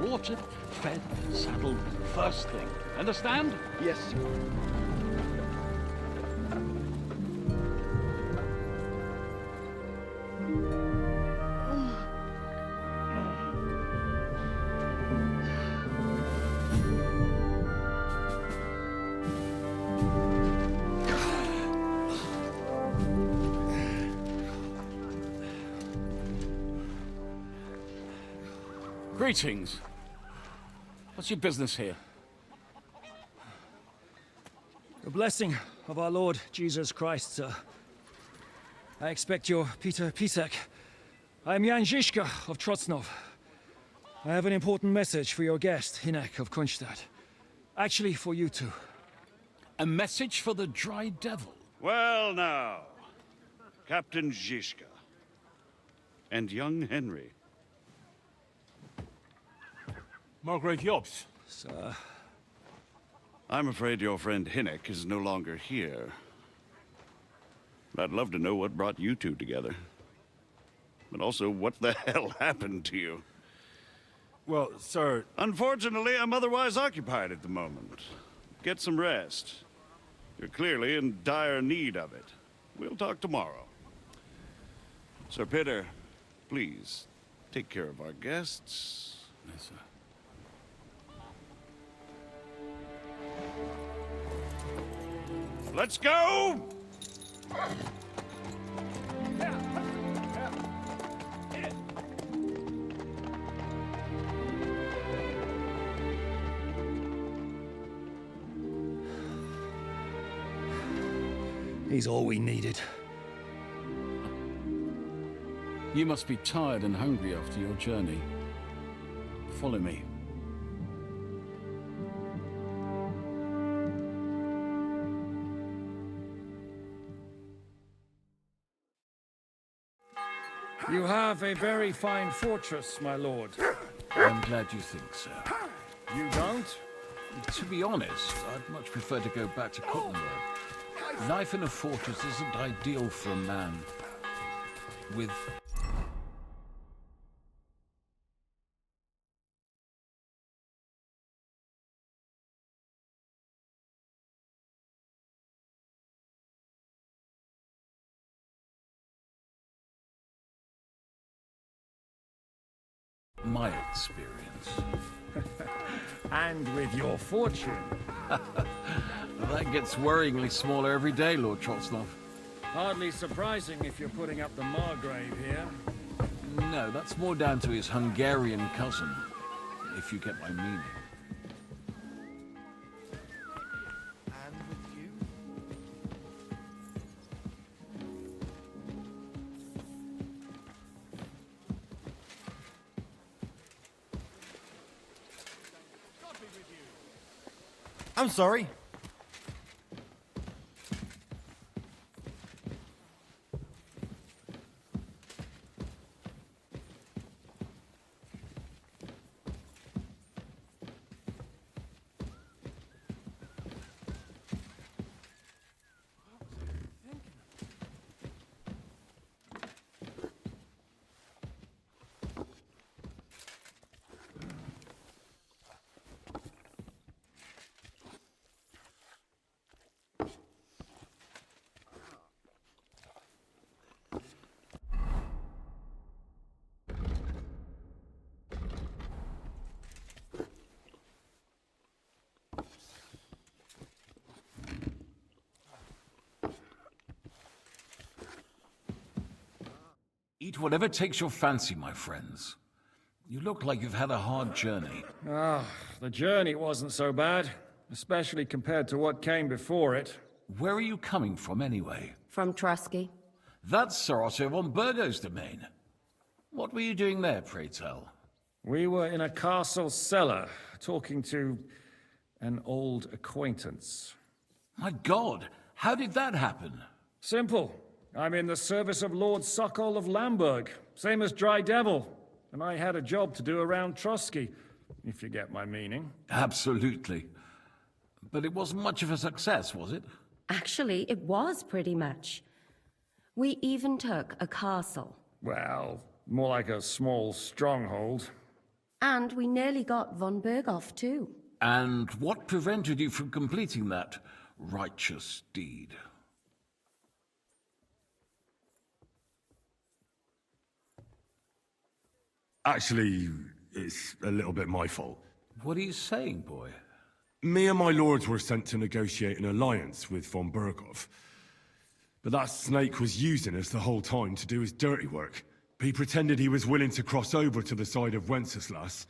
Watered, fed, saddled, first thing. Understand? Yes, sir. Greetings. What's your business here? The blessing of our Lord Jesus Christ, sir. I expect you're Peter Pisek. I am Jan Žižka of Trocnov. I have an important message for your guest, Hinek of Kunstad. Actually, for you two. A message for the Dry Devil? Well now, Captain Žižka. And young Henry. Margrave Jobs. Sir. I'm afraid your friend Hinek is no longer here. I'd love to know what brought you two together. But also, what the hell happened to you? Well, sir... Unfortunately, I'm otherwise occupied at the moment. Get some rest. You're clearly in dire need of it. We'll talk tomorrow. Sir Peter, please, take care of our guests. Yes, sir. Let's go! He's all we needed. You must be tired and hungry after your journey. Follow me. You have a very fine fortress, my lord. I'm glad you think so. You don't? To be honest, I'd much prefer to go back to Kottenberg. Life in a fortress isn't ideal for a man with my experience. And with your fortune. That gets worryingly smaller every day, Lord Trotslov. Hardly surprising if you're putting up the Margrave here. No, that's more down to his Hungarian cousin, if you get my meaning. And with you? I'm sorry. Eat whatever takes your fancy, my friends. You look like you've had a hard journey. Ah, the journey wasn't so bad, especially compared to what came before it. Where are you coming from, anyway? From Trusky. That's Sir Otto von Burgo's domain. What were you doing there, pray tell? We were in a castle cellar, talking to an old acquaintance. My God, how did that happen? Simple. I'm in the service of Lord Sokol of Lamberg, same as Dry Devil, and I had a job to do around Trusky, if you get my meaning. Absolutely. But it wasn't much of a success, was it? Actually, it was pretty much. We even took a castle. Well, more like a small stronghold. And we nearly got von Berghoff, too. And what prevented you from completing that righteous deed? Actually, it's a little bit my fault. What are you saying, boy? Me and my lords were sent to negotiate an alliance with von Berghoff. But that snake was using us the whole time to do his dirty work. He pretended he was willing to cross over to the side of Wenceslas.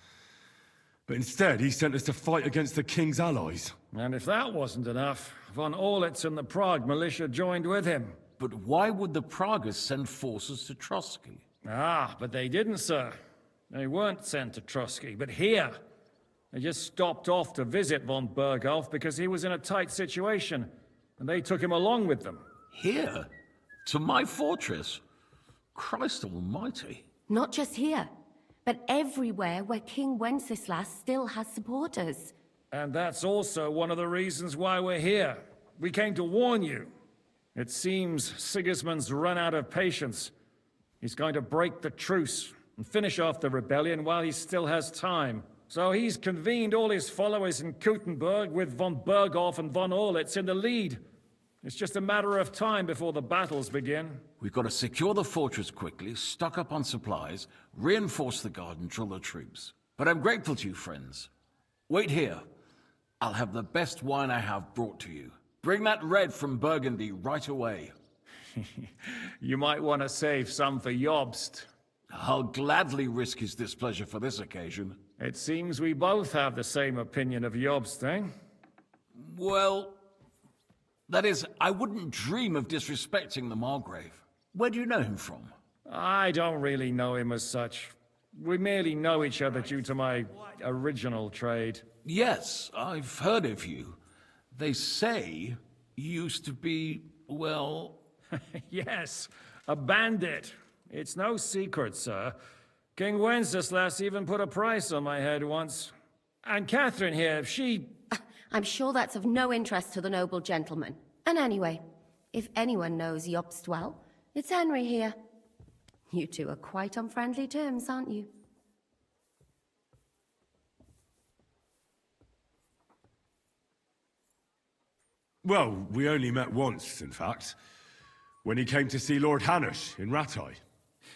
But instead, he sent us to fight against the king's allies. And if that wasn't enough, von Orlitz and the Prague militia joined with him. But why would the Praguers send forces to Trusky? Ah, but they didn't, sir. They weren't sent to Trusky, but here. They just stopped off to visit von Berghoff because he was in a tight situation, and they took him along with them. Here? To my fortress? Christ almighty. Not just here, but everywhere where King Wenceslas still has supporters. And that's also one of the reasons why we're here. We came to warn you. It seems Sigismund's run out of patience. He's going to break the truce and finish off the rebellion while he still has time. So he's convened all his followers in Kuttenberg with von Berghoff and von Orlitz in the lead. It's just a matter of time before the battles begin. We've got to secure the fortress quickly, stock up on supplies, reinforce the guard and drill the troops. But I'm grateful to you, friends. Wait here. I'll have the best wine I have brought to you. Bring that red from Burgundy right away. You might want to save some for Jobst. I'll gladly risk his displeasure for this occasion. It seems we both have the same opinion of Jobst, eh? Well, that is, I wouldn't dream of disrespecting the Margrave. Where do you know him from? I don't really know him as such. We merely know each other due to my original trade. Yes, I've heard of you. They say you used to be, well... Yes, a bandit. It's no secret, sir. King Wenceslas even put a price on my head once. And Catherine here, she... I'm sure that's of no interest to the noble gentleman. And anyway, if anyone knows Jobst well, it's Henry here. You two are quite on friendly terms, aren't you? Well, we only met once, in fact. When he came to see Lord Hanush in Rattay.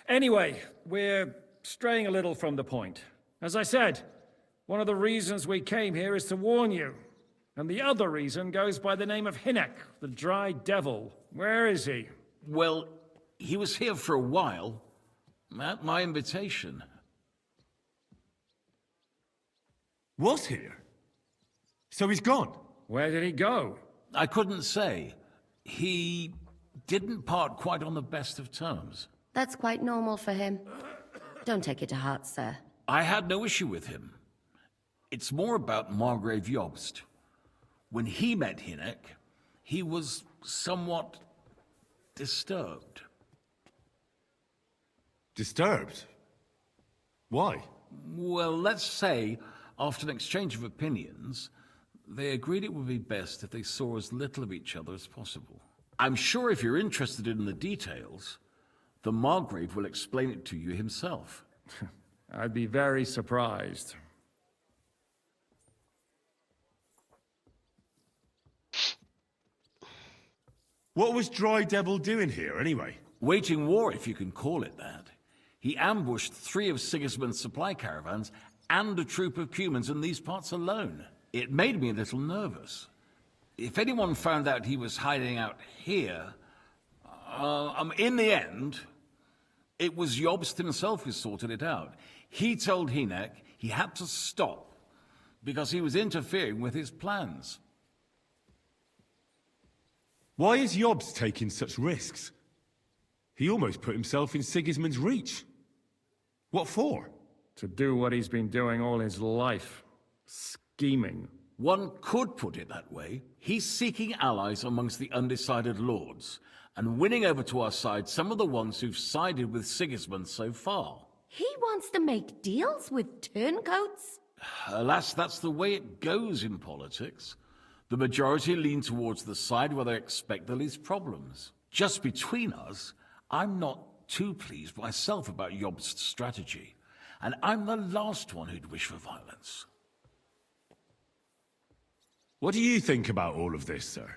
Anyway, we're straying a little from the point. As I said, one of the reasons we came here is to warn you. And the other reason goes by the name of Hynek, the Dry Devil. Where is he? Well, he was here for a while, at my invitation. Was here? So he's gone? Where did he go? I couldn't say. He didn't part quite on the best of terms. That's quite normal for him. Don't take it to heart, sir. I had no issue with him. It's more about Margrave Jobst. When he met Hynek, he was somewhat disturbed. Disturbed? Why? Well, let's say, after an exchange of opinions, they agreed it would be best if they saw as little of each other as possible. I'm sure if you're interested in the details, the Margrave will explain it to you himself. I'd be very surprised. What was Dry Devil doing here, anyway? Waging war, if you can call it that. He ambushed 3 of Sigismund's supply caravans and a troop of humans in these parts alone. It made me a little nervous. If anyone found out he was hiding out here, in the end, it was Jobst himself who sorted it out. He told Hynek he had to stop because he was interfering with his plans. Why is Jobst taking such risks? He almost put himself in Sigismund's reach. What for? To do what he's been doing all his life. Scheming. One could put it that way. He's seeking allies amongst the undecided lords, and winning over to our side some of the ones who've sided with Sigismund so far. He wants to make deals with turncoats? Alas, that's the way it goes in politics. The majority lean towards the side where they expect the least problems. Just between us, I'm not too pleased myself about Jobst's strategy, and I'm the last one who'd wish for violence. What do you think about all of this, sir?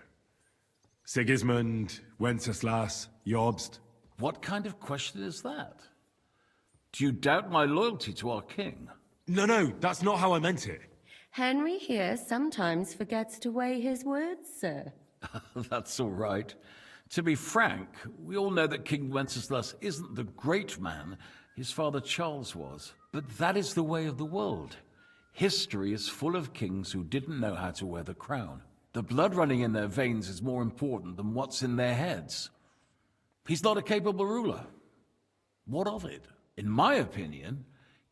Sigismund, Wenceslas, Jobst? What kind of question is that? Do you doubt my loyalty to our king? No, that's not how I meant it. Henry here sometimes forgets to weigh his words, sir. That's all right. To be frank, we all know that King Wenceslas isn't the great man his father Charles was. But that is the way of the world. History is full of kings who didn't know how to wear the crown. The blood running in their veins is more important than what's in their heads. He's not a capable ruler. What of it? In my opinion,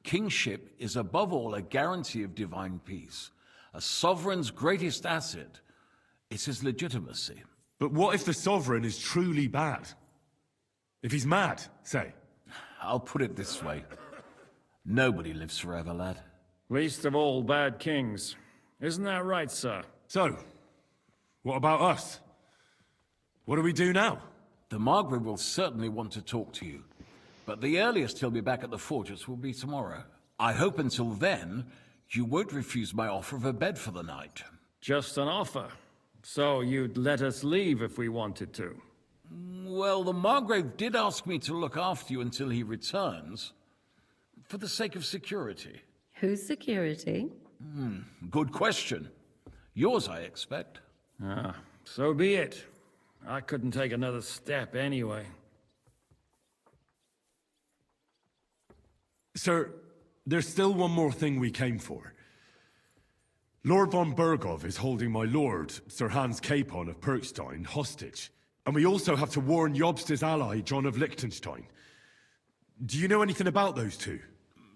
kingship is above all a guarantee of divine peace. A sovereign's greatest asset is his legitimacy. But what if the sovereign is truly bad? If he's mad, say? I'll put it this way. Nobody lives forever, lad. Least of all bad kings. Isn't that right, sir? So, what about us? What do we do now? The Margrave will certainly want to talk to you, but the earliest he'll be back at the fortress will be tomorrow. I hope until then, you won't refuse my offer of a bed for the night. Just an offer. So you'd let us leave if we wanted to? Well, the Margrave did ask me to look after you until he returns, for the sake of security. Whose security? Good question. Yours, I expect. Ah, so be it. I couldn't take another step anyway. Sir, there's still one more thing we came for. Lord von Bergov is holding my lord, Sir Hans Capon of Perkstein, hostage. And we also have to warn Jobst's ally, John of Liechtenstein. Do you know anything about those two?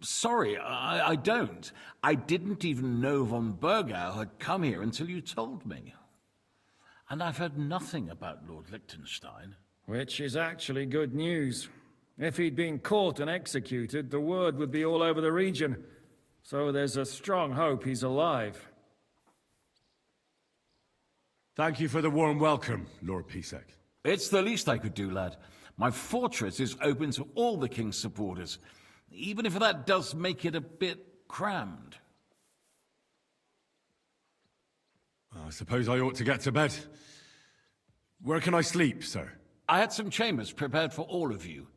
Sorry, I don't. I didn't even know von Bergau had come here until you told me. And I've heard nothing about Lord Liechtenstein. Which is actually good news. If he'd been caught and executed, the word would be all over the region. So there's a strong hope he's alive. Thank you for the warm welcome, Lord Pisek. It's the least I could do, lad. My fortress is open to all the king's supporters, even if that does make it a bit crammed. I suppose I ought to get to bed. Where can I sleep, sir? I had some chambers prepared for all of you.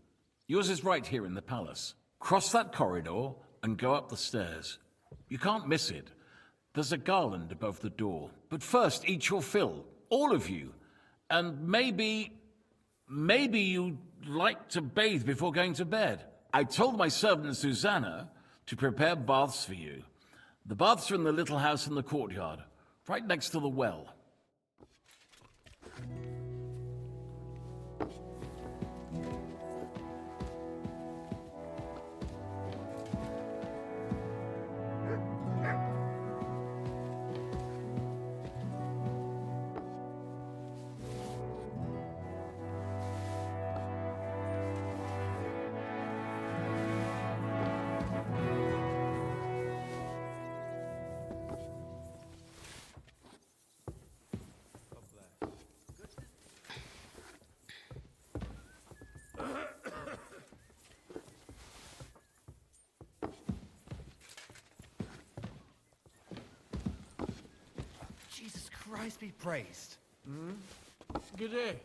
Yours is right here in the palace. Cross that corridor and go up the stairs. You can't miss it. There's a garland above the door. But first, eat your fill. All of you. And maybe you'd like to bathe before going to bed. I told my servant Susanna to prepare baths for you. The baths are in the little house in the courtyard, right next to the well. Jesus Christ be praised. Good day.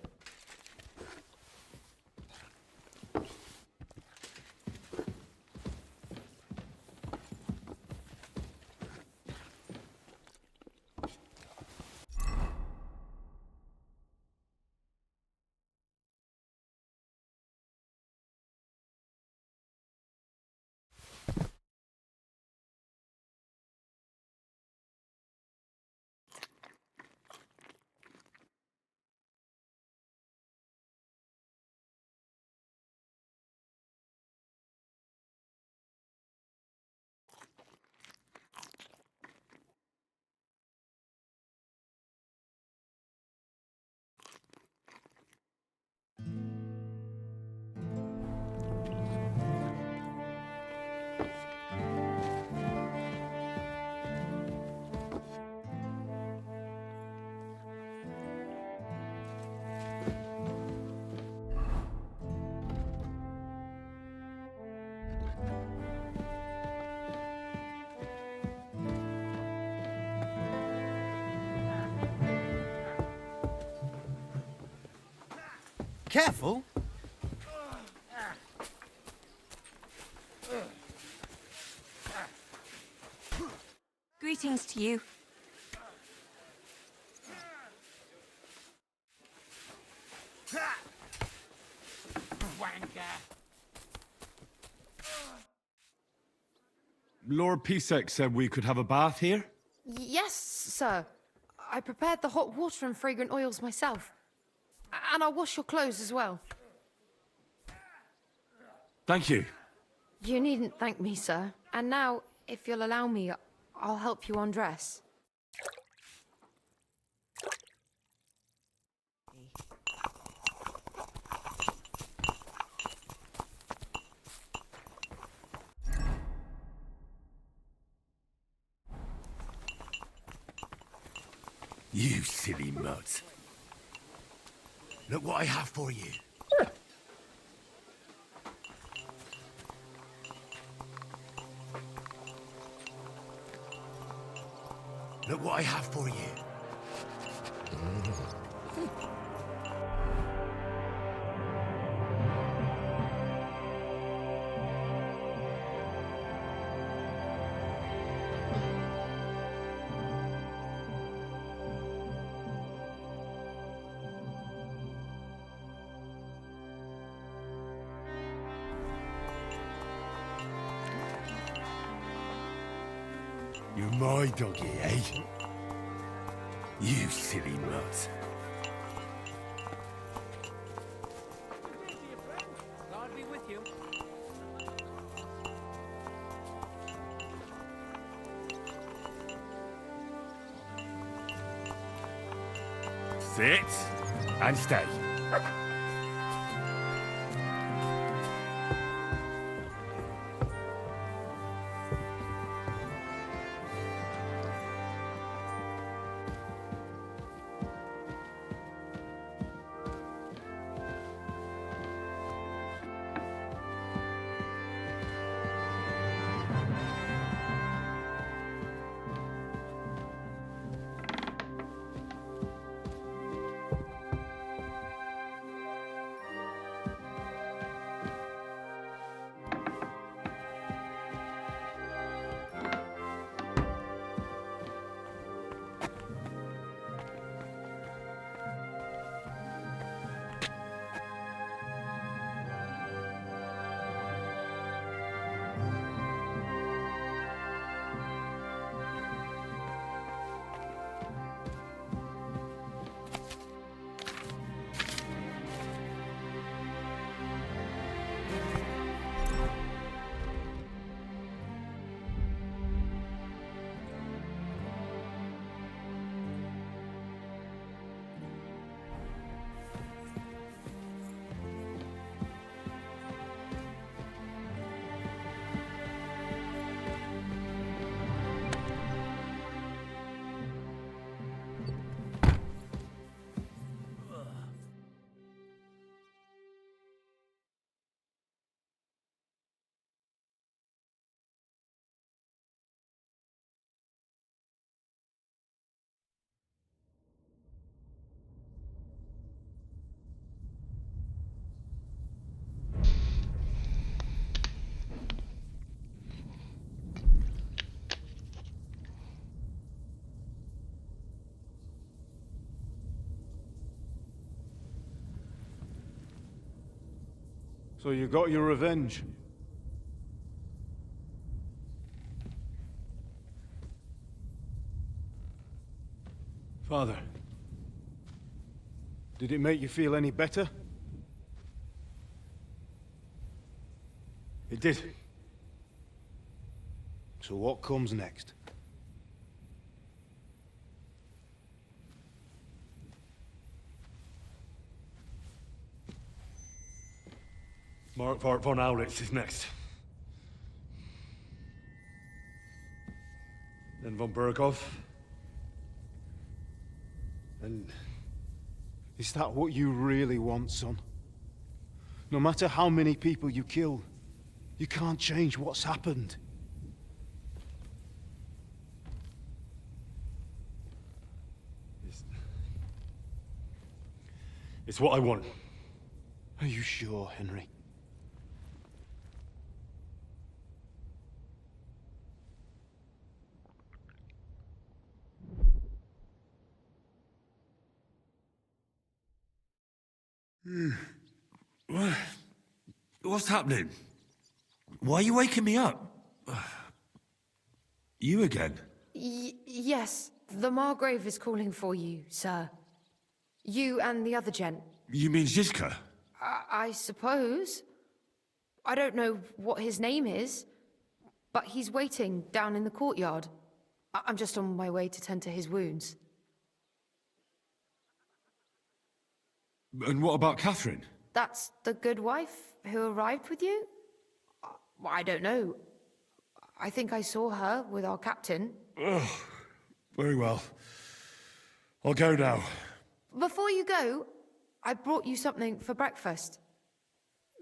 Careful! Greetings to you. Lord Pisek said we could have a bath here? Yes, sir. I prepared the hot water and fragrant oils myself. And I'll wash your clothes as well. Thank you. You needn't thank me, sir. And now, if you'll allow me, I'll help you undress. You silly mutt. Look what I have for you. Look what I have for you. You're my doggy, eh? You silly mutt. God be with you. Sit and stay. So you got your revenge. Father, did it make you feel any better? It did. So what comes next? Markvart von Aulitz is next. Then von Berghoff. And is that what you really want, son? No matter how many people you kill, you can't change what's happened. It's what I want. Are you sure, Henry? What's happening? Why are you waking me up? You again? Yes, the Margrave is calling for you, sir. You and the other gent. You mean Zizka? I suppose. I don't know what his name is, but he's waiting down in the courtyard. I'm just on my way to tend to his wounds. And what about Catherine? That's the good wife who arrived with you? I don't know. I think I saw her with our captain. Oh, very well. I'll go now. Before you go, I brought you something for breakfast.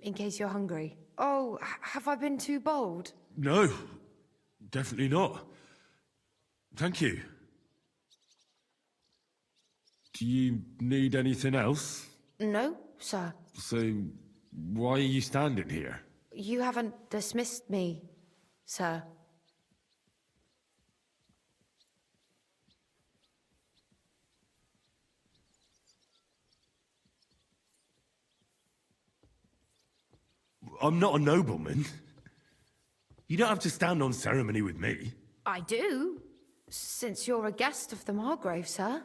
In case you're hungry. Oh, have I been too bold? No, definitely not. Thank you. Do you need anything else? No, sir. So, why are you standing here? You haven't dismissed me, sir. I'm not a nobleman. You don't have to stand on ceremony with me. I do, since you're a guest of the Margrave, sir.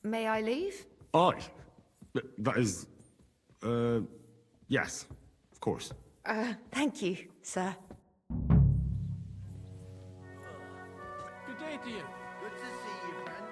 May I leave? That is... yes, of course. Thank you, sir. Good day to you. Good to see you, friend.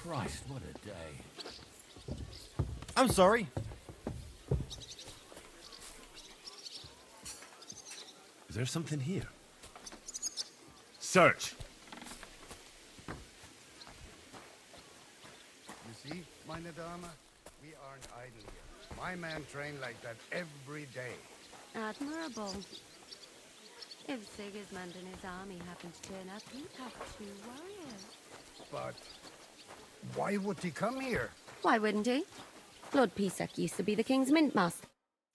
Christ, what a day. I'm sorry. Is there something here? Search! You see, meine Dame, we aren't idle here. My men train like that every day. Admirable. If Sigismund and his army happened to turn up, he'd have 2 warriors. But why would he come here? Why wouldn't he? Lord Pisak used to be the king's mintmaster.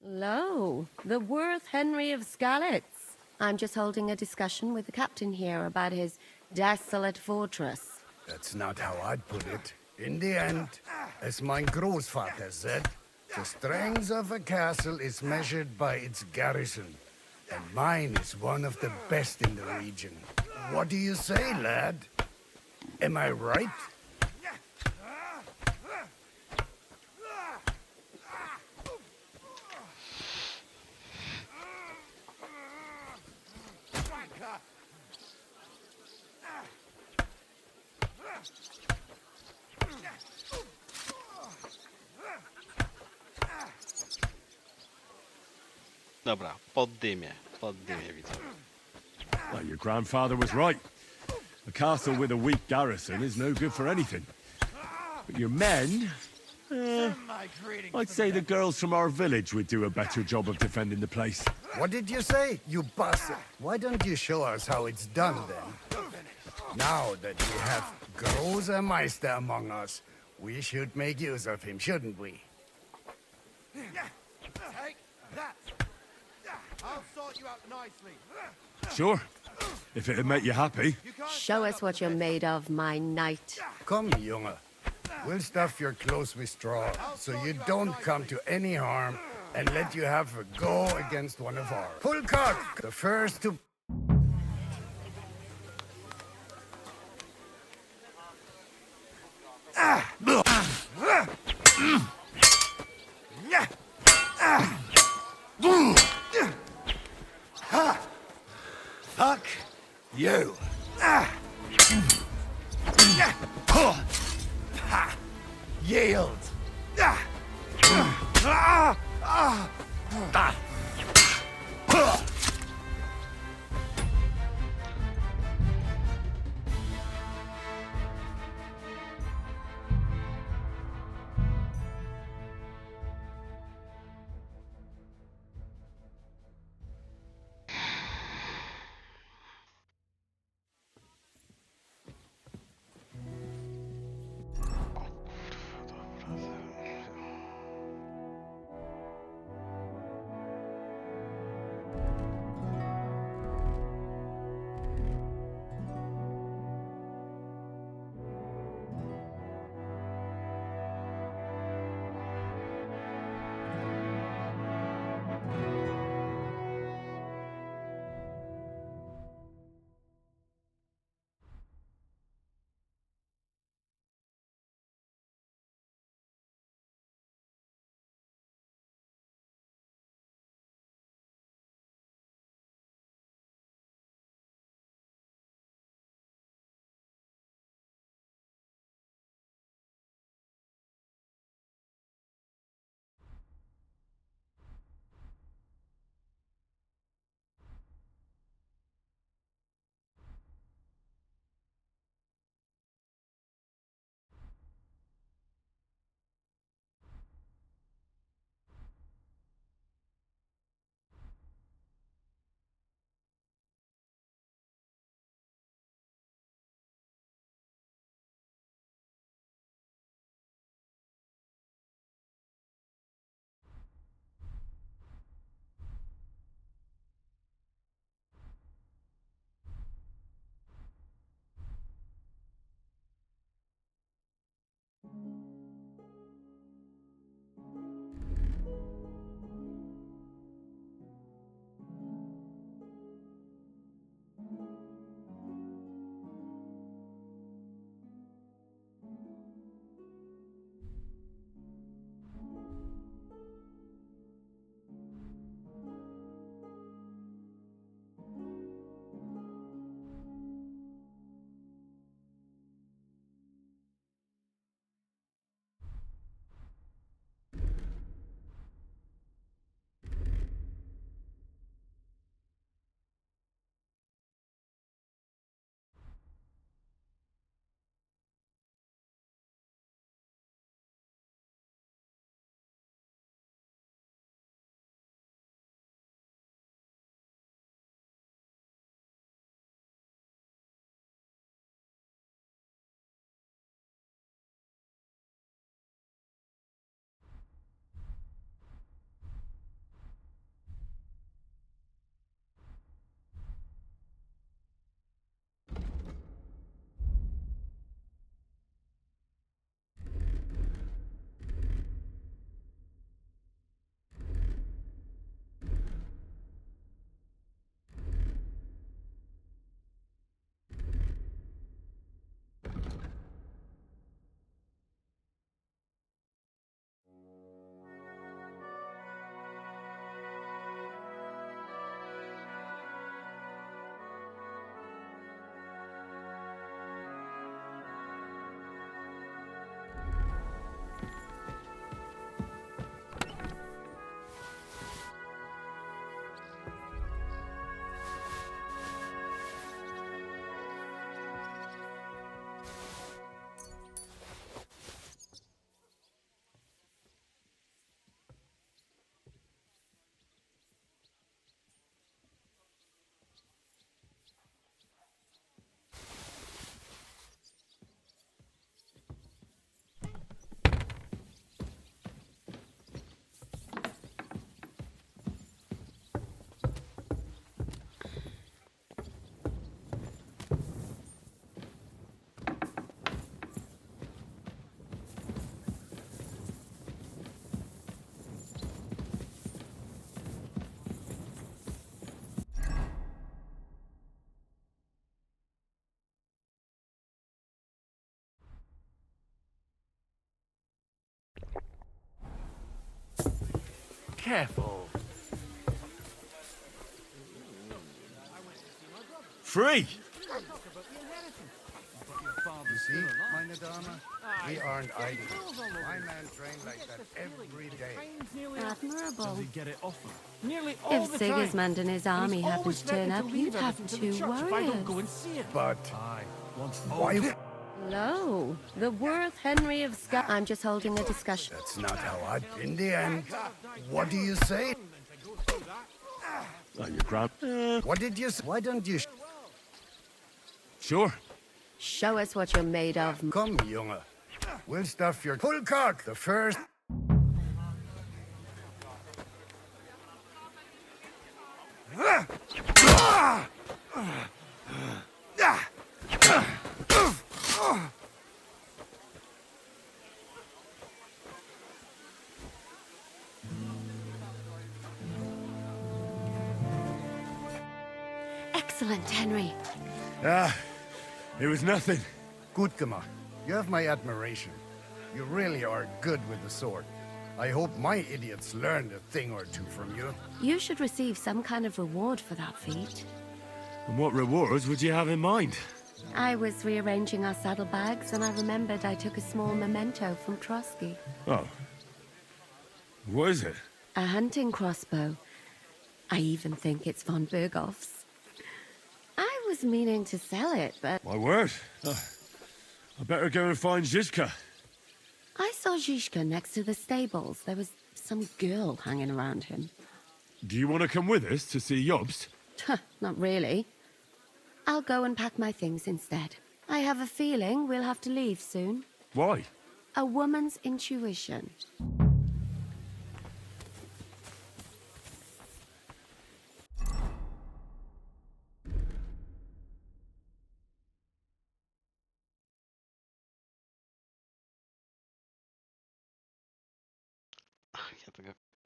Lo, the worth Henry of Skalitz. I'm just holding a discussion with the captain here about his desolate fortress. That's not how I'd put it. In the end, as my Großvater said, the strength of a castle is measured by its garrison. And mine is one of the best in the region. What do you say, lad? Am I right? Dobra, poddymię widzowie. Well, your grandfather was right. A castle with a weak garrison is no good for anything. But your men... I'd say the girls from our village would do a better job of defending the place. What did you say, you bastard? Why don't you show us how it's done, then? Now that we have Großer Meister among us, we should make use of him, shouldn't we? Take that. I'll sort you out nicely. Sure, if it'd make you happy. Show us what you're made of, my knight. Come, Junge. We'll stuff your clothes with straw, so you don't come to any harm, and let you have a go against one of ours. Pull cock, the first to... Fuck you. Yield. Careful. Free! You see, my Nadama? We aren't idle. My man trained like that every day. Admirable. Get it off you. Nearly all If the time. Sigismund and his army he's happened always to turn threatening up, to leave you'd have everything to the two church if I don't go and warriors. see it. But Why? Hello, the Worth Henry of Sky. I'm just holding a discussion. That's not how I... In the end, what do you say? Oh, your grand... What did you say? Why don't you... Sure. Show us what you're made of. Come, Junge. We'll stuff your... Pull cock, the first... Excellent, Henry. Ah, it was nothing. Gut gemacht. You have my admiration. You really are good with the sword. I hope my idiots learned a thing or two from you. You should receive some kind of reward for that feat. And what rewards would you have in mind? I was rearranging our saddlebags and I remembered I took a small memento from Trotsky. Oh. What is it? A hunting crossbow. I even think it's von Berghoff's. I was meaning to sell it, but... My word. I better go and find Zizka. I saw Zizka next to the stables. There was some girl hanging around him. Do you want to come with us to see Jobst? Not really. I'll go and pack my things instead. I have a feeling we'll have to leave soon. Why? A woman's intuition.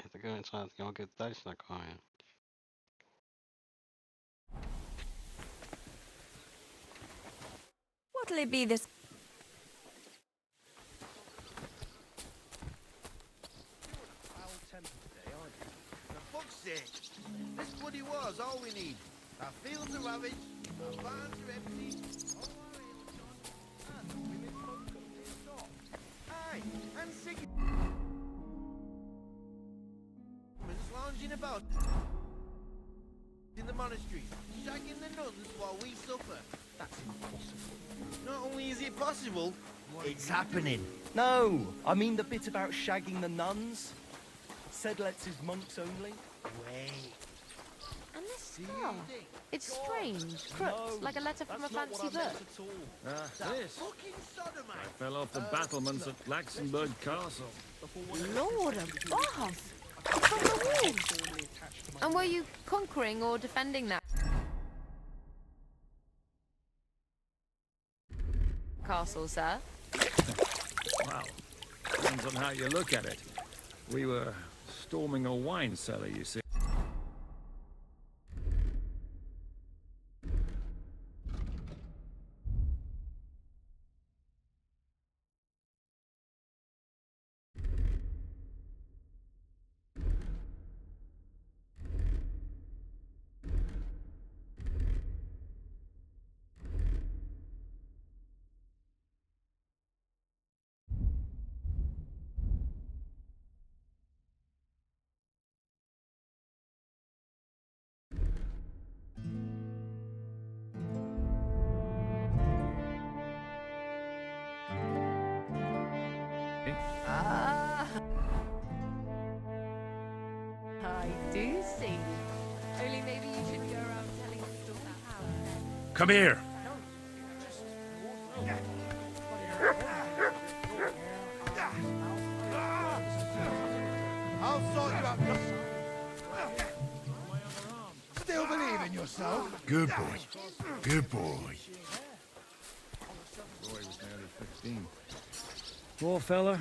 Ja tego nie mogę dać na koniec. What'll it be this? For fuck's sake! This bloody war's all we need. Our fields are ravaged, our barns are empty, all our ales are gone, and we miss folk coming to the store. Aye, and Siggy... lounging about in the monasteries, shagging the nuns while we suffer. That's impossible. Not only is it possible, It's happening. No, I mean the bit about shagging the nuns. Sedlets is monks only. Wait. And this skull. It's strange. Crooked, like a letter from a fancy book. This. I fell off the battlements at Laxenburg Castle. Lord above! From the wolves! And were you conquering or defending that castle, sir? Well, depends on how you look at it. We were storming a wine cellar, you see. I do see. Only maybe you should go around telling people about how. Come here. I'll sort you out. Still believe in yourself? Good boy. Good boy. Roy was nearly 15. Poor fella.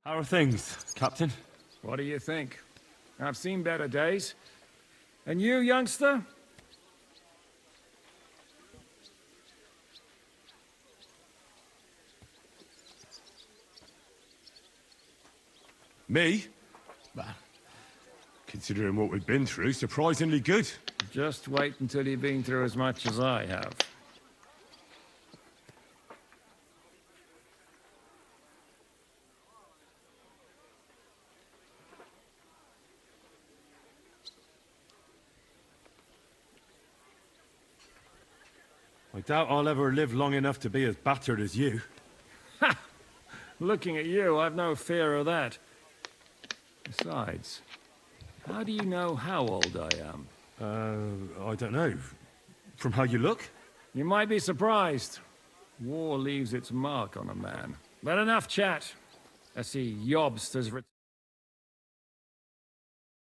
How are things, Captain? What do you think? I've seen better days. And you, youngster? Me? Well, considering what we've been through, surprisingly good. Just wait until you've been through as much as I have. I doubt I'll ever live long enough to be as battered as you. Ha! Looking at you, I've no fear of that. Besides, how do you know how old I am? I don't know. From how you look? You might be surprised. War leaves its mark on a man. But enough chat. I see Jobst has returned.